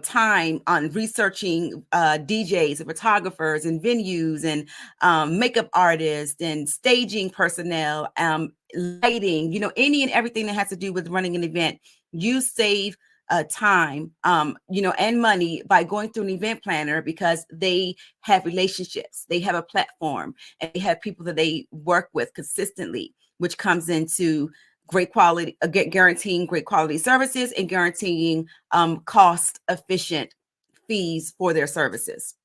Speaker 11: time on researching DJs and photographers and venues and makeup artists and staging personnel, lighting, any and everything that has to do with running an event. You save time, and money by going through an event planner because they have relationships, they have a platform, and they have people that they work with consistently, which comes into great quality, guaranteeing great quality services and guaranteeing cost efficient fees for their services.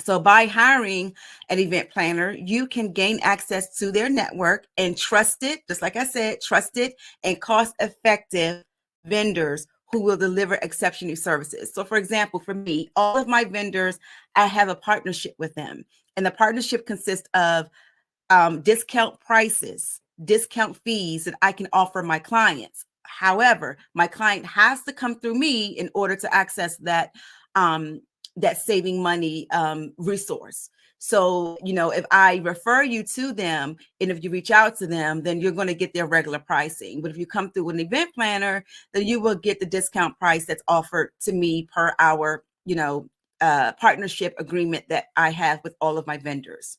Speaker 11: So by hiring an event planner, you can gain access to their network and trusted, just like I said, trusted and cost effective vendors who will deliver exceptional services. So for example, for me, all of my vendors, I have a partnership with them. And the partnership consists of discount prices, discount fees that I can offer my clients. However, my client has to come through me in order to access that saving money resource. So, if I refer you to them and if you reach out to them, then you're going to get their regular pricing. But if you come through an event planner, then you will get the discount price that's offered to me per hour, partnership agreement that I have with all of my vendors.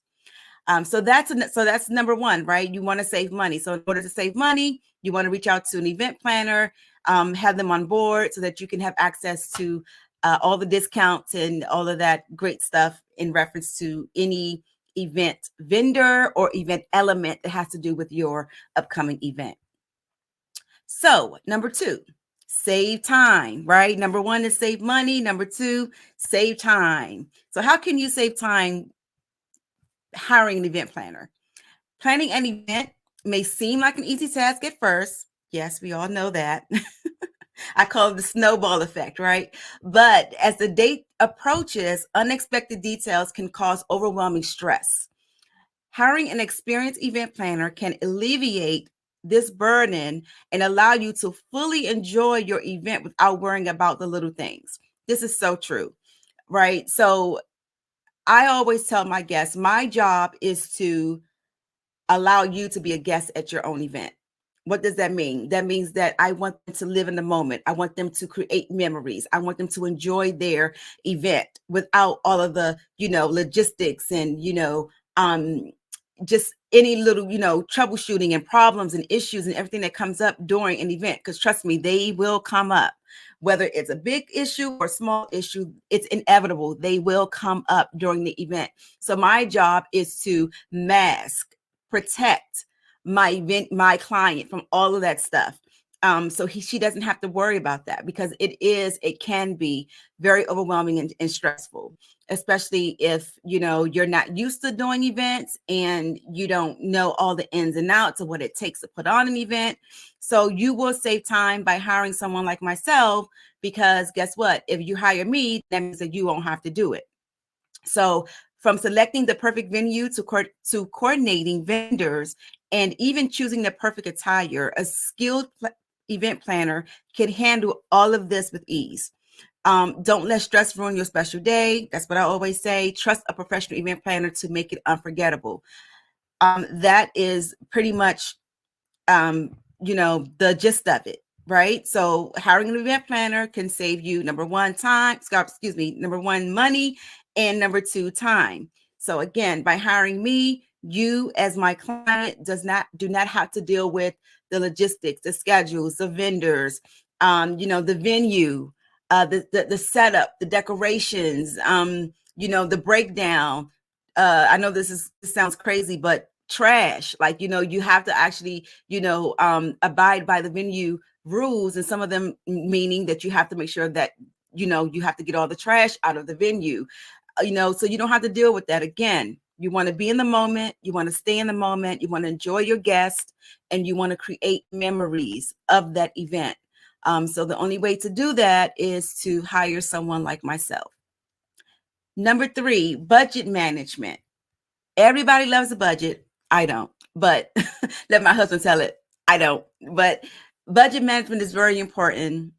Speaker 11: So that's number one, right? You want to save money. So in order to save money, you want to reach out to an event planner, have them on board so that you can have access to all the discounts and all of that great stuff in reference to any event vendor or event element that has to do with your upcoming event. So number two, save time, right? Number one is save money. Number two, save time. So how can you save time hiring an event planner? Planning an event may seem like an easy task at first. Yes, we all know that. I call it the snowball effect, right? But as the date approaches, unexpected details can cause overwhelming stress. Hiring an experienced event planner can alleviate this burden and allow you to fully enjoy your event without worrying about the little things. This is so true, right? So I always tell my guests, my job is to allow you to be a guest at your own event. What does that mean? That means that I want them to live in the moment. I want them to create memories. I want them to enjoy their event without all of the, logistics and, just any little, troubleshooting and problems and issues and everything that comes up during an event. Because trust me, they will come up. Whether it's a big issue or small issue, it's inevitable. They will come up during the event. So my job is to mask, protect my client from all of that stuff. She doesn't have to worry about that, because it can be very overwhelming and stressful, especially if, you're not used to doing events and you don't know all the ins and outs of what it takes to put on an event. So you will save time by hiring someone like myself, because guess what? If you hire me, that means that you won't have to do it. So from selecting the perfect venue to coordinating vendors and even choosing the perfect attire, a skilled event planner can handle all of this with ease. Don't let stress ruin your special day. That's what I always say. Trust a professional event planner to make it unforgettable. That is pretty much, the gist of it, right? So hiring an event planner can save you number one, money, and number two, time. So again, by hiring me, you as my client do not have to deal with the logistics, the schedules, the vendors, the venue, the setup, the decorations, the breakdown. I know this sounds crazy, but trash, like, you have to actually, abide by the venue rules, and some of them meaning that you have to make sure that, you have to get all the trash out of the venue, so you don't have to deal with that again. You want to be in the moment, you want to stay in the moment, you want to enjoy your guests, and you want to create memories of that event. So the only way to do that is to hire someone like myself. Number 3, budget management. Everybody loves a budget. I don't, but let my husband tell it. I don't, but budget management is very important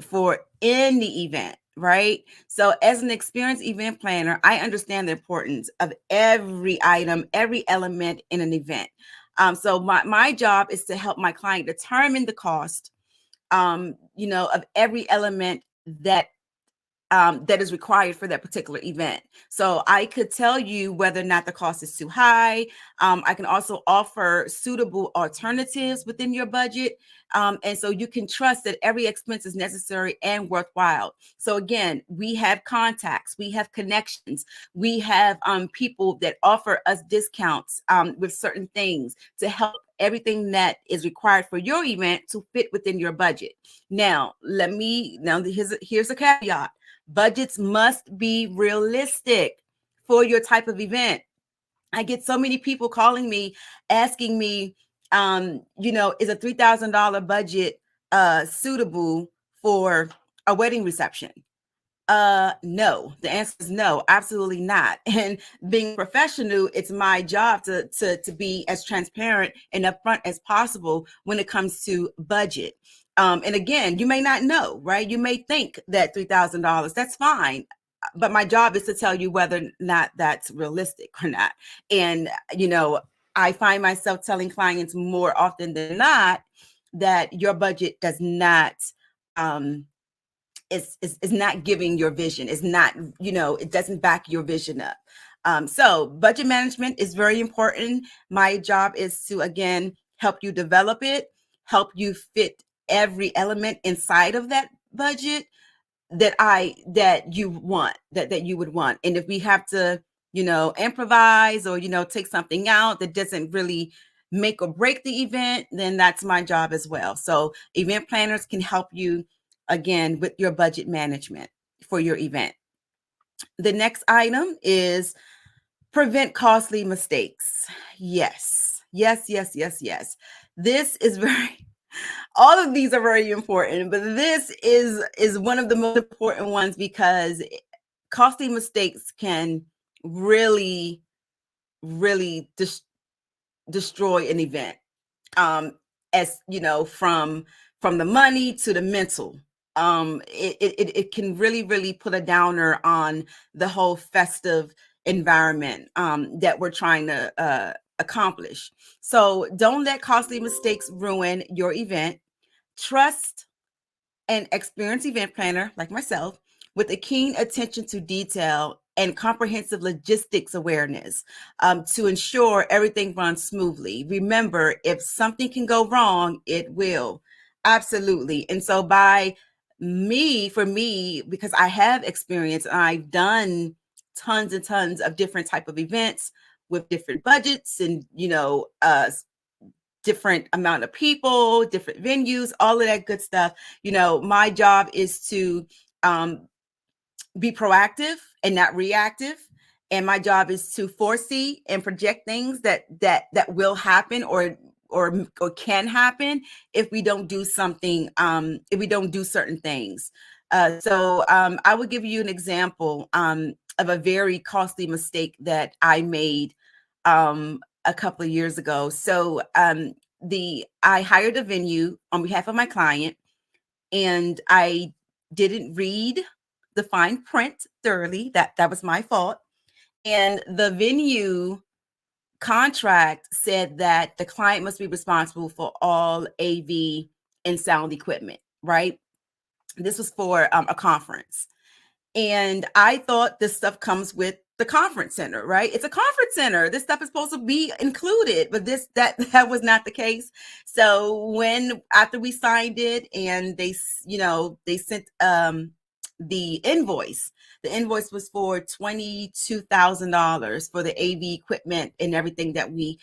Speaker 11: for any event, right? So as an experienced event planner, I understand the importance of every item, every element in an event. So my job is to help my client determine the cost, of every element that is required for that particular event. So I could tell you whether or not the cost is too high. I can also offer suitable alternatives within your budget. And so you can trust that every expense is necessary and worthwhile. So again, we have contacts, we have connections, we have people that offer us discounts with certain things to help everything that is required for your event to fit within your budget. Now, here's a caveat. Budgets must be realistic for your type of event. I get so many people calling me, asking me, is a $3,000 budget suitable for a wedding reception? No, the answer is no, absolutely not. And being professional, it's my job to be as transparent and upfront as possible when it comes to budget. And again, you may not know, right? You may think that $3,000, that's fine. But my job is to tell you whether or not that's realistic or not. And, I find myself telling clients more often than not that your budget does not, is not giving your vision, is not, it doesn't back your vision up. So budget management is very important. My job is to, again, help you develop it, help you fit every element inside of that budget that you want, that you would want. And if we have to, improvise or, take something out that doesn't really make or break the event, then that's my job as well. So event planners can help you, again, with your budget management for your event. The next item is prevent costly mistakes. Yes. This is all of these are very important, but this is one of the most important ones, because costly mistakes can really, really destroy an event. As from the money to the mental. It can really put a downer on the whole festive environment that we're trying to accomplish. So don't let costly mistakes ruin your event. Trust an experienced event planner like myself with a keen attention to detail and comprehensive logistics awareness to ensure everything runs smoothly. Remember, if something can go wrong, it will. Absolutely. And so for me, because I have experience, I've done tons and tons of different type of events with different budgets and, different amount of people, different venues, all of that good stuff. My job is to be proactive and not reactive. And my job is to foresee and project things that will happen or can happen if we don't do something, if we don't do certain things. So I will give you an example of a very costly mistake that I made a couple of years ago. So I hired a venue on behalf of my client, and I didn't read the fine print thoroughly. That was my fault. And the venue contract said that the client must be responsible for all AV and sound equipment, right? This was for a conference. And I thought this stuff comes with the conference center, right? It's a conference center. This stuff is supposed to be included, but that was not the case. So after we signed it and they sent the invoice was for $22,000 for the AV equipment and everything that we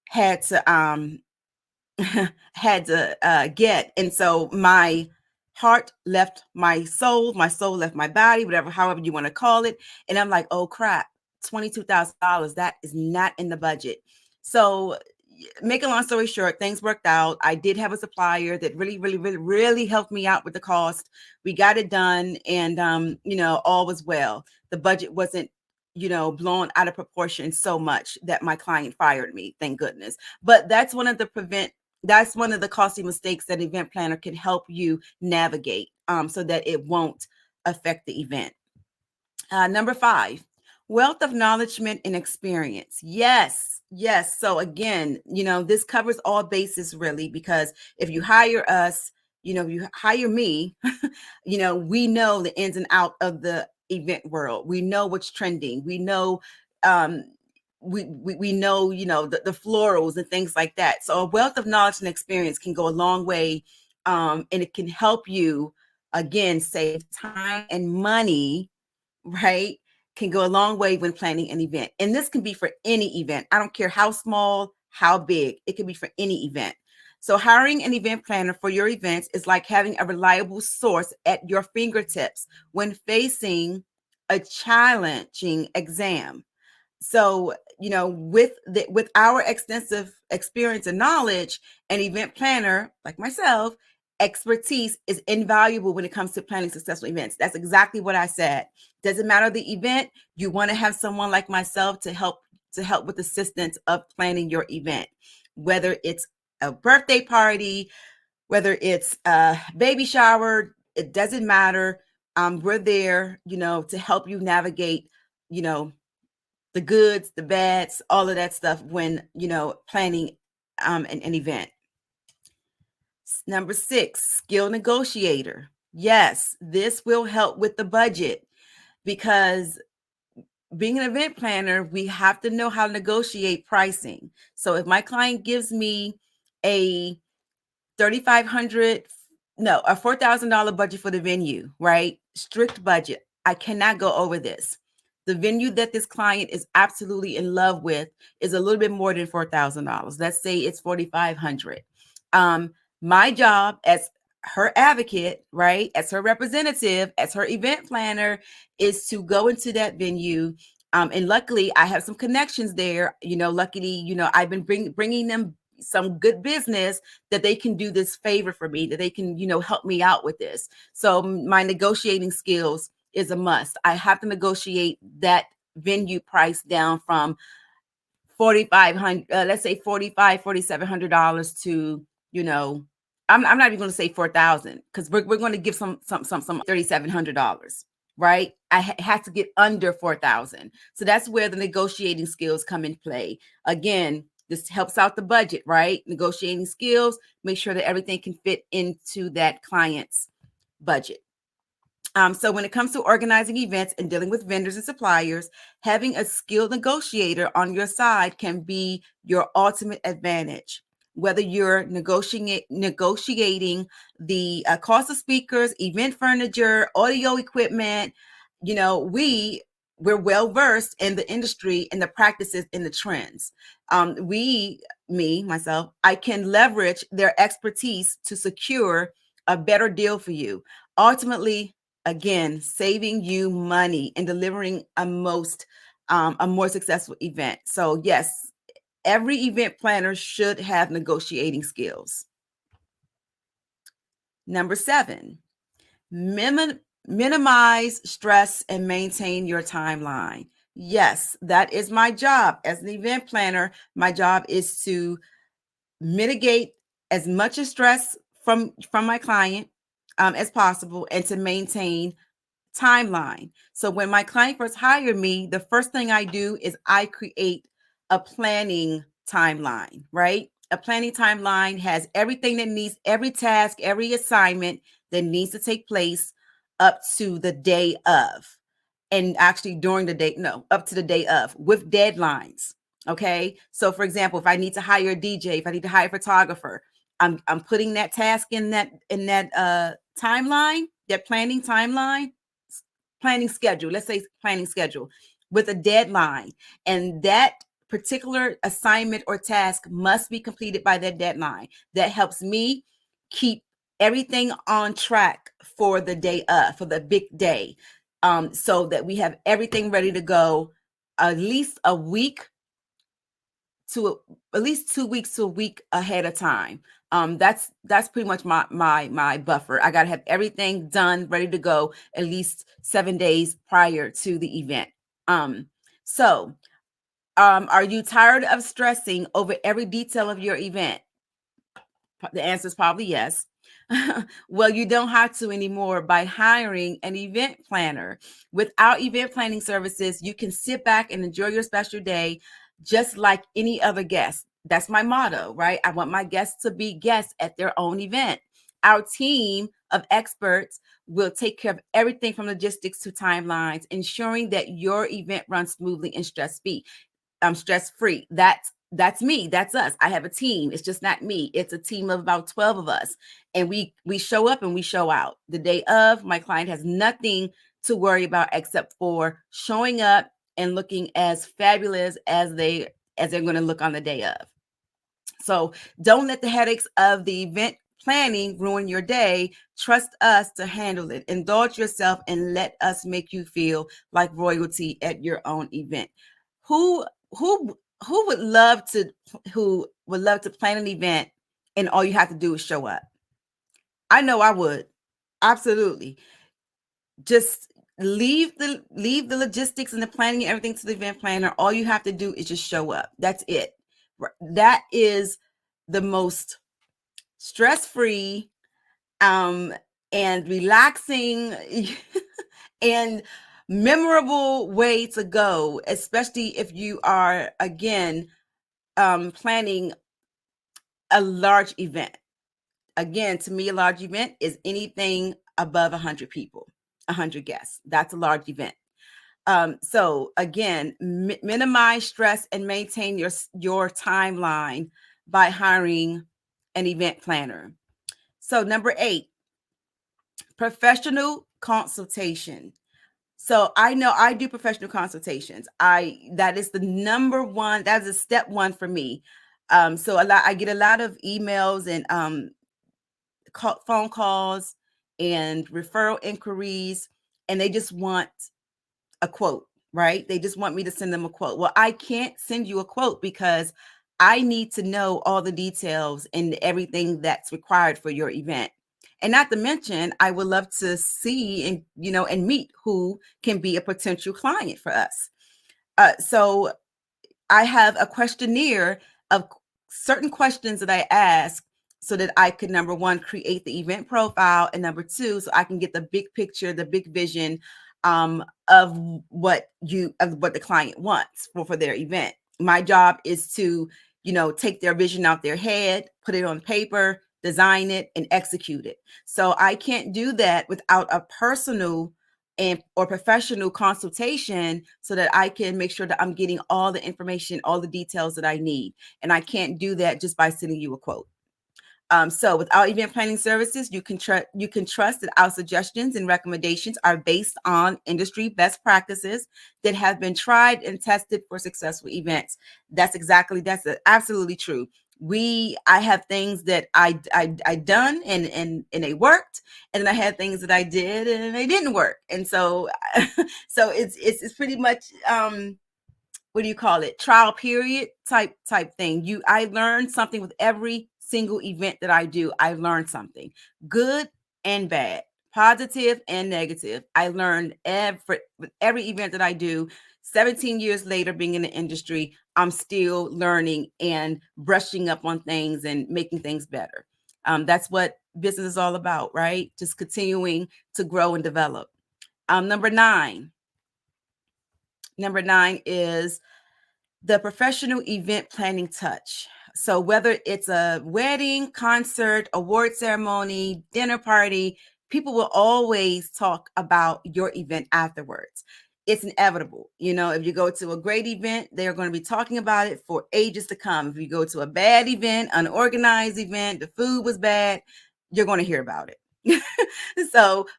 Speaker 11: had to get. And so my heart left my soul left my body, however you want to call it. And I'm like, oh crap, $22,000, that is not in the budget. So make a long story short, things worked out. I did have a supplier that really helped me out with the cost. We got it done, and all was well. The budget wasn't blown out of proportion so much that my client fired me, thank goodness. But that's one of the costly mistakes that event planner can help you navigate so that it won't affect the event. Number 5, wealth of acknowledgement and experience. Yes. So again, this covers all bases really, because if you hire us, if you hire me, we know the ins and out of the event world. We know what's trending. We know, we know, the florals and things like that. So a wealth of knowledge and experience can go a long way. And it can help you, again, save time and money, right? Can go a long way when planning an event. And this can be for any event. I don't care how small, how big, it can be for any event. So hiring an event planner for your events is like having a reliable source at your fingertips when facing a challenging exam. So, with our extensive experience and knowledge, an event planner like myself, expertise is invaluable when it comes to planning successful events. That's exactly what I said. Doesn't matter the event, you want to have someone like myself to help with assistance of planning your event, whether it's a birthday party, whether it's a baby shower, it doesn't matter. We're there, to help you navigate, the goods, the bads, all of that stuff when, planning an event. Number 6, skill negotiator. Yes, this will help with the budget, because being an event planner, we have to know how to negotiate pricing. So if my client gives me a $4,000 budget for the venue, right? Strict budget. I cannot go over this. The venue that this client is absolutely in love with is a little bit more than $4,000. Let's say it's $4,500. My job as her advocate, right, as her representative, as her event planner, is to go into that venue. And luckily, I have some connections there. Luckily, I've been bringing them some good business that they can do this favor for me, that they can, help me out with this. So my negotiating skills is a must. I have to negotiate that venue price down from $4,500, let's say $4,700 to, I'm not even going to say $4,000, because we're going to give some $3,700, right? I have to get under $4,000. So that's where the negotiating skills come in play. Again, this helps out the budget, right? Negotiating skills, make sure that everything can fit into that client's budget. So when it comes to organizing events and dealing with vendors and suppliers, having a skilled negotiator on your side can be your ultimate advantage. Whether you're negotiating the cost of speakers, event furniture, audio equipment, we're well versed in the industry and the practices and the trends. myself, I can leverage their expertise to secure a better deal for you. Ultimately, again, saving you money and delivering a more successful event. So yes, every event planner should have negotiating skills. Number 7, minimize stress and maintain your timeline. Yes, that is my job as an event planner. My job is to mitigate as much of stress from my client as possible, and to maintain timeline. So when my client first hired me, the first thing I do is I create a planning timeline, right? A planning timeline has everything that needs, every task, every assignment that needs to take place up to the day of. And actually during the day, no, up to the day of, with deadlines. Okay. So for example, if I need to hire a DJ, if I need to hire a photographer, I'm putting that task in that timeline, that planning timeline, planning schedule. Let's say planning schedule with a deadline. And that particular assignment or task must be completed by that deadline. That helps me keep everything on track for the day of, for the big day. So that we have everything ready to go at least a week to at least 2 weeks to a week ahead of time. That's pretty much my buffer. I got to have everything done, ready to go at least 7 days prior to the event. So are you tired of stressing over every detail of your event? The answer is probably yes. Well, you don't have to anymore by hiring an event planner. Without event planning services, you can sit back and enjoy your special day just like any other guest. That's my motto, right? I want my guests to be guests at their own event. Our team of experts will take care of everything from logistics to timelines, ensuring that your event runs smoothly and stress-free. That's me. That's us. I have a team. It's just not me. It's a team of about 12 of us. And we show up and we show out. The day of, my client has nothing to worry about except for showing up and looking as fabulous as they're going to look on the day of. So don't let the headaches of the event planning ruin your day. Trust us to handle it. Indulge yourself and let us make you feel like royalty at your own event. Who would love to plan an event and all you have to do is show up? I know I would. Absolutely. Just leave the logistics and the planning and everything to the event planner. All you have to do is just show up. That's it. That is the most stress-free and relaxing and memorable way to go, especially if you are, again, planning a large event. Again, to me, a large event is anything above 100 people, 100 guests. That's a large event. So again, minimize stress and maintain your timeline by hiring an event planner. So number 8, professional consultation. So I know I do professional consultations. That is the number one. That is step one for me. So I get a lot of emails and phone calls and referral inquiries, and they just want a quote, right? They just want me to send them a quote. Well, I can't send you a quote because I need to know all the details and everything that's required for your event. And not to mention, I would love to see and meet who can be a potential client for us. So I have a questionnaire of certain questions that I ask so that I could, number one, create the event profile, and number two, so I can get the big picture, the big vision of what the client wants for their event. My job is to, take their vision out their head, put it on paper, design it, and execute it. So I can't do that without a personal or professional consultation so that I can make sure that I'm getting all the information, all the details that I need. And I can't do that just by sending you a quote. So with our event planning services, you can trust that our suggestions and recommendations are based on industry best practices that have been tried and tested for successful events. That's absolutely true. I have things that I done and they worked, and then I had things that I did and they didn't work. And so so it's pretty much what do you call it? Trial period type thing. I learned something with every single event that I do. I learned something, good and bad, positive and negative. I learned with every event that I do. 17 years later, being in the industry, I'm still learning and brushing up on things and making things better. That's what business is all about, right? Just continuing to grow and develop. Number nine is the professional event planning touch. So whether it's a wedding, concert, award ceremony, dinner party, people will always talk about your event afterwards. It's inevitable. If you go to a great event, they're going to be talking about it for ages to come. If you go to a bad event, unorganized event, the food was bad, you're going to hear about it.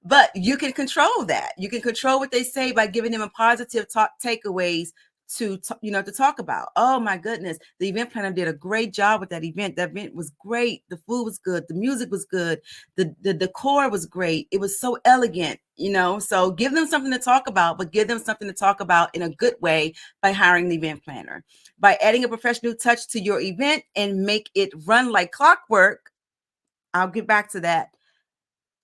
Speaker 11: But you can control that. You can control what they say by giving them a positive takeaways to talk about. Oh my goodness, the event planner did a great job with that event. That event was great. The food was good. The music was good. The decor was great. It was so elegant, so give them something to talk about, but give them something to talk about in a good way by hiring the event planner. By adding a professional touch to your event and make it run like clockwork, I'll get back to that.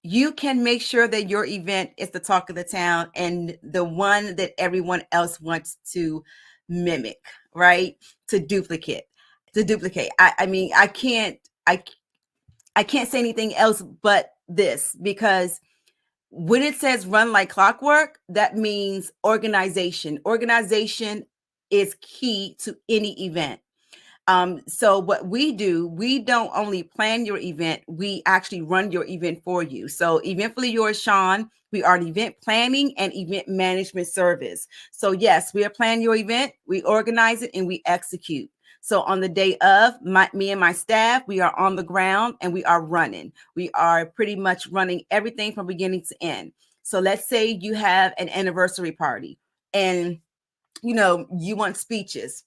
Speaker 11: You can make sure that your event is the talk of the town and the one that everyone else wants to mimic, right? To duplicate. I mean, I can't say anything else but this, because when it says run like clockwork, that means organization. Organization is key to any event. So what we do, we don't only plan your event, we actually run your event for you. So Eventfully Yours, Sean, we are an event planning and event management service. So yes, we are planning your event, we organize it, and we execute. So on the day of, me and my staff, we are on the ground and we are running. We are pretty much running everything from beginning to end. So let's say you have an anniversary party and, you want speeches.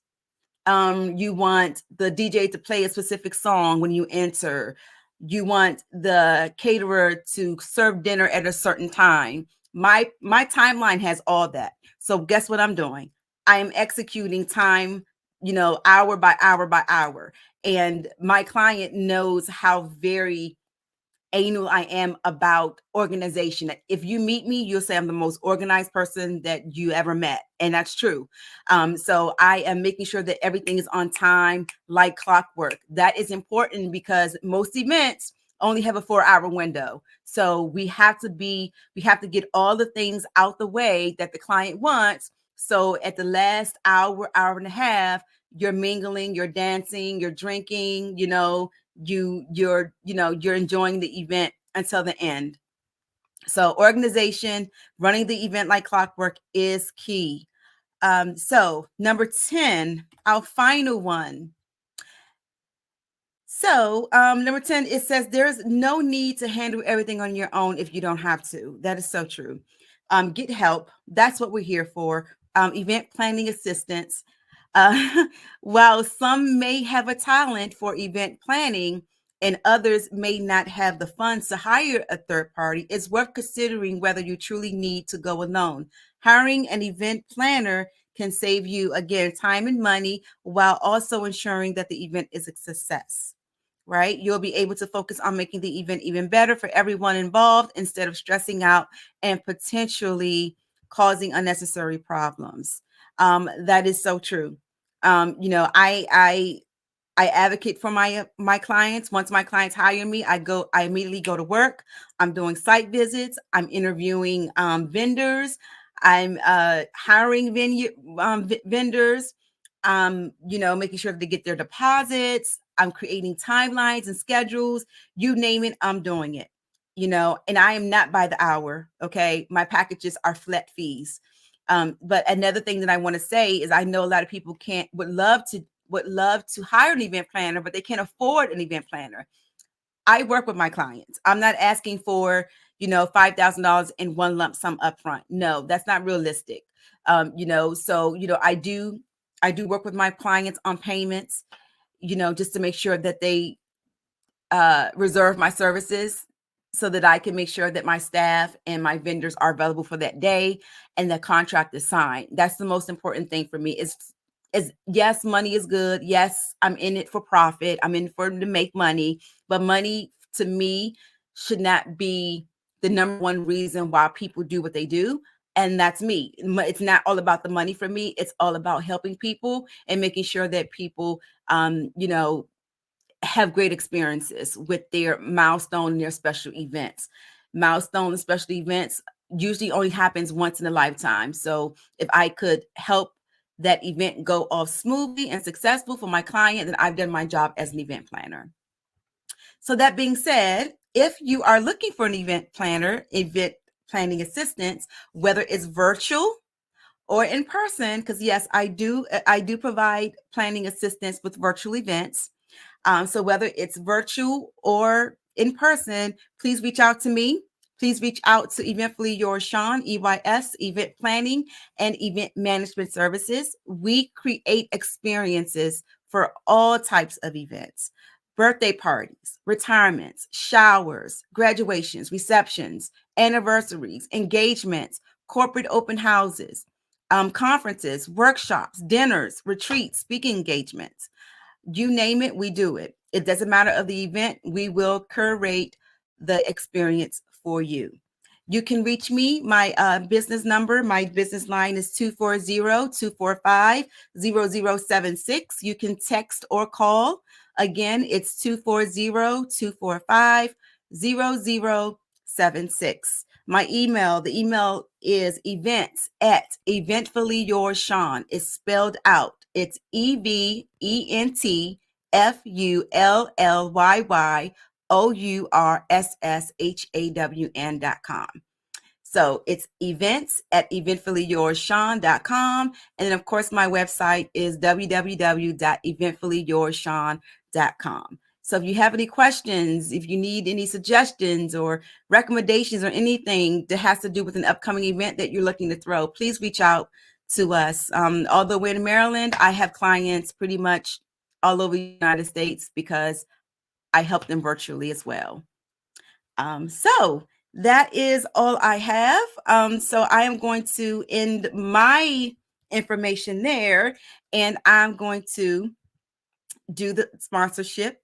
Speaker 11: You want the DJ to play a specific song when you enter. You want the caterer to serve dinner at a certain time. My timeline has all that. So guess what I'm doing? I am executing time, hour by hour by hour. And my client knows how very anal I am about organization. If you meet me, you'll say I'm the most organized person that you ever met. And that's true. So I am making sure that everything is on time, like clockwork. That is important because most events only have a 4-hour window. So we have to get all the things out the way that the client wants. So at the last hour and a half, you're mingling, you're dancing, you're drinking, you're enjoying the event until the end. So organization, running the event like clockwork is key. So number 10, our final one. So number 10, it says there's no need to handle everything on your own if you don't have to. That is so true. Get help. That's what we're here for. Event planning assistance. While some may have a talent for event planning and others may not have the funds to hire a third party, it's worth considering whether you truly need to go alone. Hiring an event planner can save you, again, time and money while also ensuring that the event is a success, right? You'll be able to focus on making the event even better for everyone involved instead of stressing out and potentially causing unnecessary problems. That is so true. I advocate for my clients. Once my clients hire me, I immediately go to work. I'm doing site visits. I'm interviewing vendors. I'm hiring vendors. Making sure that they get their deposits. I'm creating timelines and schedules. You name it, I'm doing it. And I am not by the hour. Okay, my packages are flat fees. But another thing that I want to say is I know a lot of people would love to hire an event planner, but they can't afford an event planner. I work with my clients. I'm not asking for, $5,000 in one lump sum upfront. No, that's not realistic. So, I do work with my clients on payments, just to make sure that they reserve my services so that I can make sure that my staff and my vendors are available for that day and the contract is signed. That's the most important thing for me is yes, money is good. Yes, I'm in it for profit. I'm in for to make money, but money to me should not be the number one reason why people do what they do. And that's me. It's not all about the money for me. It's all about helping people and making sure that people, have great experiences with their milestone and their special events. Milestone and special events usually only happens once in a lifetime. So if I could help that event go off smoothly and successful for my client, then I've done my job as an event planner. So that being said, if you are looking for an event planner, event planning assistance, whether it's virtual or in person, because yes, I do provide planning assistance with virtual events. So whether it's virtual or in person, please reach out to me. Please reach out to Eventfully Yours Sean, EYS, Event Planning and Event Management Services. We create experiences for all types of events: birthday parties, retirements, showers, graduations, receptions, anniversaries, engagements, corporate open houses, conferences, workshops, dinners, retreats, speaking engagements. You name it, we do it. It doesn't matter of the event. We will curate the experience for you. You can reach me. My business number, my business line is 240-245-0076. You can text or call. Again, it's 240-245-0076. My email, the email is events@eventfullyyourssean. It's spelled out. It's EVENTFULLYYOURSSHAWN.com. So it's events@eventfullyyourssean.com. And then, of course, my website is www.eventfullyyourssean.com. So if you have any questions, if you need any suggestions or recommendations or anything that has to do with an upcoming event that you're looking to throw, please reach out to us. Although we're in Maryland, I have clients pretty much all over the United States because I help them virtually as well. So that is all I have. So I am going to end my information there, and I'm going to do the sponsorship.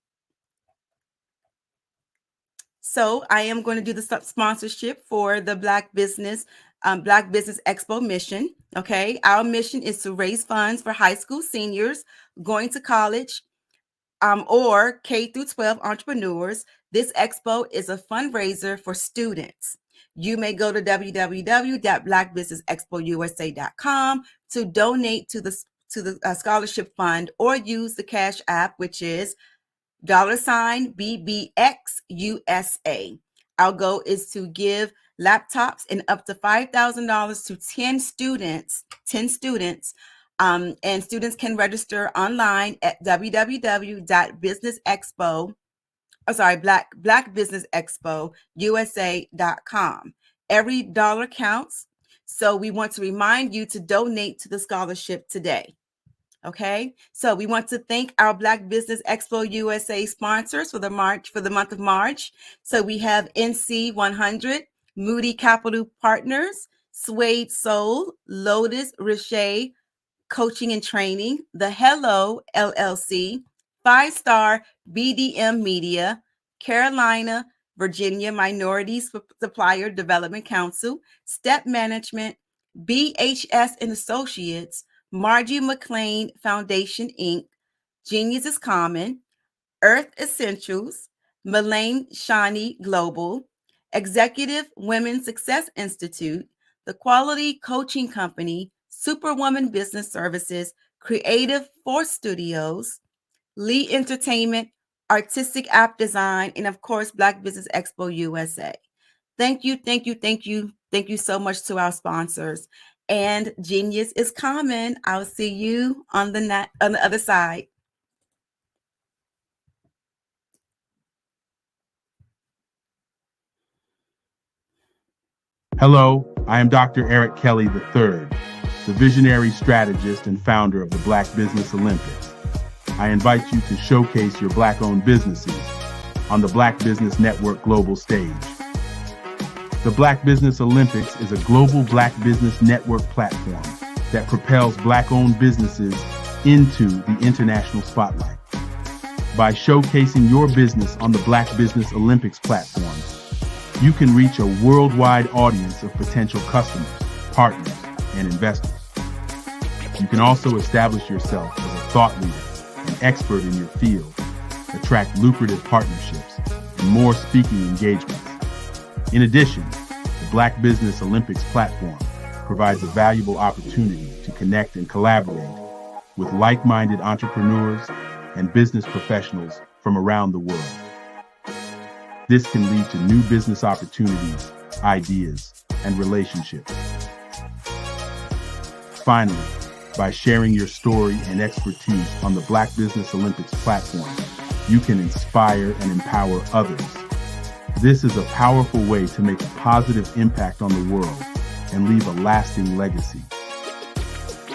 Speaker 11: So I am going to do the sponsorship for the Black Business Expo mission. Okay. Our mission is to raise funds for high school seniors going to college or K through 12 entrepreneurs. This expo is a fundraiser for students. You may go to www.blackbusinessexpousa.com to donate to the scholarship fund, or use the Cash App, which is $BBXUSA. Our goal is to give laptops and up to $5,000 to 10 students. And students can register online at blackbusinessexpousa.com. Every dollar counts. So we want to remind you to donate to the scholarship today. Okay, so we want to thank our Black Business Expo USA sponsors for the month of March. So we have NC 100, Moody Capital Partners, Suede Soul, Lotus Richey Coaching and Training, The Hello LLC, 5-Star BDM Media, Carolina, Virginia Minorities Supplier Development Council, Step Management, BHS and Associates, Margie McLean Foundation, Inc., Genius is Common, Earth Essentials, Melaine Shawnee Global, Executive Women's Success Institute, The Quality Coaching Company, Superwoman Business Services, Creative Force Studios, Lee Entertainment, Artistic App Design, and of course, Black Business Expo USA. Thank you so much to our sponsors. And Genius is Common. I'll see you on the other side.
Speaker 20: Hello, I am Dr. Eric Kelly III, the visionary strategist and founder of the Black Business Olympics. I invite you to showcase your Black-owned businesses on the Black Business Network global stage. The Black Business Olympics is a global Black Business Network platform that propels Black-owned businesses into the international spotlight. By showcasing your business on the Black Business Olympics platform, you can reach a worldwide audience of potential customers, partners, and investors. You can also establish yourself as a thought leader, an expert in your field, attract lucrative partnerships, and more speaking engagements. In addition, the Black Business Olympics platform provides a valuable opportunity to connect and collaborate with like-minded entrepreneurs and business professionals from around the world. This can lead to new business opportunities, ideas, and relationships. Finally, by sharing your story and expertise on the Black Business Olympics platform, you can inspire and empower others. This is a powerful way to make a positive impact on the world and leave a lasting legacy.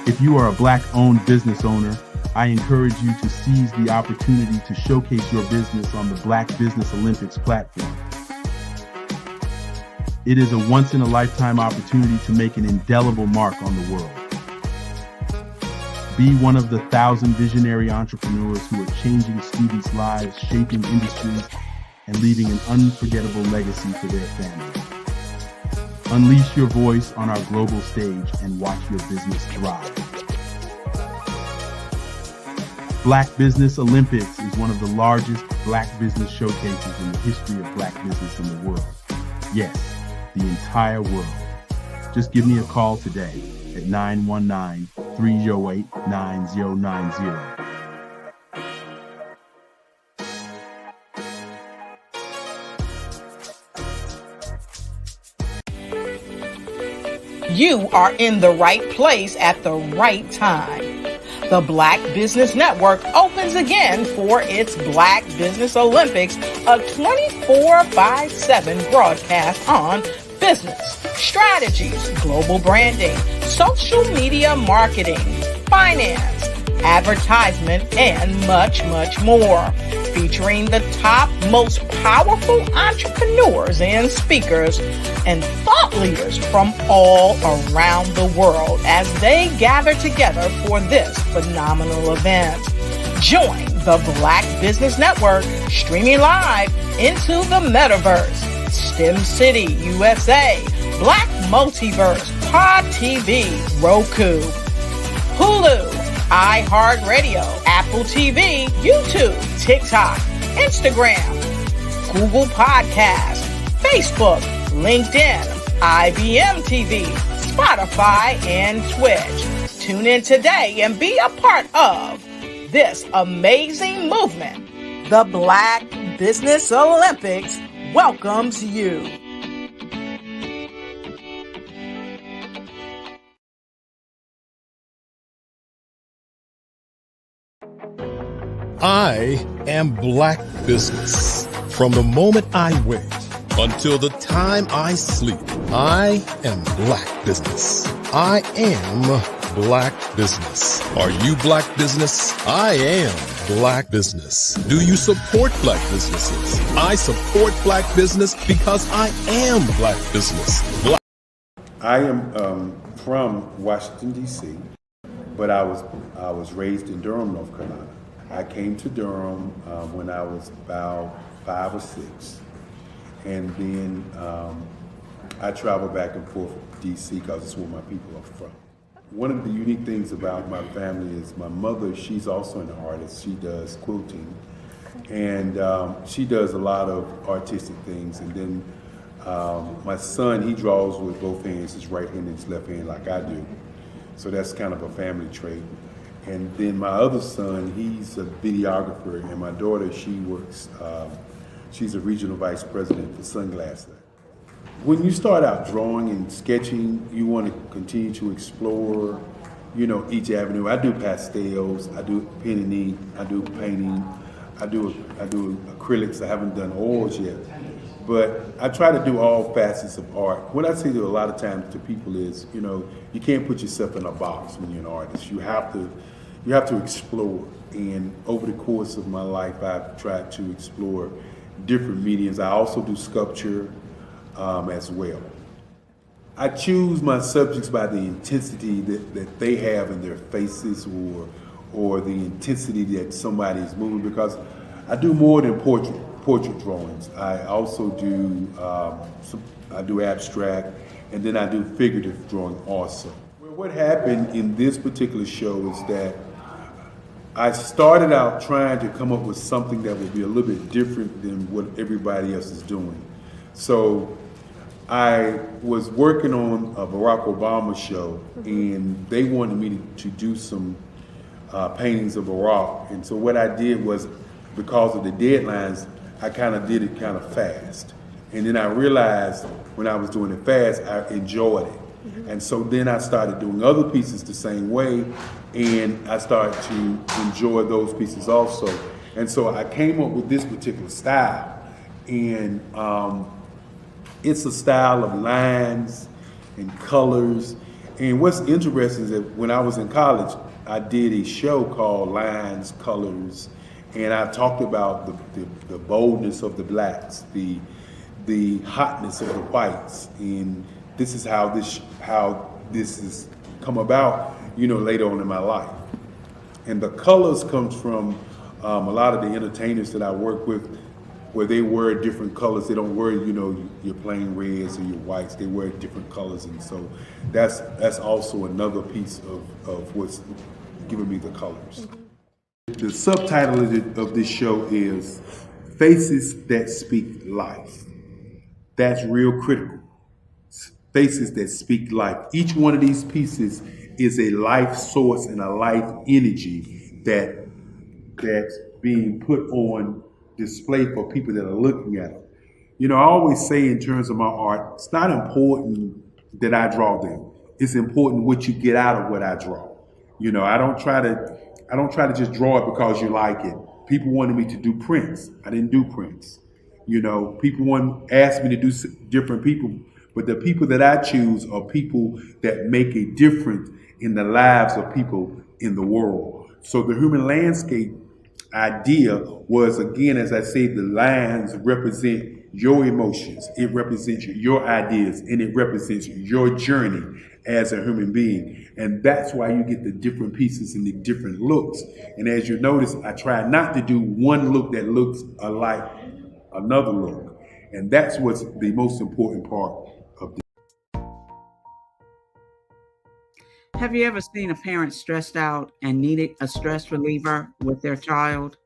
Speaker 20: If you are a Black-owned business owner, I encourage you to seize the opportunity to showcase your business on the Black Business Olympics platform. It is a once-in-a-lifetime opportunity to make an indelible mark on the world. Be one of the 1,000 visionary entrepreneurs who are changing students' lives, shaping industries, and leaving an unforgettable legacy for their families. Unleash your voice on our global stage and watch your business thrive. Black Business Olympics is one of the largest Black business showcases in the history of Black business in the world. Yes, the entire world. Just give me a call today at 919-308-9090.
Speaker 1: You are in the right place at the right time. The Black Business Network opens again for its Black Business Olympics, a 24/7 broadcast on business, strategies, global branding, social media marketing, finance, advertisement, and much, much more. Featuring the top, most powerful entrepreneurs and speakers and thought leaders from all around the world as they gather together for this phenomenal event. Join the Black Business Network streaming live into the metaverse, STEM City, USA, Black Multiverse, Pod TV, Roku, Hulu, iHeartRadio, Apple TV, YouTube, TikTok, Instagram, Google Podcasts, Facebook, LinkedIn, IBM TV, Spotify, and Twitch. Tune in today and be a part of this amazing movement. The Black Business Olympics welcomes you.
Speaker 3: I am Black business. From the moment I wake until the time I sleep, I am Black business. I am Black business. Are you Black business? I am Black business. Do you support Black businesses? I support Black business because I am Black business.
Speaker 7: I am from Washington, D.C., but I was raised in Durham, North Carolina. I came to Durham when I was about 5 or 6, and then I traveled back and forth to D.C. because it's where my people are from. One of the unique things about my family is my mother, she's also an artist. She does quilting, and she does a lot of artistic things. And then my son, he draws with both hands, his right hand and his left hand like I do. So that's kind of a family trait. And then my other son, he's a videographer, and my daughter, she works, she's a regional vice president for Sunglass Lab. When you start out drawing and sketching, you want to continue to explore, you know, each avenue. I do pastels, I do pen and ink, I do painting, I do acrylics. I haven't done oils yet. but I try to do all facets of art. What I say to a lot of times to people is, you can't put yourself in a box when you're an artist. You have to explore. And over the course of my life, I've tried to explore different mediums. I also do sculpture as well. I choose my subjects by the intensity that they have in their faces, or the intensity that somebody is moving, because I do more than portrait drawings. I also do I do abstract, and then I do figurative drawing also. Well, what happened in this particular show is that I started out trying to come up with something that would be a little bit different than what everybody else is doing. So I was working on a Barack Obama show, and they wanted me to do some paintings of Barack. And so what I did was, because of the deadlines, I kind of did it kind of fast. And then I realized when I was doing it fast, I enjoyed it. And so then I started doing other pieces the same way, and I started to enjoy those pieces also. And so I came up with this particular style. And it's a style of lines and colors. And what's interesting is that when I was in college, I did a show called Lines, Colors, and I talked about the boldness of the blacks, the hotness of the whites, and this is how this has come about, later on in my life. And the colors comes from a lot of the entertainers that I work with, where they wear different colors. They don't wear, your plain reds or your whites. They wear different colors, and so that's also another piece of what's giving me the colors. The subtitle of this show is Faces That Speak Life. That's real critical. Faces that speak life. Each one of these pieces is a life source and a life energy that's being put on display for people that are looking at them. I always say in terms of my art, it's not important that I draw them. It's important what you get out of what I draw. I don't try to just draw it because you like it. People wanted me to do prints. I didn't do prints. People asked me to do different people, but the people that I choose are people that make a difference in the lives of people in the world. So the human landscape idea was, again, as I say, the lines represent your emotions, it represents your ideas, and it represents your journey as a human being. And that's why you get the different pieces and the different looks. And as you notice, I try not to do one look that looks alike another look. And that's what's the most important part of this.
Speaker 12: Have you ever seen a parent stressed out and needed a stress reliever with their child?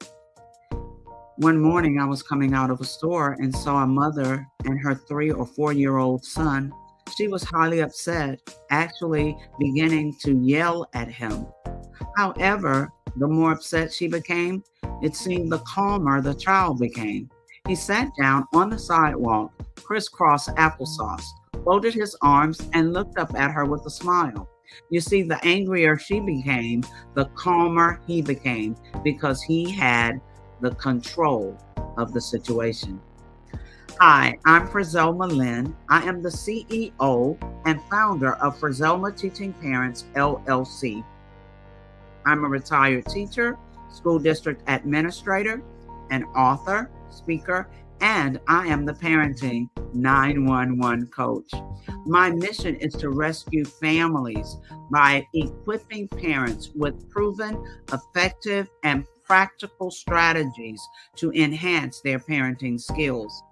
Speaker 12: One morning I was coming out of a store and saw a mother and her 3 or 4-year-old son. She was highly upset, actually beginning to yell at him. However, the more upset she became, it seemed the calmer the child became. He sat down on the sidewalk, crisscross applesauce, folded his arms, and looked up at her with a smile. You see, the angrier she became, the calmer he became, because he had the control of the situation. Hi, I'm Frizelma Lynn. I am the CEO and founder of Frizelma Teaching Parents, LLC. I'm a retired teacher, school district administrator, an author, speaker, and I am the parenting 911 coach. My mission is to rescue families by equipping parents with proven, effective, and practical strategies to enhance their parenting skills.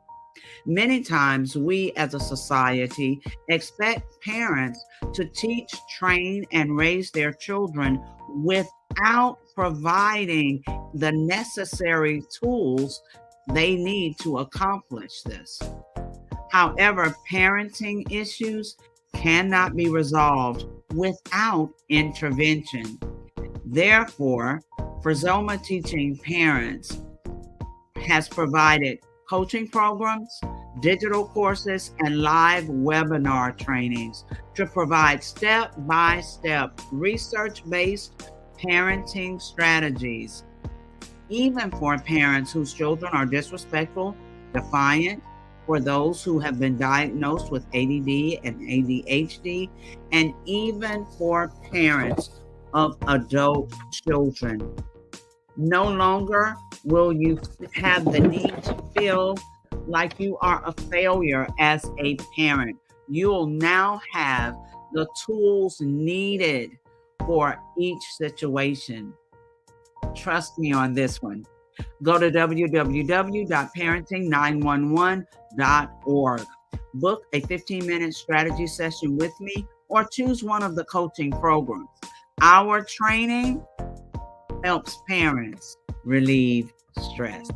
Speaker 12: Many times we as a society expect parents to teach, train, and raise their children without providing the necessary tools they need to accomplish this. However, parenting issues cannot be resolved without intervention. Therefore, Frizelma Teaching Parents has provided coaching programs, digital courses, and live webinar trainings to provide step-by-step research-based parenting strategies, even for parents whose children are disrespectful, defiant, for those who have been diagnosed with ADD and ADHD, and even for parents of adult children. No longer will you have the need to feel like you are a failure as a parent. You'll now have the tools needed for each situation. Trust me on this one. Go to www.parenting911.org. Book a 15-minute strategy session with me or choose one of the coaching programs. Our training helps parents relieve stress.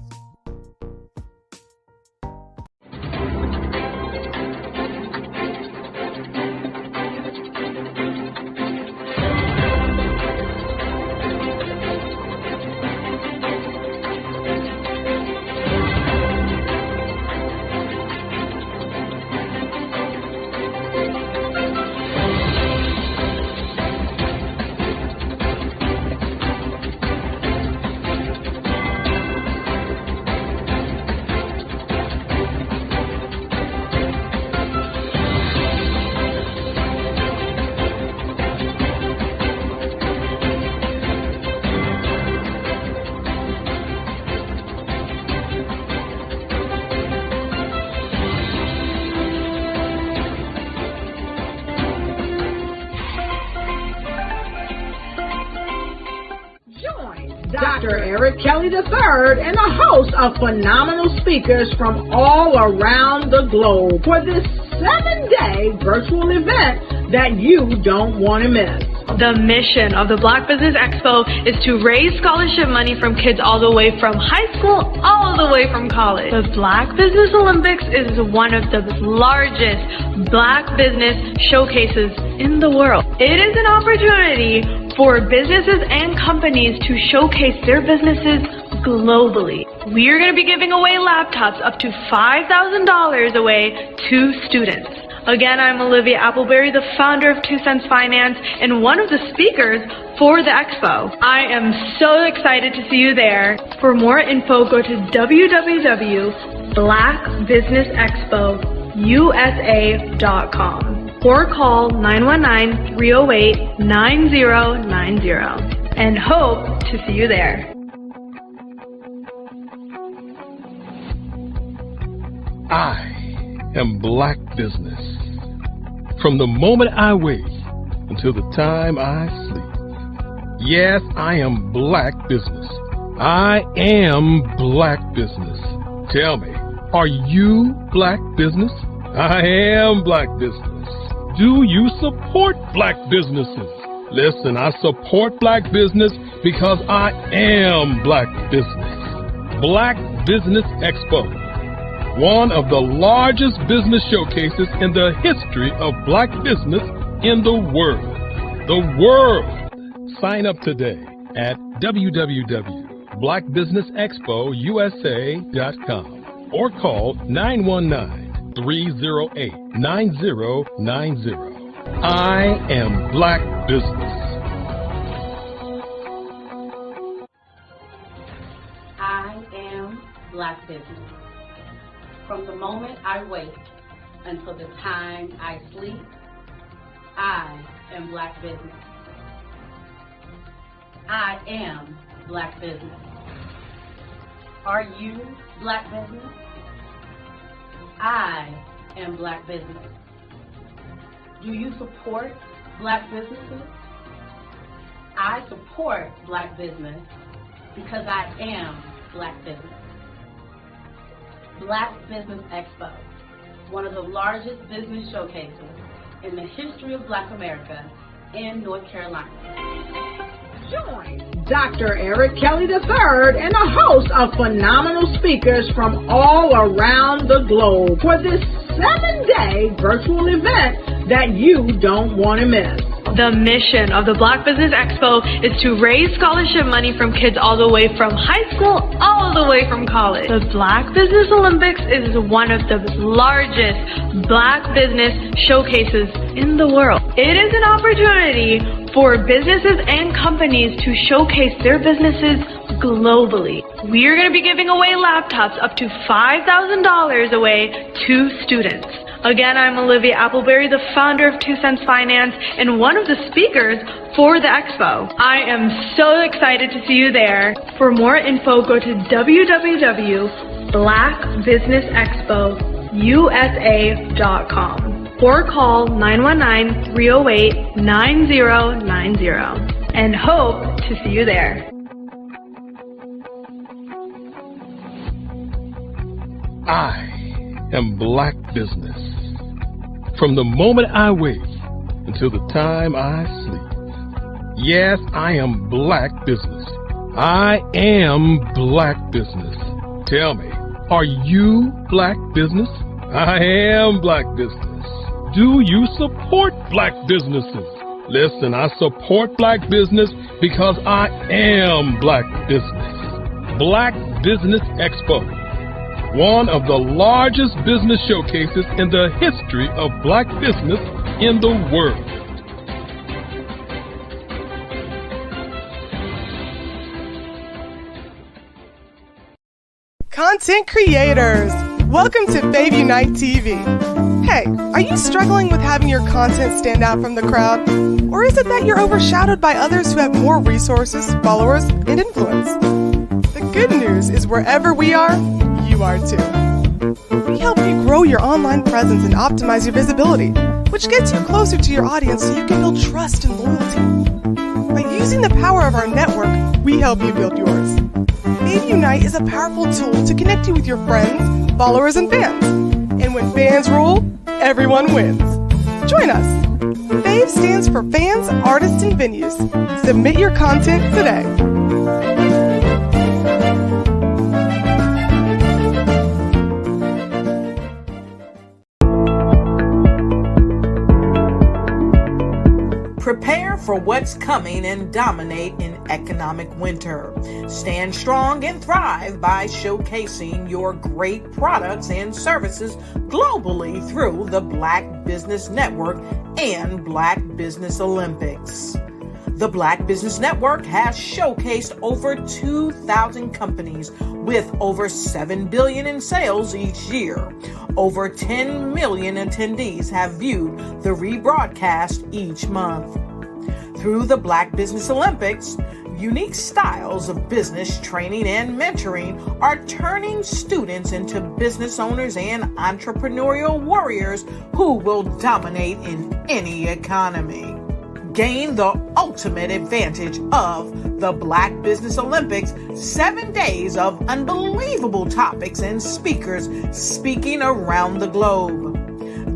Speaker 1: Dr. Eric Kelly III and a host of phenomenal speakers from all around the globe for this 7-day virtual event that you don't want to miss.
Speaker 2: The mission of the Black Business Expo is to raise scholarship money from kids all the way from high school, all the way from college. The Black Business Olympics is one of the largest Black business showcases in the world. It is an opportunity for businesses and companies to showcase their businesses globally. We are going to be giving away laptops up to $5,000 away to students. Again, I'm Olivia Appleberry, the founder of 2 Cents Finance and one of the speakers for the expo. I am so excited to see you there. For more info, go to www.blackbusinessexpousa.com or call 919-308-9090 and hope to see you there.
Speaker 3: I am Black Business. From the moment I wake until the time I sleep. Yes, I am Black Business. I am Black Business. Tell me, are you Black Business? I am Black Business. Do you support Black businesses? Listen, I support Black business because I am Black Business. Black Business Expo, one of the largest business showcases in the history of Black business in the world. The world! Sign up today at www.blackbusinessexpousa.com or call 919-308-9090. I am Black Business.
Speaker 4: I am Black Business. From the moment I wake until the time I sleep, I am Black Business. I am Black Business. Are you Black Business? I am Black Business. Do you support Black businesses? I support Black business because I am Black Business. Black Business Expo, one of the largest business showcases in the history of Black America in North Carolina.
Speaker 1: Join Dr. Eric Kelly III and a host of phenomenal speakers from all around the globe for this 7-day virtual event that you don't want to miss.
Speaker 2: The mission of the Black Business Expo is to raise scholarship money from kids all the way from high school, all the way from college. The Black Business Olympics is one of the largest Black business showcases in the world. It is an opportunity for businesses and companies to showcase their businesses globally. We are going to be giving away laptops up to $5,000 away to students. Again, I'm Olivia Appleberry, the founder of 2 Cents Finance and one of the speakers for the expo. I am so excited to see you there. For more info, go to www.blackbusinessexpousa.com or call 919-308-9090 and hope to see you there.
Speaker 3: I am Black Business. From the moment I wake until the time I sleep. Yes, I am Black Business. I am Black Business. Tell me, are you Black Business? I am Black Business. Do you support Black businesses? Listen, I support Black business because I am Black Business. Black Business Expo, one of the largest business showcases in the history of Black business in the world.
Speaker 13: Content creators, welcome to Fave Unite TV. Hey, are you struggling with having your content stand out from the crowd? Or is it that you're overshadowed by others who have more resources, followers, and influence? The good news is wherever we are, you are too. We help you grow your online presence and optimize your visibility, which gets you closer to your audience so you can build trust and loyalty. By using the power of our network, we help you build yours. Fave Unite is a powerful tool to connect you with your friends, followers, and fans. And when fans rule, everyone wins. Join us. Fave stands for Fans, Artists, and Venues. Submit your content today.
Speaker 17: Prepare for what's coming and dominate in economic winter. Stand strong and thrive by showcasing your great products and services globally through the Black Business Network and Black Business Olympics. The Black Business Network has showcased over 2,000 companies with over $7 billion in sales each year. Over 10 million attendees have viewed the rebroadcast each month. Through the Black Business Olympics, unique styles of business training and mentoring are turning students into business owners and entrepreneurial warriors who will dominate in any economy. Gain the ultimate advantage of the Black Business Olympics, 7 days of unbelievable topics and speakers speaking around the globe.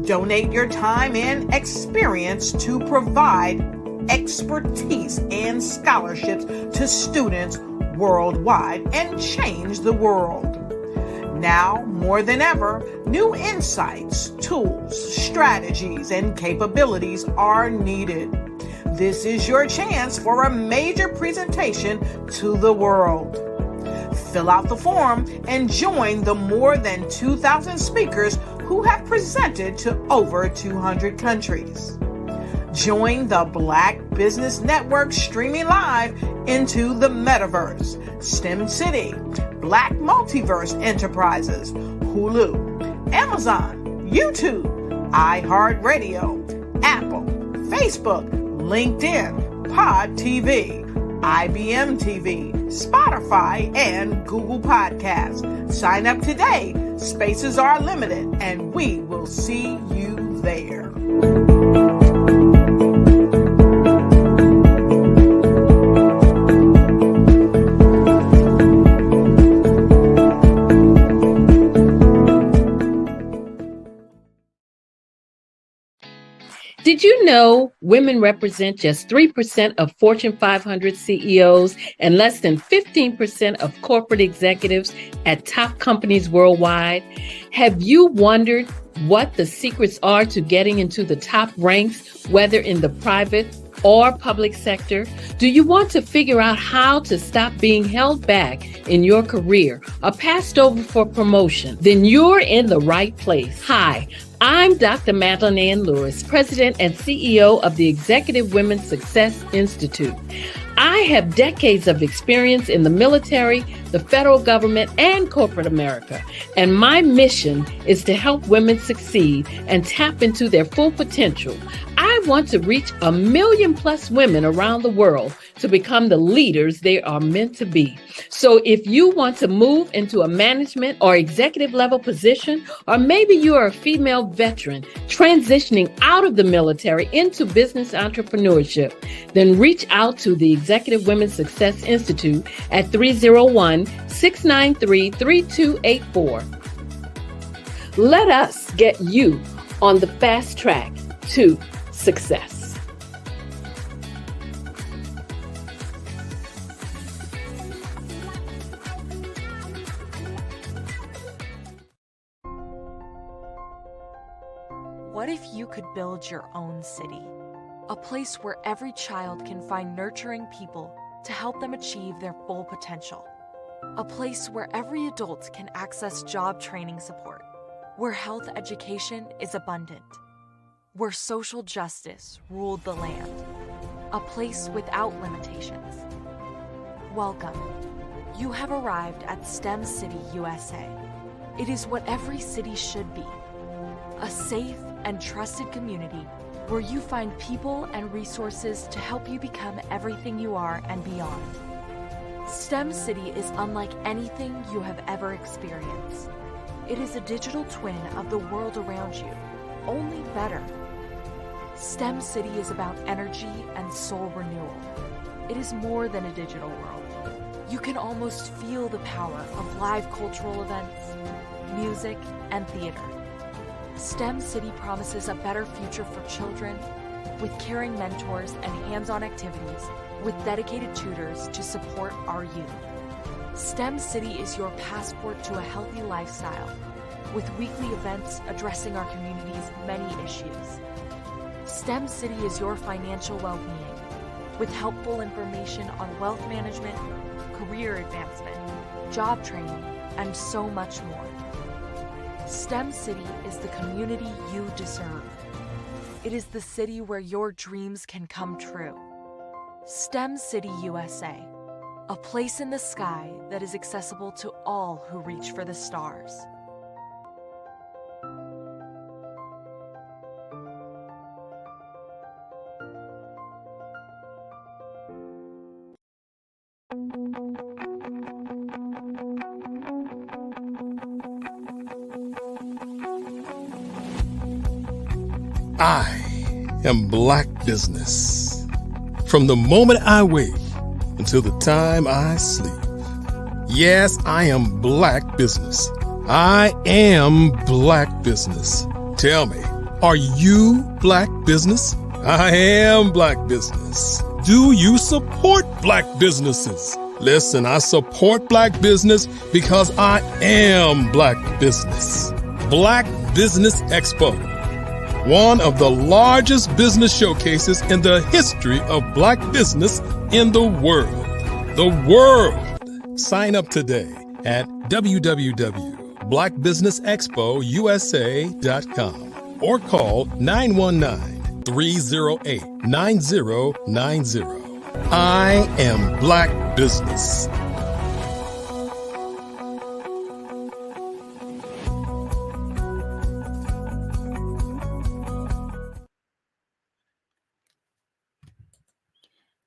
Speaker 17: Donate your time and experience to provide expertise and scholarships to students worldwide and change the world. Now, more than ever, new insights, tools, strategies, and capabilities are needed. This is your chance for a major presentation to the world. Fill out the form and join the more than 2,000 speakers who have presented to over 200 countries. Join the Black Business Network streaming live into the Metaverse, STEM City, Black Multiverse Enterprises, Hulu, Amazon, YouTube, iHeartRadio, Apple, Facebook, LinkedIn, Pod TV, IBM TV, Spotify, and Google Podcasts. Sign up today. Spaces are limited, and we will see you there.
Speaker 6: Did you know women represent just 3% of Fortune 500 CEOs and less than 15% of corporate executives at top companies worldwide? Have you wondered what the secrets are to getting into the top ranks, whether in the private or public sector? Do you want to figure out how to stop being held back in your career or passed over for promotion? Then you're in the right place. Hi, I'm Dr. Madeline Ann Lewis, President and CEO of the Executive Women's Success Institute. I I have decades of experience in the military, the federal government, and corporate America, and my mission is to help women succeed and tap into their full potential. I want to reach 1 million plus women around the world to become the leaders they are meant to be. So if you want to move into a management or executive level position, or maybe you are a female veteran transitioning out of the military into business entrepreneurship, then reach out to the Executive Women's Success Institute at 301-693-3284. Let us get you on the fast track to success.
Speaker 14: What if you could build your own city? A place where every child can find nurturing people to help them achieve their full potential. A place where every adult can access job training support. Where health education is abundant. Where social justice ruled the land. A place without limitations. Welcome. You have arrived at STEM City USA. It is what every city should be. A safe and trusted community where you find people and resources to help you become everything you are and beyond. STEM City is unlike anything you have ever experienced. It is a digital twin of the world around you, only better. STEM City is about energy and soul renewal. It is more than a digital world. You can almost feel the power of live cultural events, music, and theater. STEM City promises a better future for children with caring mentors and hands-on activities with dedicated tutors to support our youth. STEM City is your passport to a healthy lifestyle with weekly events addressing our community's many issues. STEM City is your financial well-being with helpful information on wealth management, career advancement, job training, and so much more. STEM City is the community you deserve. It is the city where your dreams can come true. STEM City USA, a place in the sky that is accessible to all who reach for the stars.
Speaker 3: I am Black Business. From the moment I wake until the time I sleep. Yes, I am Black Business. I am Black Business. Tell me, are you Black Business? I am Black Business. Do you support Black businesses? Listen, I support Black business because I am Black Business. Black Business Expo, one of the largest business showcases in the history of Black business in the world. The world! Sign up today at www.blackbusinessexpousa.com or call 919-308-9090. I am Black Business.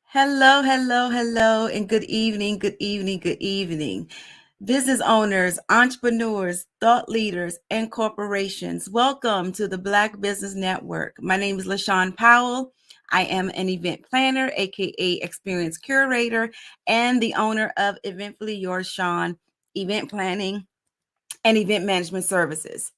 Speaker 11: Hello, hello, hello, and good evening, good evening, good evening. Business owners, entrepreneurs, thought leaders, and corporations, welcome to the Black Business Network. My name is LaShawn Powell. I am an event planner, aka experience curator, and the owner of Eventfully Yours Shawn Event Planning and Event Management Services.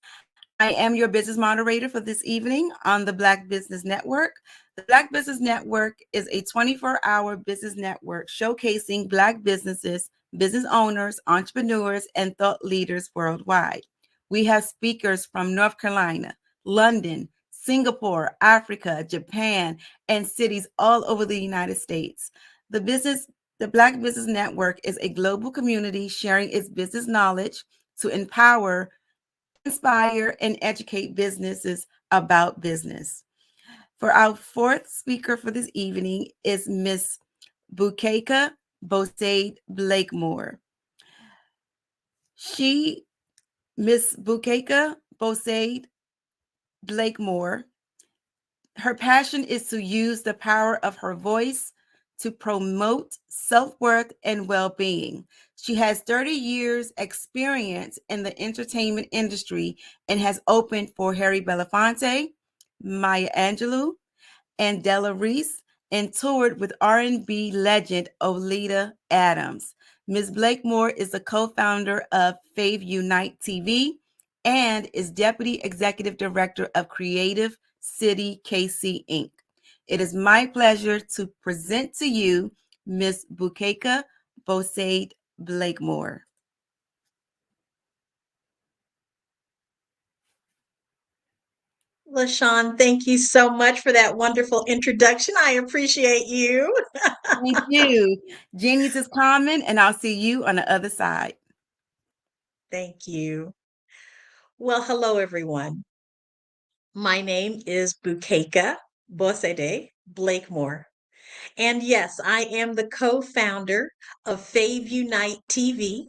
Speaker 11: I am your business moderator for this evening on the Black Business Network. The Black Business Network is a 24-hour business network showcasing Black businesses, business owners, entrepreneurs, and thought leaders worldwide. We have speakers from North Carolina, London, Singapore, Africa, Japan, and cities all over the United States. The Black Business Network is a global community sharing its business knowledge to empower, inspire, and educate businesses about business. For our fourth speaker for this evening is Miss Bukeka Bosaid Blakemore. Miss Bukeka Bosaid Blakemore, her passion is to use the power of her voice to promote self-worth and well-being. She has 30 years experience in the entertainment industry and has opened for Harry Belafonte, Maya Angelou, and Della Reese, and toured with R&B legend Oleta Adams. Ms. Blakemore is the co-founder of Fave Unite TV and is Deputy Executive Director of Creative City KC Inc. It is my pleasure to present to you Ms. Bukeka Bosaid Blakemore.
Speaker 15: LaShawn, thank you so much for that wonderful introduction. I appreciate you.
Speaker 11: Thank you. Genius is common, and I'll see you on the other side.
Speaker 15: Thank you. Well, hello, everyone. My name is Bukeka Bosaide Blakemore. And yes, I am the co-founder of Fave Unite TV.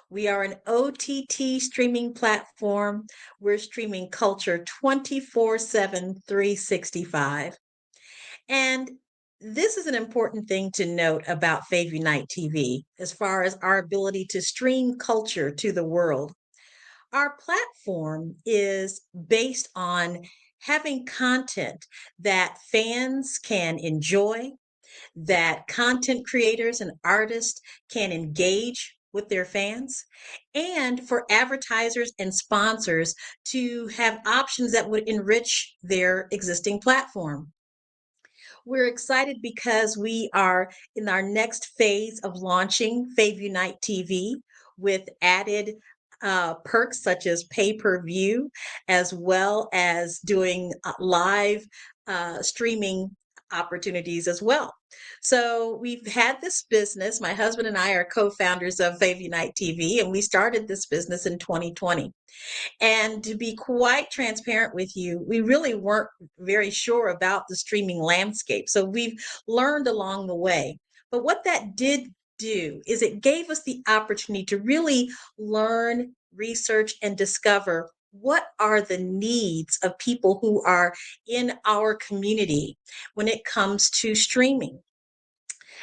Speaker 15: We are an OTT streaming platform. We're streaming culture 24/7, 365. And this is an important thing to note about Fave Unite TV as far as our ability to stream culture to the world. Our platform is based on having content that fans can enjoy, that content creators and artists can engage with their fans, and for advertisers and sponsors to have options that would enrich their existing platform. We're excited because we are in our next phase of launching Fave Unite TV with added perks such as pay-per-view, as well as doing live streaming opportunities as well. So we've had this business. My husband and I are co-founders of Fave Unite TV, and we started this business in 2020. And to be quite transparent with you, we really weren't very sure about the streaming landscape. So we've learned along the way. But what that did do is it gave us the opportunity to really learn, research, and discover what are the needs of people who are in our community when it comes to streaming.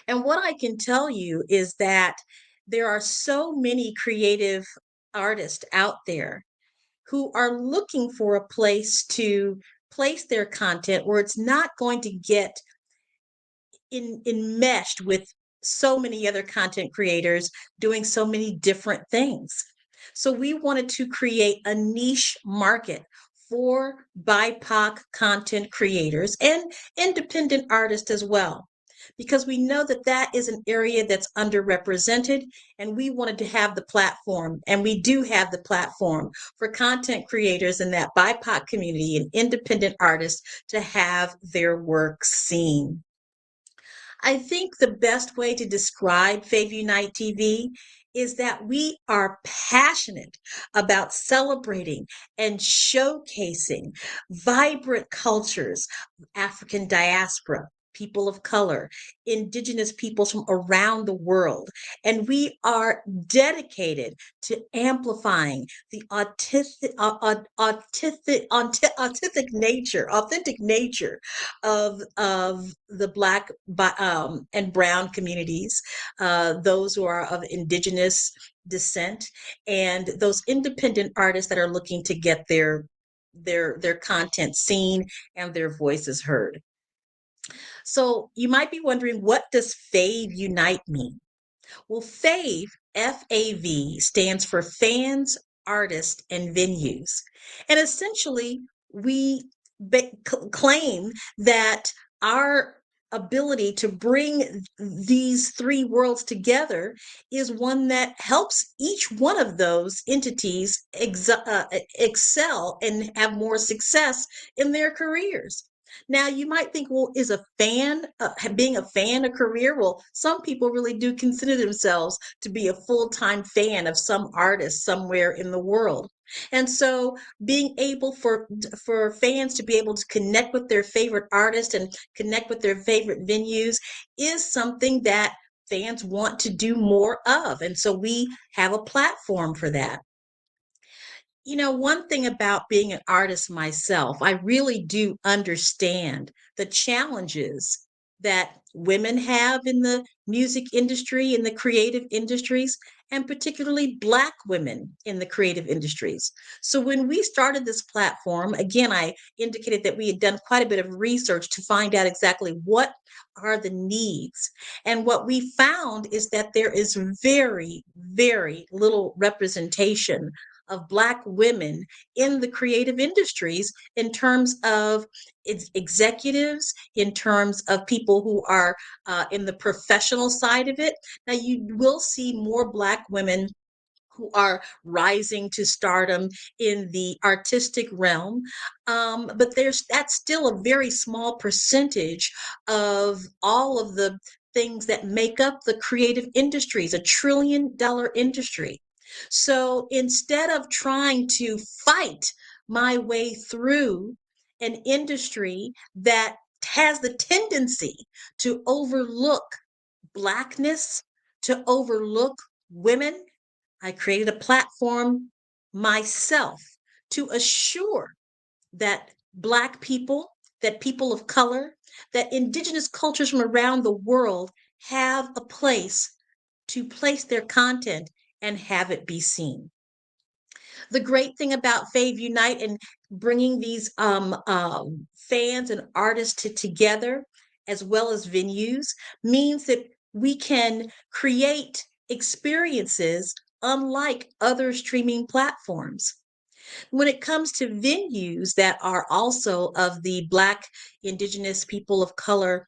Speaker 15: And what I can tell you is that there are so many creative artists out there who are looking for a place to place their content where it's not going to get enmeshed with so many other content creators doing so many different things. So we wanted to create a niche market for BIPOC content creators and independent artists as well, because we know that that is an area that's underrepresented, and we wanted to have the platform, and we do have the platform for content creators in that BIPOC community and independent artists to have their work seen. I think the best way to describe Fave Unite TV is that we are passionate about celebrating and showcasing vibrant cultures, African diaspora, people of color, indigenous peoples from around the world. And we are dedicated to amplifying the authentic nature of the Black and Brown communities, those who are of indigenous descent, and those independent artists that are looking to get their content seen and their voices heard. So you might be wondering, what does Fave Unite mean? Well, FAVE, F-A-V, stands for fans, artists, and venues. And essentially, we claim that our ability to bring these three worlds together is one that helps each one of those entities excel and have more success in their careers. Now, you might think, well, is being a fan a career? Well, some people really do consider themselves to be a full-time fan of some artist somewhere in the world. And so being able for fans to be able to connect with their favorite artists and connect with their favorite venues is something that fans want to do more of. And so we have a platform for that. You know, one thing about being an artist myself, I really do understand the challenges that women have in the music industry, in the creative industries, and particularly Black women in the creative industries. So when we started this platform, again, I indicated that we had done quite a bit of research to find out exactly what are the needs. And what we found is that there is very, very little representation of Black women in the creative industries in terms of executives, in terms of people who are in the professional side of it. Now, you will see more Black women who are rising to stardom in the artistic realm. But that's still a very small percentage of all of the things that make up the creative industries, $1 trillion industry. So instead of trying to fight my way through an industry that has the tendency to overlook Blackness, to overlook women, I created a platform myself to assure that Black people, that people of color, that indigenous cultures from around the world have a place to place their content and have it be seen. The great thing about Fave Unite and bringing these fans and artists together, as well as venues, means that we can create experiences unlike other streaming platforms. When it comes to venues that are also of the Black, Indigenous, people of color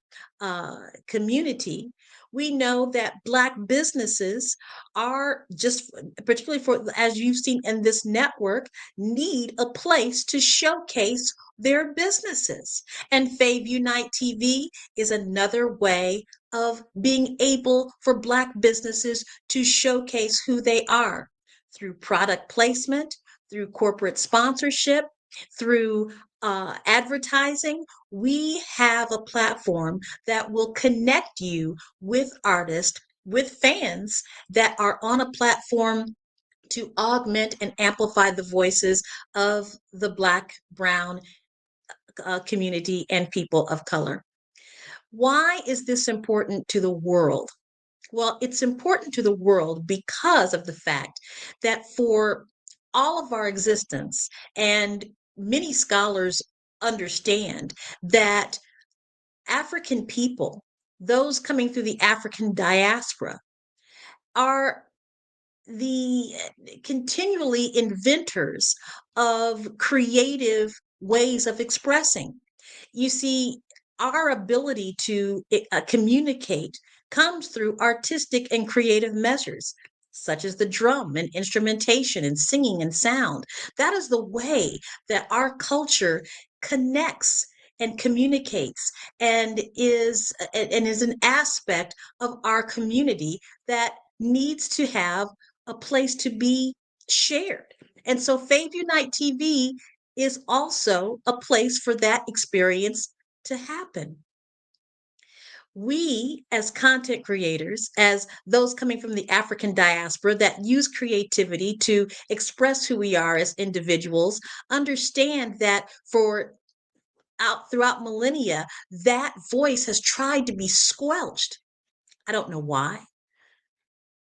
Speaker 15: community, we know that Black businesses are just, particularly for, as you've seen in this network, need a place to showcase their businesses. And Fave Unite TV is another way of being able for Black businesses to showcase who they are through product placement, through corporate sponsorship, through advertising. We have a platform that will connect you with artists, with fans that are on a platform to augment and amplify the voices of the Black, brown community and people of color. Why is this important to the world? Well, it's important to the world because of the fact that for all of our existence, and many scholars understand that African people, those coming through the African diaspora, are the continually inventors of creative ways of expressing. You see, our ability to communicate comes through artistic and creative measures, such as the drum and instrumentation and singing and sound. That is the way that our culture connects and communicates and is an aspect of our community that needs to have a place to be shared. And so Fave Unite TV is also a place for that experience to happen. We, as content creators, as those coming from the African diaspora that use creativity to express who we are as individuals, understand that throughout millennia, that voice has tried to be squelched. I don't know why.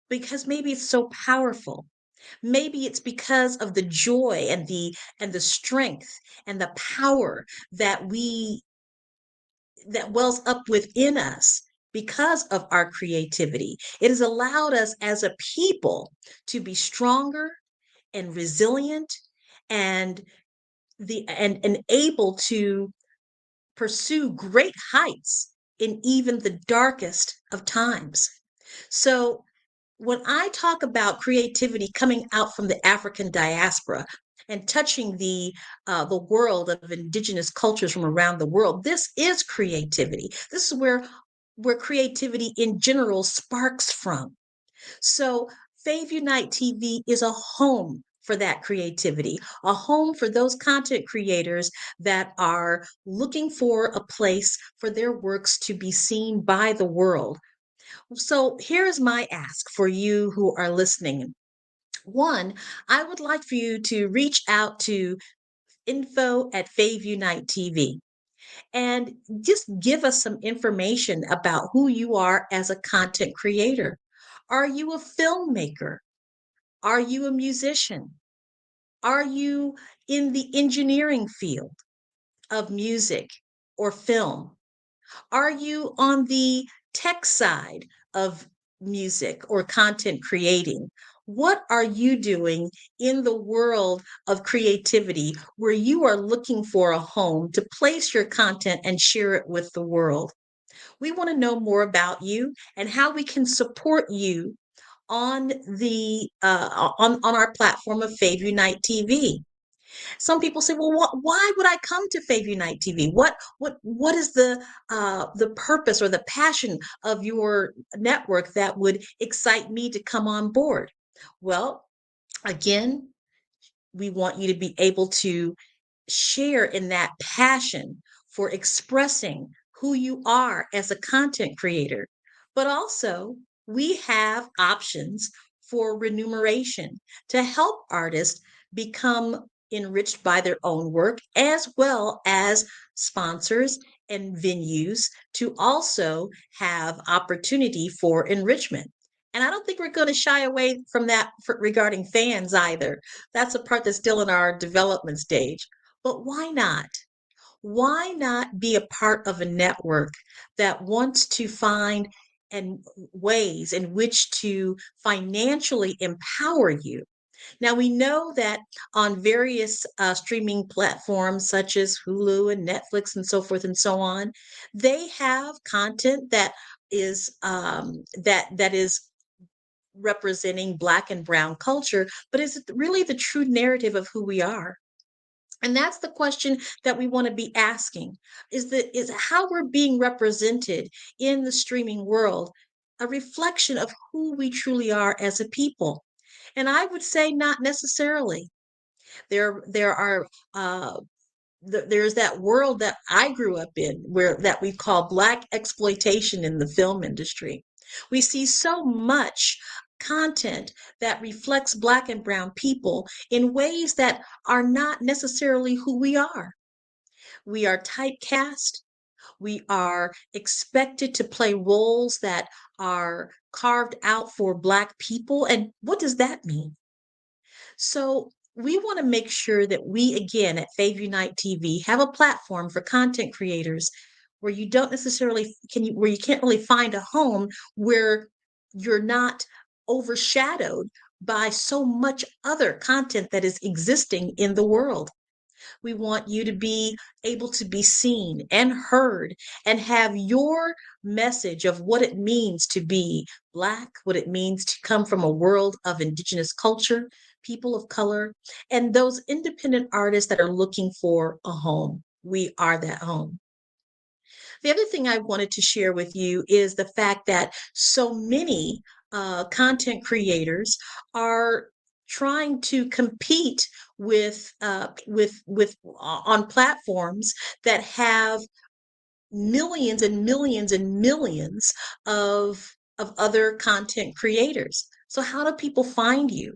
Speaker 15: Because maybe it's so powerful. Maybe it's because of the joy and the strength and the power that wells up within us because of our creativity. It has allowed us as a people to be stronger and resilient and able to pursue great heights in even the darkest of times. So when I talk about creativity coming out from the African diaspora, and touching the world of indigenous cultures from around the world. This is creativity. This is where creativity in general sparks from. So Fave Unite TV is a home for that creativity, a home for those content creators that are looking for a place for their works to be seen by the world. So here's my ask for you who are listening. One, I would like for you to reach out to info@Fave Unite TV and just give us some information about who you are as a content creator. Are you a filmmaker? Are you a musician? Are you in the engineering field of music or film? Are you on the tech side of music or content creating? What are you doing in the world of creativity where you are looking for a home to place your content and share it with the world? We want to know more about you and how we can support you on the on our platform of Fave Unite TV. Some people say, "Well, why would I come to Fave Unite TV? What is the purpose or the passion of your network that would excite me to come on board?" Well, again, we want you to be able to share in that passion for expressing who you are as a content creator. But also, we have options for remuneration to help artists become enriched by their own work, as well as sponsors and venues to also have opportunity for enrichment. And I don't think we're going to shy away from that regarding fans either. That's a part that's still in our development stage. But why not? Why not be a part of a network that wants to find and ways in which to financially empower you? Now, we know that on various streaming platforms such as Hulu and Netflix and so forth and so on, they have content that is that is representing Black and Brown culture, but is it really the true narrative of who we are? And that's the question that we want to be asking, is how we're being represented in the streaming world a reflection of who we truly are as a people? And I would say not necessarily. There are there's that world that I grew up in where that we call Black exploitation in the film industry. We see so much content that reflects Black and Brown people in ways that are not necessarily who we are. We are typecast. We are expected to play roles that are carved out for Black people. And what does that mean? So we want to make sure that we, again, at Fave Unite TV, have a platform for content creators where you don't necessarily where you can't really find a home where you're not overshadowed by so much other content that is existing in the world. We want you to be able to be seen and heard and have your message of what it means to be Black, what it means to come from a world of Indigenous culture, people of color, and those independent artists that are looking for a home. We are that home. The other thing I wanted to share with you is the fact that so many content creators are trying to compete with on platforms that have millions and millions and millions of other content creators. So how do people find you?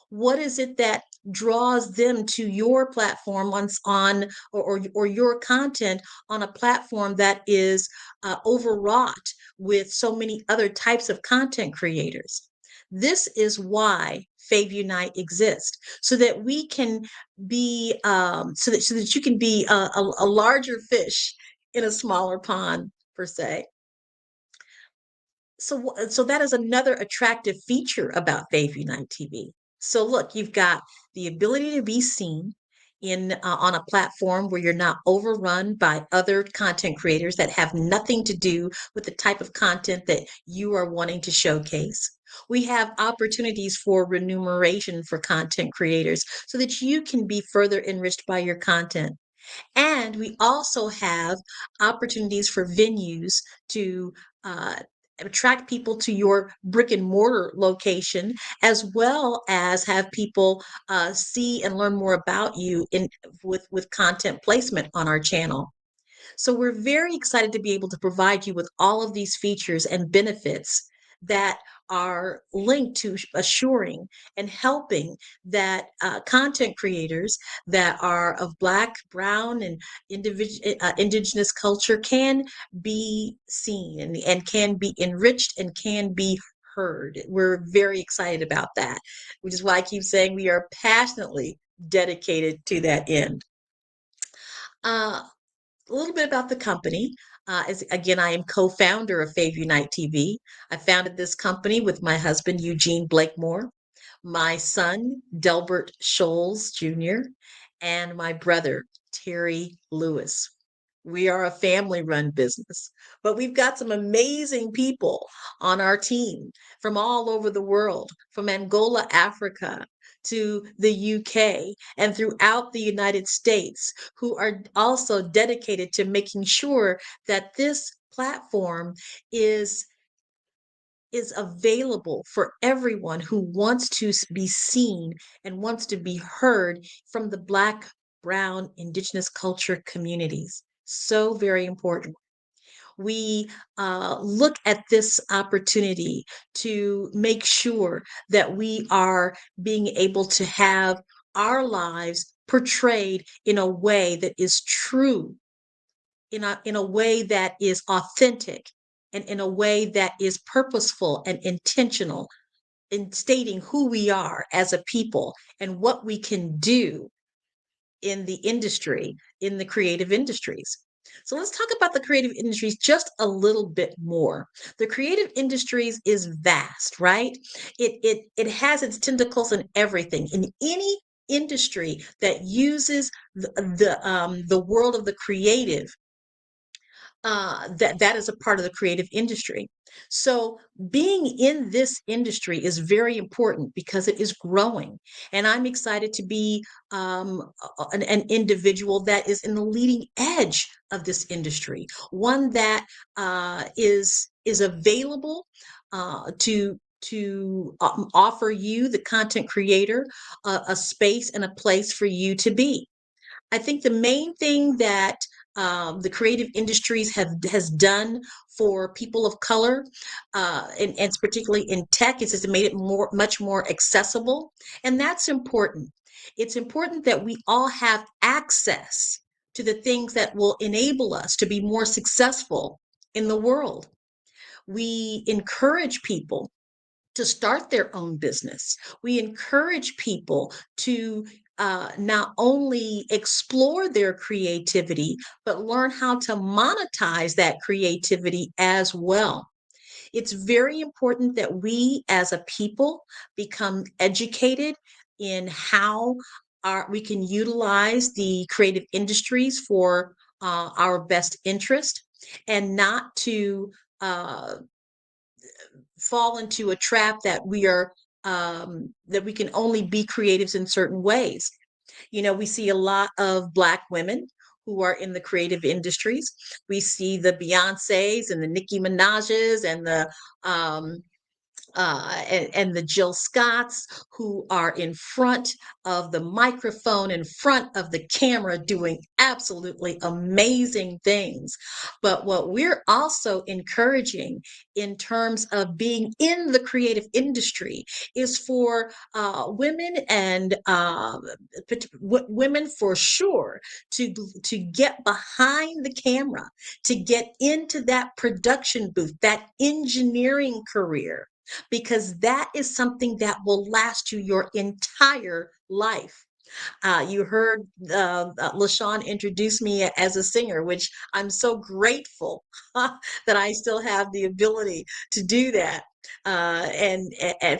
Speaker 15: What is it that draws them to your platform or your content on a platform that is overwrought with so many other types of content creators? This is why Fave Unite exists, so that we can be so that you can be a larger fish in a smaller pond, per se. So that is another attractive feature about Fave Unite TV. So look, you've got the ability to be seen on a platform where you're not overrun by other content creators that have nothing to do with the type of content that you are wanting to showcase. We have opportunities for remuneration for content creators so that you can be further enriched by your content. And we also have opportunities for venues to uh, attract people to your brick and mortar location, as well as have people see and learn more about you with content placement on our channel. So we're very excited to be able to provide you with all of these features and benefits that are linked to assuring and helping that content creators that are of Black, Brown, and Indigenous culture can be seen and can be enriched and can be heard. We're very excited about that, which is why I keep saying we are passionately dedicated to that end. A little bit about the company. Again, I am co-founder of Fave Unite TV. I founded this company with my husband, Eugene Blakemore, my son, Delbert Scholes Jr., and my brother, Terry Lewis. We are a family-run business, but we've got some amazing people on our team from all over the world, from Angola, Africa, to the UK, and throughout the United States, who are also dedicated to making sure that this platform is available for everyone who wants to be seen and wants to be heard from the Black, Brown, Indigenous culture communities. So very important. We look at this opportunity to make sure that we are being able to have our lives portrayed in a way that is true, in a way that is authentic, and in a way that is purposeful and intentional in stating who we are as a people and what we can do in the industry, in the creative industries. So let's talk about the creative industries just a little bit more. The creative industries is vast, right? It has its tentacles in everything. In any industry that uses the world of the creative, that is a part of the creative industry. So being in this industry is very important because it is growing, and I'm excited to be an individual that is in the leading edge of this industry, one that is available to offer you, the content creator, a space and a place for you to be. I think the main thing that the creative industries has done for people of color, and particularly in tech, is it's made it much more accessible, and that's important. It's important that we all have access to the things that will enable us to be more successful in the world. We encourage people to start their own business. We encourage people to not only explore their creativity, but learn how to monetize that creativity as well. It's very important that we as a people become educated in how we can utilize the creative industries for our best interest, and not to fall into a trap that that we can only be creatives in certain ways. You know, we see a lot of Black women who are in the creative industries. We see the Beyoncés and the Nicki Minaj's and the and the Jill Scotts, who are in front of the microphone, in front of the camera, doing absolutely amazing things. But what we're also encouraging in terms of being in the creative industry is for women, and women for sure, to get behind the camera, to get into that production booth, that engineering career, because that is something that will last you your entire life. You heard LaShawn introduce me as a singer, which I'm so grateful that I still have the ability to do that, and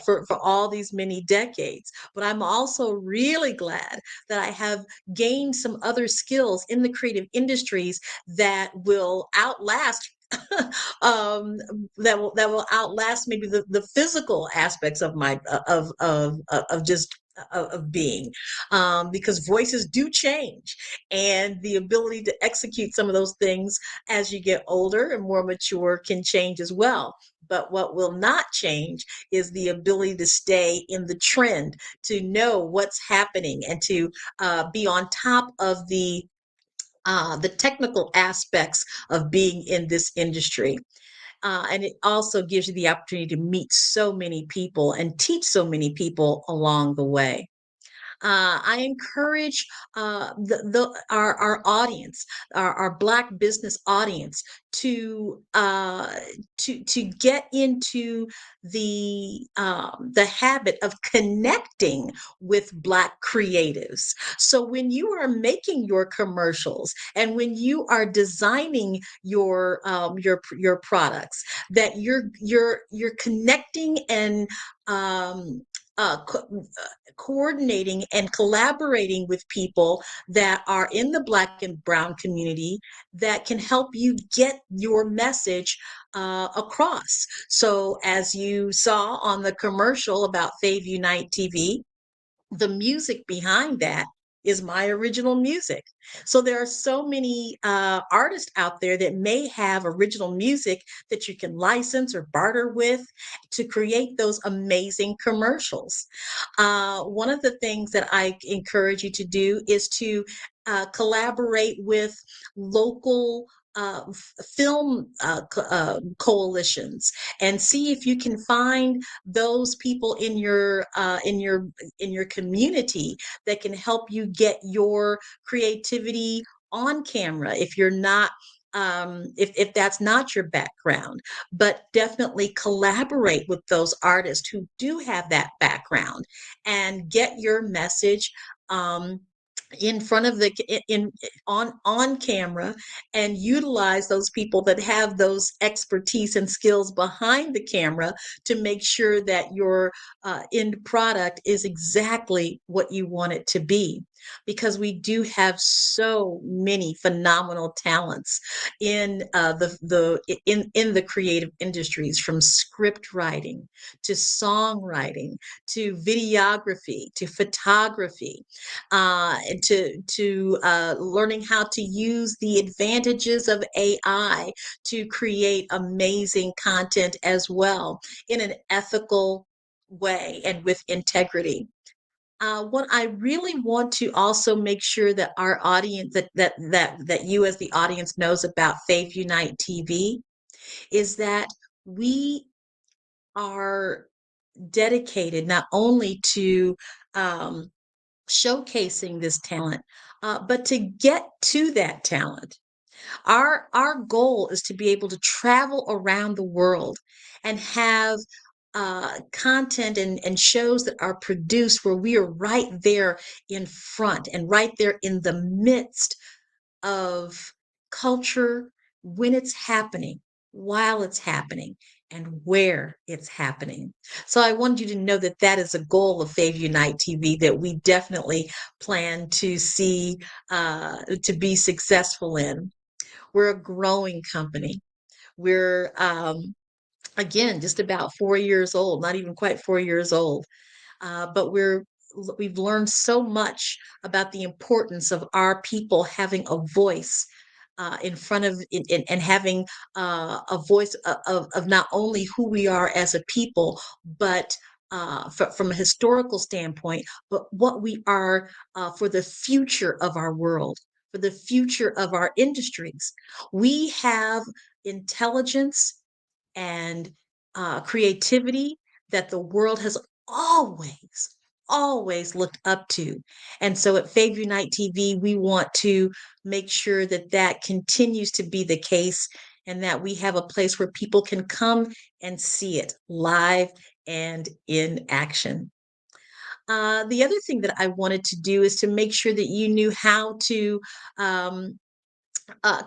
Speaker 15: for all these many decades. But I'm also really glad that I have gained some other skills in the creative industries that will outlast um, that will outlast maybe the physical aspects of my of just of being, because voices do change, and the ability to execute some of those things as you get older and more mature can change as well. But what will not change is the ability to stay in the trend, to know what's happening, and to be on top of the technical aspects of being in this industry. And it also gives you the opportunity to meet so many people and teach so many people along the way. I encourage our audience, our Black business audience, to get into the habit of connecting with Black creatives. So when you are making your commercials and when you are designing your products, that you're connecting and um, coordinating and collaborating with people that are in the Black and Brown community that can help you get your message across. So, as you saw on the commercial about Fave Unite TV, the music behind that is my original music. So there are so many artists out there that may have original music that you can license or barter with to create those amazing commercials. One of the things that I encourage you to do is to collaborate with local film coalitions, and see if you can find those people in your community that can help you get your creativity on camera if you're not if that's not your background. But definitely collaborate with those artists who do have that background and get your message in front of the in on camera, and utilize those people that have those expertise and skills behind the camera to make sure that your end product is exactly what you want it to be, because we do have so many phenomenal talents in in the creative industries, from script writing to songwriting to videography to photography, and to learning how to use the advantages of AI to create amazing content as well, in an ethical way and with integrity. What I really want to also make sure that our audience, that you as the audience knows about Faith Unite TV, is that we are dedicated not only to showcasing this talent, but to get to that talent. Our goal is to be able to travel around the world and have content and shows that are produced where we are right there in front and right there in the midst of culture, when it's happening, while it's happening, and where it's happening. So I want you to know that that is a goal of Fave Unite TV that we definitely plan to see, to be successful in. We're a growing company. We're, again, just about 4 years old, not even quite 4 years old. But we've learned so much about the importance of our people having a voice in front of and having a voice of not only who we are as a people, but from a historical standpoint, but what we are for the future of our world, for the future of our industries. We have intelligence and creativity that the world has always, always looked up to. And so at Fave Unite TV, we want to make sure that that continues to be the case, and that we have a place where people can come and see it live and in action. The other thing that I wanted to do is to make sure that you knew how to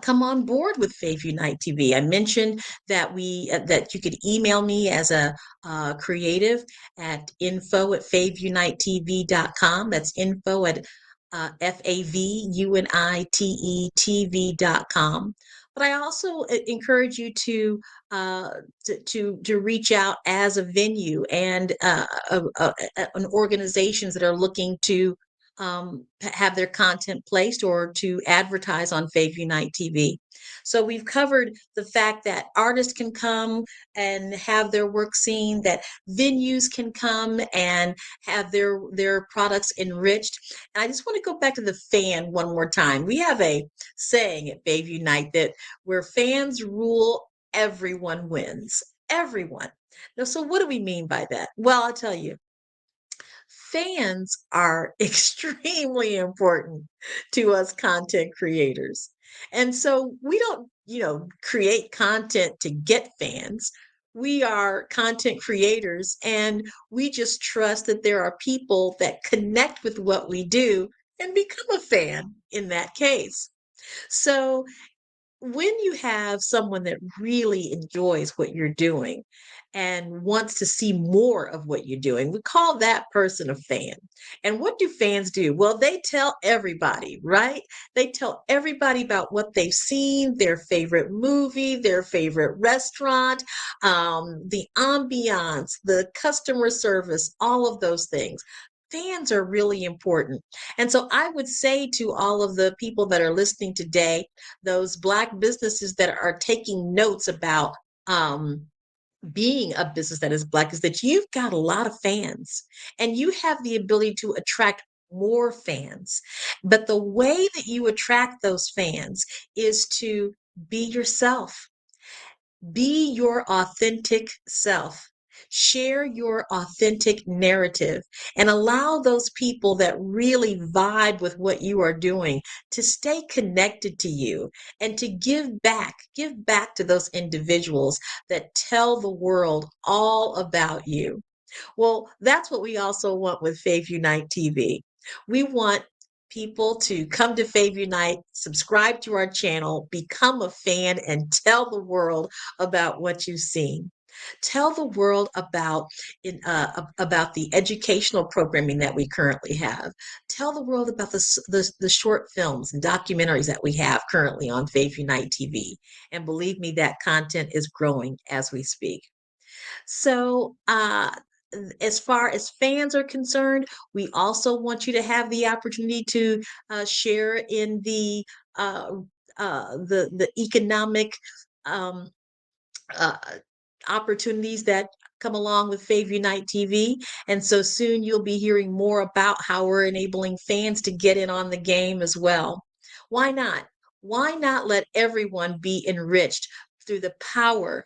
Speaker 15: come on board with Faith Unite TV. I mentioned that that you could email me as a creative at info@favunitetv.com. That's info at FAVUNITETV.com. But I also encourage you to reach out as a venue and an organizations that are looking to have their content placed or to advertise on Fave Unite TV. So we've covered the fact that artists can come and have their work seen, that venues can come and have their products enriched. And I just want to go back to the fan one more time. We have a saying at Fave Unite that where fans rule, everyone wins. Everyone. Now, so what do we mean by that? Well, I'll tell you. Fans are extremely important to us content creators. And so we don't, create content to get fans. We are content creators and we just trust that there are people that connect with what we do and become a fan in that case. So when you have someone that really enjoys what you're doing and wants to see more of what you're doing, we call that person a fan. And what do fans do? Well, they tell everybody, right? They tell everybody about what they've seen, their favorite movie, their favorite restaurant, the ambiance, the customer service, all of those things. Fans are really important. And so I would say to all of the people that are listening today, those Black businesses that are taking notes about being a business that is Black, is that you've got a lot of fans and you have the ability to attract more fans. But the way that you attract those fans is to be yourself. Be your authentic self. Share your authentic narrative and allow those people that really vibe with what you are doing to stay connected to you and to give back to those individuals that tell the world all about you. Well, that's what we also want with Fave Unite TV. We want people to come to Fave Unite, subscribe to our channel, become a fan, and tell the world about what you've seen. Tell the world about the educational programming that we currently have. Tell the world about the short films and documentaries that we have currently on Fave Unite TV. And believe me, that content is growing as we speak. So, as far as fans are concerned, we also want you to have the opportunity to share in the economic um, uh, opportunities that come along with Fave Unite TV. And so soon you'll be hearing more about how we're enabling fans to get in on the game as well. Why not? Why not let everyone be enriched through the power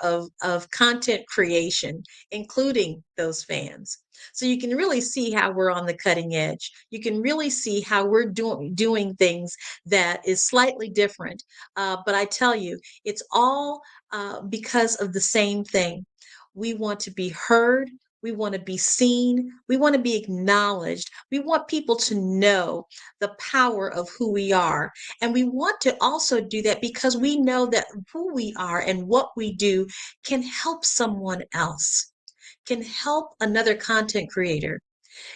Speaker 15: of content creation, including those fans? So you can really see how we're on the cutting edge. You can really see how we're doing things that is slightly different. But I tell you, it's all because of the same thing. We want to be heard. We want to be seen. We want to be acknowledged. We want people to know the power of who we are. And we want to also do that because we know that who we are and what we do can help someone else, can help another content creator.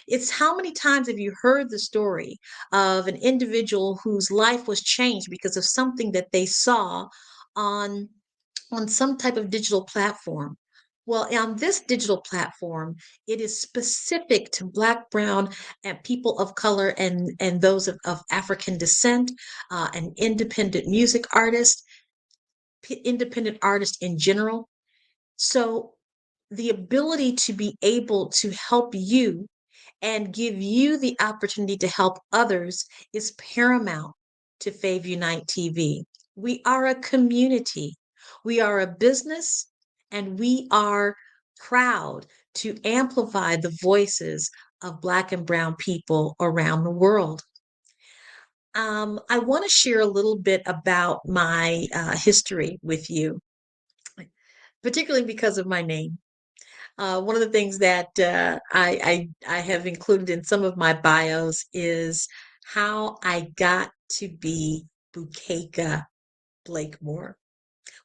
Speaker 15: It's how many times have you heard the story of an individual whose life was changed because of something that they saw on some type of digital platform? Well, on this digital platform, it is specific to Black, Brown, and people of color and those of African descent, and independent music artists, independent artists in general. So the ability to be able to help you and give you the opportunity to help others is paramount to Fave Unite TV. We are a community. We are a business, and we are proud to amplify the voices of Black and Brown people around the world. I want to share a little bit about my history with you, particularly because of my name. One of the things that I have included in some of my bios is how I got to be Bukeka Blakemore.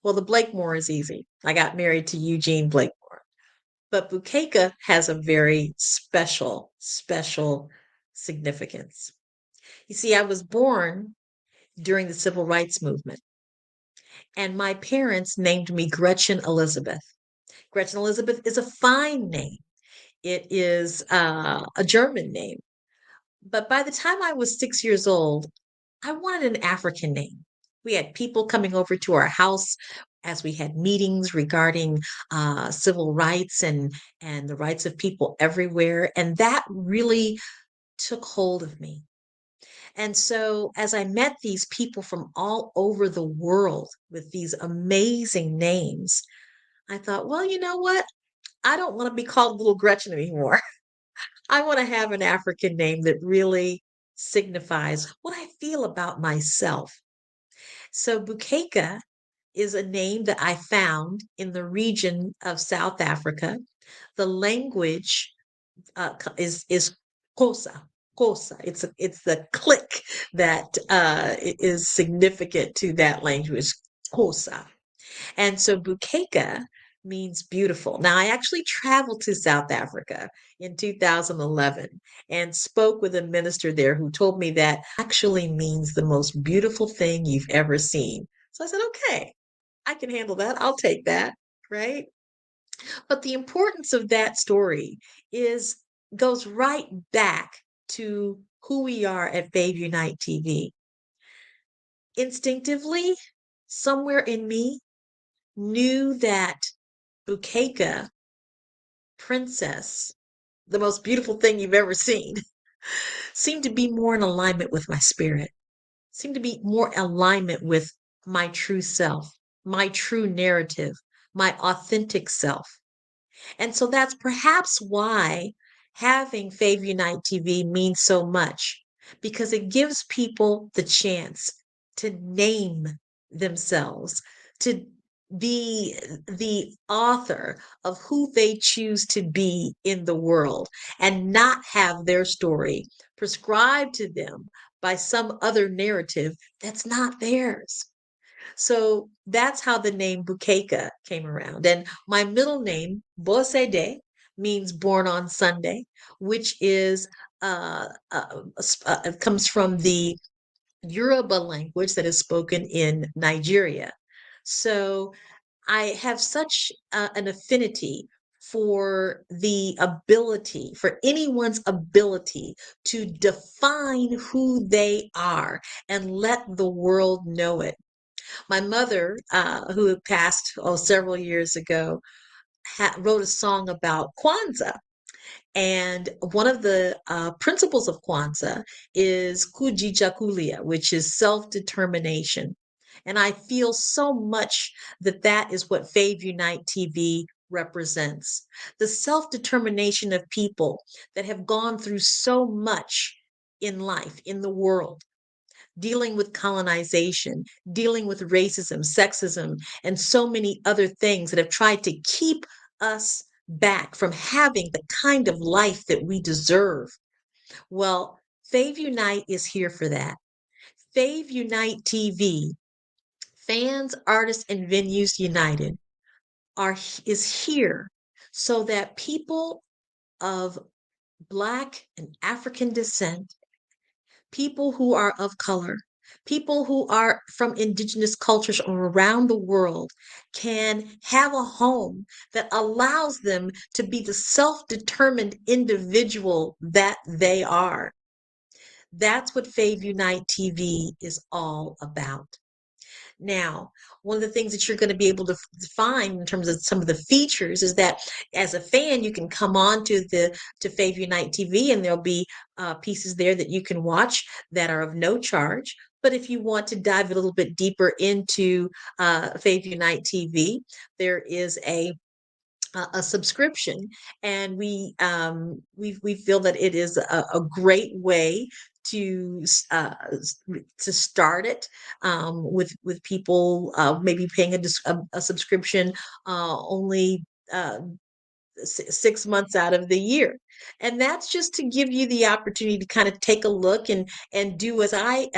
Speaker 15: Well, the Blakemore is easy. I got married to Eugene Blakemore. But Bukeka has a very special special significance. You see, I was born during the civil rights movement, and my parents named me Gretchen Elizabeth. Gretchen Elizabeth is a fine name. It is a German name. But by the time I was 6 years old, I wanted an African name. We had people coming over to our house as we had meetings regarding civil rights and the rights of people everywhere. And that really took hold of me. And so, as I met these people from all over the world with these amazing names, I thought, well, you know what? I don't want to be called Little Gretchen anymore. I want to have an African name that really signifies what I feel about myself. So, Bukeka is a name that I found in the region of South Africa. The language is Xhosa. Xhosa. It's the click that is significant to that language, Xhosa. And so Bukeka means beautiful. Now, I actually traveled to South Africa in 2011 and spoke with a minister there who told me that actually means the most beautiful thing you've ever seen. So I said, okay, I can handle that. I'll take that, right? But the importance of that story is goes right back to who we are at Babe Unite TV. Instinctively, somewhere in me, knew that Bukeka, princess, the most beautiful thing you've ever seen, seemed to be more in alignment with my spirit, seemed to be more alignment with my true self, my true narrative, my authentic self. And so that's perhaps why having Fave Unite TV means so much, because it gives people the chance to name themselves, to be the author of who they choose to be in the world and not have their story prescribed to them by some other narrative that's not theirs. So that's how the name Bukeka came around. And my middle name, Bosede, means born on Sunday, which is comes from the Yoruba language that is spoken in Nigeria. So I have such an affinity for the ability, for anyone's ability to define who they are and let the world know it. My mother, who passed several years ago, wrote a song about Kwanzaa. And one of the principles of Kwanzaa is kujichagulia, which is self-determination. And I feel so much that that is what Fave Unite TV represents. The self-determination of people that have gone through so much in life, in the world, dealing with colonization, dealing with racism, sexism, and so many other things that have tried to keep us back from having the kind of life that we deserve. Well, Fave Unite is here for that. Fave Unite TV, Fans, Artists, and Venues United, is here so that people of Black and African descent, people who are of color, people who are from indigenous cultures around the world can have a home that allows them to be the self-determined individual that they are. That's what Fave Unite TV is all about. Now, one of the things that you're going to be able to find in terms of some of the features is that as a fan, you can come on to Fave Unite TV and there'll be pieces there that you can watch that are of no charge. But if you want to dive a little bit deeper into Fave Unite TV, there is a subscription, and we feel that it is a great way to start it with people maybe paying a subscription only 6 months out of the year. And that's just to give you the opportunity to kind of take a look and do as I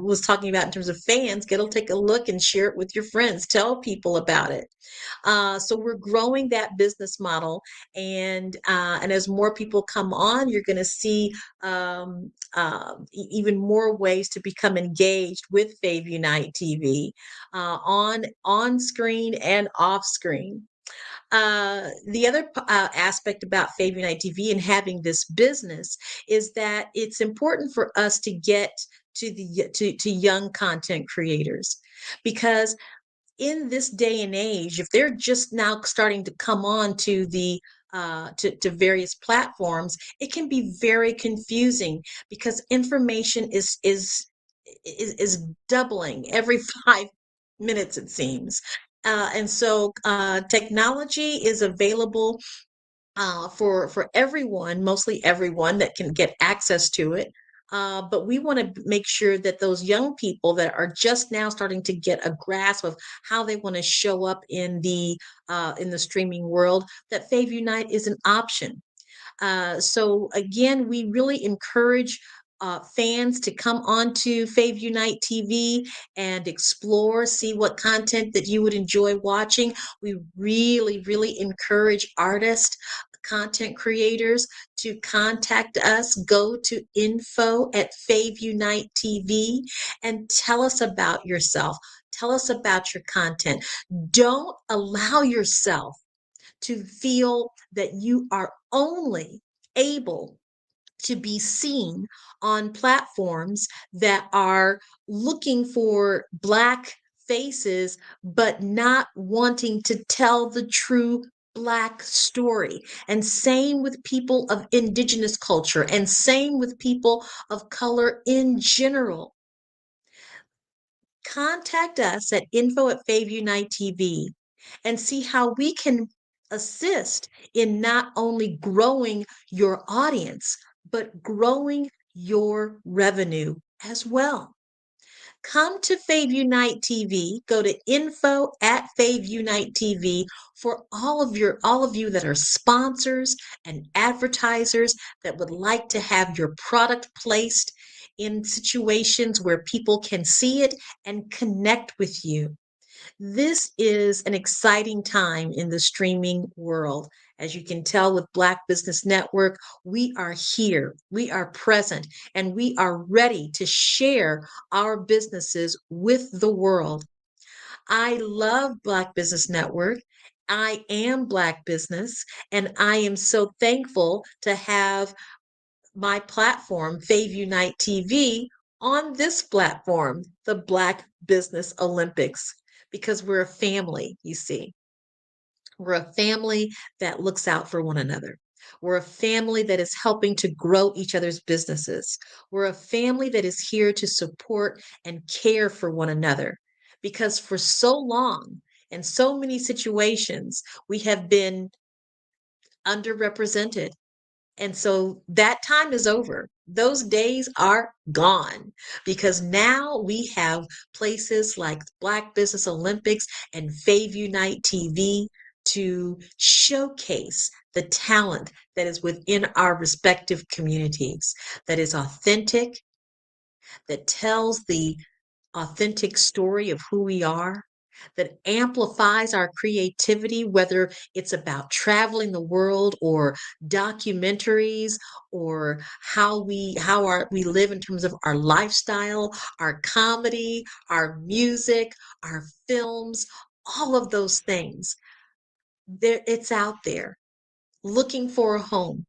Speaker 15: was talking about in terms of fans, take a look and share it with your friends, tell people about it. So we're growing that business model, and as more people come on, you're going to see even more ways to become engaged with Fave Unite TV on screen and off screen. The other aspect about Fave Unite TV and having this business is that it's important for us to get to young content creators, because in this day and age, if they're just now starting to come on to the to various platforms, it can be very confusing because information is doubling every 5 minutes, it seems. And so technology is available for everyone, mostly everyone that can get access to it. But we want to make sure that those young people that are just now starting to get a grasp of how they want to show up in the streaming world, that Fave Unite is an option. So again, we really encourage fans to come onto Fave Unite TV and explore, see what content that you would enjoy watching. We really, really encourage artists, content creators to contact us. Go to info@Fave Unite TV and tell us about yourself. Tell us about your content. Don't allow yourself to feel that you are only able to be seen on platforms that are looking for Black faces, but not wanting to tell the true Black story. And same with people of indigenous culture, and same with people of color in general. Contact us at info@Fave Unite TV and see how we can assist in not only growing your audience, but growing your revenue as well. Come to Fave Unite TV. Go to info@Fave Unite TV for all of you that are sponsors and advertisers that would like to have your product placed in situations where people can see it and connect with you. This is an exciting time in the streaming world. As you can tell with Black Business Network, we are here, we are present, and we are ready to share our businesses with the world. I love Black Business Network. I am Black Business, and I am so thankful to have my platform, Fave Unite TV, on this platform, the Black Business Olympics, because we're a family, you see. We're a family that looks out for one another. We're a family that is helping to grow each other's businesses. We're a family that is here to support and care for one another, because for so long, in so many situations, we have been underrepresented. And so that time is over. Those days are gone, because now we have places like Black Business Olympics and Fave Unite TV to showcase the talent that is within our respective communities, that is authentic, that tells the authentic story of who we are, that amplifies our creativity, whether it's about traveling the world or documentaries, or we live in terms of our lifestyle, our comedy, our music, our films, all of those things. It's out there looking for a home.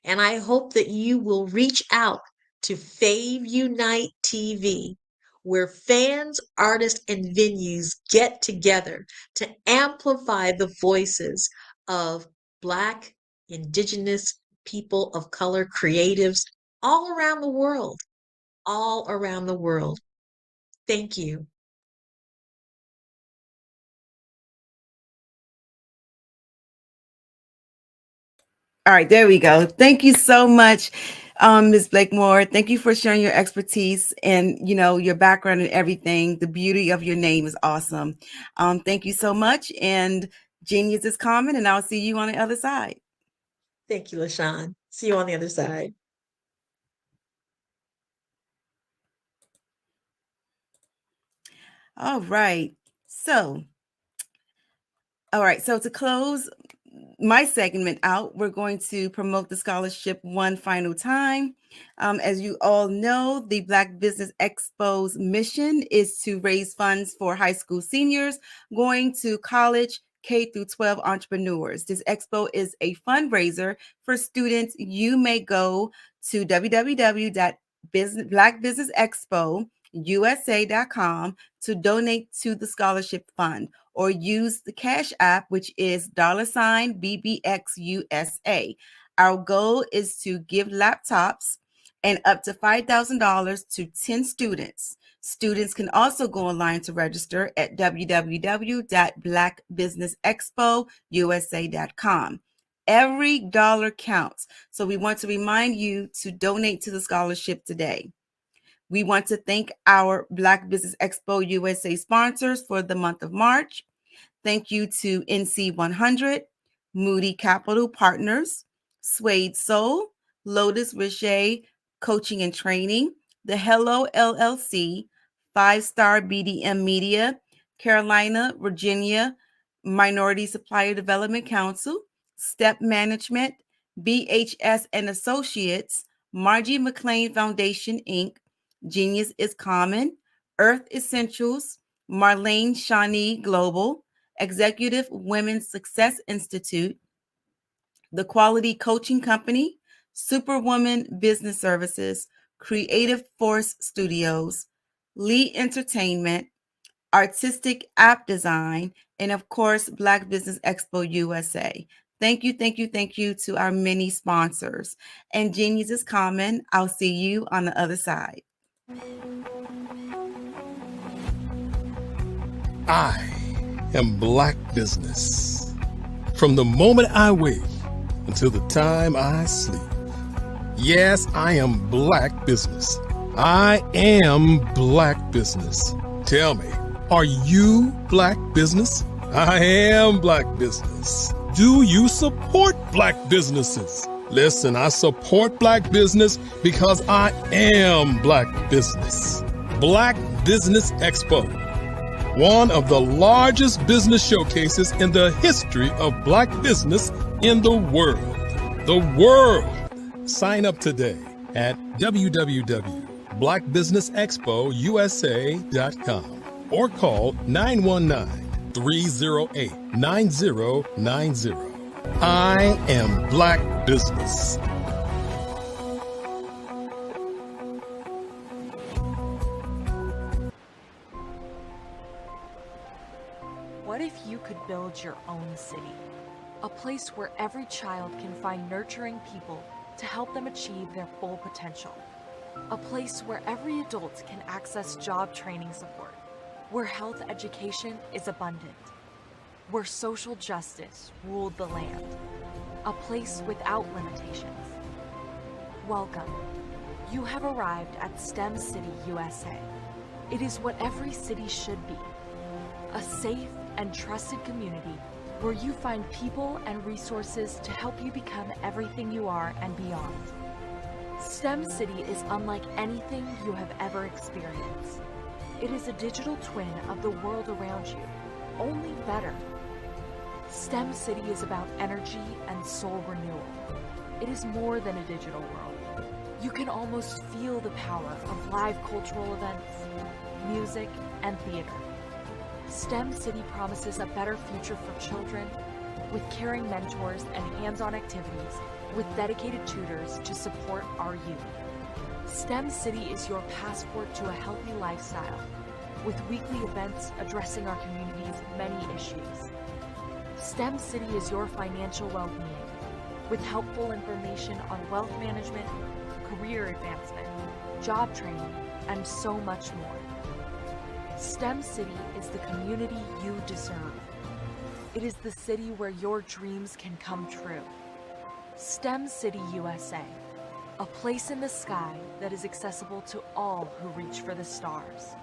Speaker 15: And I hope that you will reach out to Fave Unite TV, where fans, artists, and venues get together to amplify the voices of Black, Indigenous, people of color, creatives all around the world, all around the world. Thank you.
Speaker 11: All right, there we go. Thank you so much, Ms. Blakemore. Thank you for sharing your expertise and your background and everything. The beauty of your name is awesome. Thank you so much. And Genius is coming, and I'll see you on the other side.
Speaker 15: Thank you, LaShawn. See you on the other side.
Speaker 11: All right. So, to close my segment out, we're going to promote the scholarship one final time. As you all know, the Black Business Expo's mission is to raise funds for high school seniors going to college, K through 12 entrepreneurs. This expo is a fundraiser for students. You may go to www.blackbusinessexpousa.com to donate to the scholarship fund, or use the Cash App, which is $BBXUSA. Our goal is to give laptops and up to $5,000 to 10 students. Students can also go online to register at www.blackbusinessexpousa.com. Every dollar counts, so we want to remind you to donate to the scholarship today. We want to thank our Black Business Expo USA sponsors for the month of March. Thank you to NC 100, Moody Capital Partners, Suede Soul, Lotus Richey Coaching and Training, The Hello LLC, 5-Star BDM Media, Carolina, Virginia Minority Supplier Development Council, Step Management, BHS and Associates, Margie McLean Foundation, Inc., Genius is Common, Earth Essentials, Marlene Shawnee Global, Executive Women's Success Institute, The Quality Coaching Company, Superwoman Business Services, Creative Force Studios, Lee Entertainment, Artistic App Design, and of course, Black Business Expo USA. Thank you to our many sponsors. And Genius is Common. I'll see you on the other side.
Speaker 3: I am Black Business. From the moment I wake until the time I sleep. Yes, I am Black Business. I am Black Business. Tell me, are you Black Business? I am Black Business. Do you support Black businesses? Listen, I support Black business because I am Black Business. Black Business Expo, one of the largest business showcases in the history of Black business in the world. The world! Sign up today at www.blackbusinessexpousa.com or call 919-308-9090. I am Black Business.
Speaker 14: What if you could build your own city? A place where every child can find nurturing people to help them achieve their full potential. A place where every adult can access job training support, where health education is abundant, where social justice ruled the land. A place without limitations. Welcome. You have arrived at STEM City USA. It is what every city should be. A safe and trusted community where you find people and resources to help you become everything you are and beyond. STEM City is unlike anything you have ever experienced. It is a digital twin of the world around you, only better. STEM City is about energy and soul renewal. It is more than a digital world. You can almost feel the power of live cultural events, music, and theater. STEM City promises a better future for children with caring mentors and hands-on activities with dedicated tutors to support our youth. STEM City is your passport to a healthy lifestyle with weekly events addressing our community's many issues. STEM City is your financial well-being with helpful information on wealth management, career advancement, job training, and so much more. STEM City is the community you deserve. It is the city where your dreams can come true. STEM City USA, a place in the sky that is accessible to all who reach for the stars.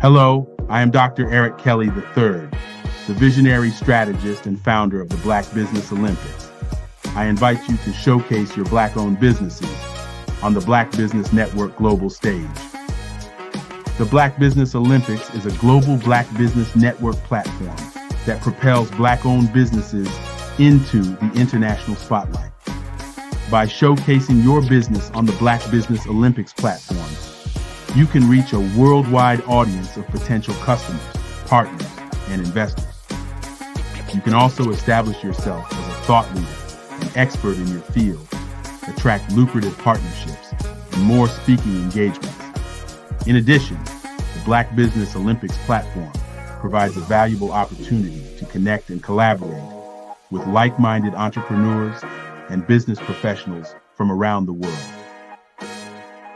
Speaker 20: Hello, I am Dr. Eric Kelly III, the visionary strategist and founder of the Black Business Olympics. I invite you to showcase your Black-owned businesses on the Black Business Network global stage. The Black Business Olympics is a global Black Business Network platform that propels Black-owned businesses into the international spotlight. By showcasing your business on the Black Business Olympics platform, you can reach a worldwide audience of potential customers, partners, and investors. You can also establish yourself as a thought leader, an expert in your field, attract lucrative partnerships, and more speaking engagements. In addition, the Black Business Olympics platform provides a valuable opportunity to connect and collaborate with like-minded entrepreneurs and business professionals from around the world.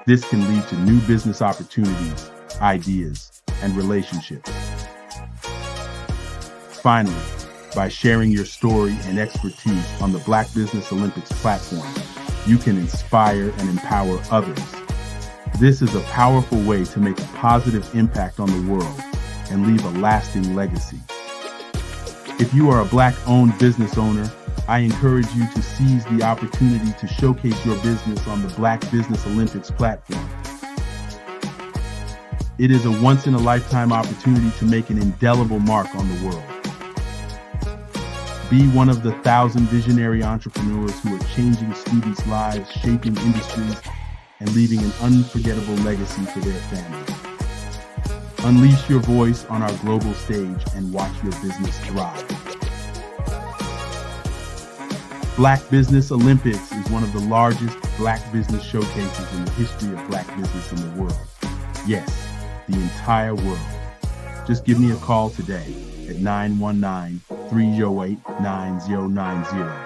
Speaker 20: This can lead to new business opportunities, ideas, and relationships. Finally, by sharing your story and expertise on the Black Business Olympics platform, you can inspire and empower others. This is a powerful way to make a positive impact on the world and leave a lasting legacy. If you are a Black-owned business owner, I encourage you to seize the opportunity to showcase your business on the Black Business Olympics platform. It is a once-in-a-lifetime opportunity to make an indelible mark on the world. Be one of the 1,000 visionary entrepreneurs who are changing students' lives, shaping industries, and leaving an unforgettable legacy for their families. Unleash your voice on our global stage and watch your business thrive. Black Business Olympics is one of the largest Black business showcases in the history of Black business in the world. Yes, the entire world. Just give me a call today at 919-308-9090.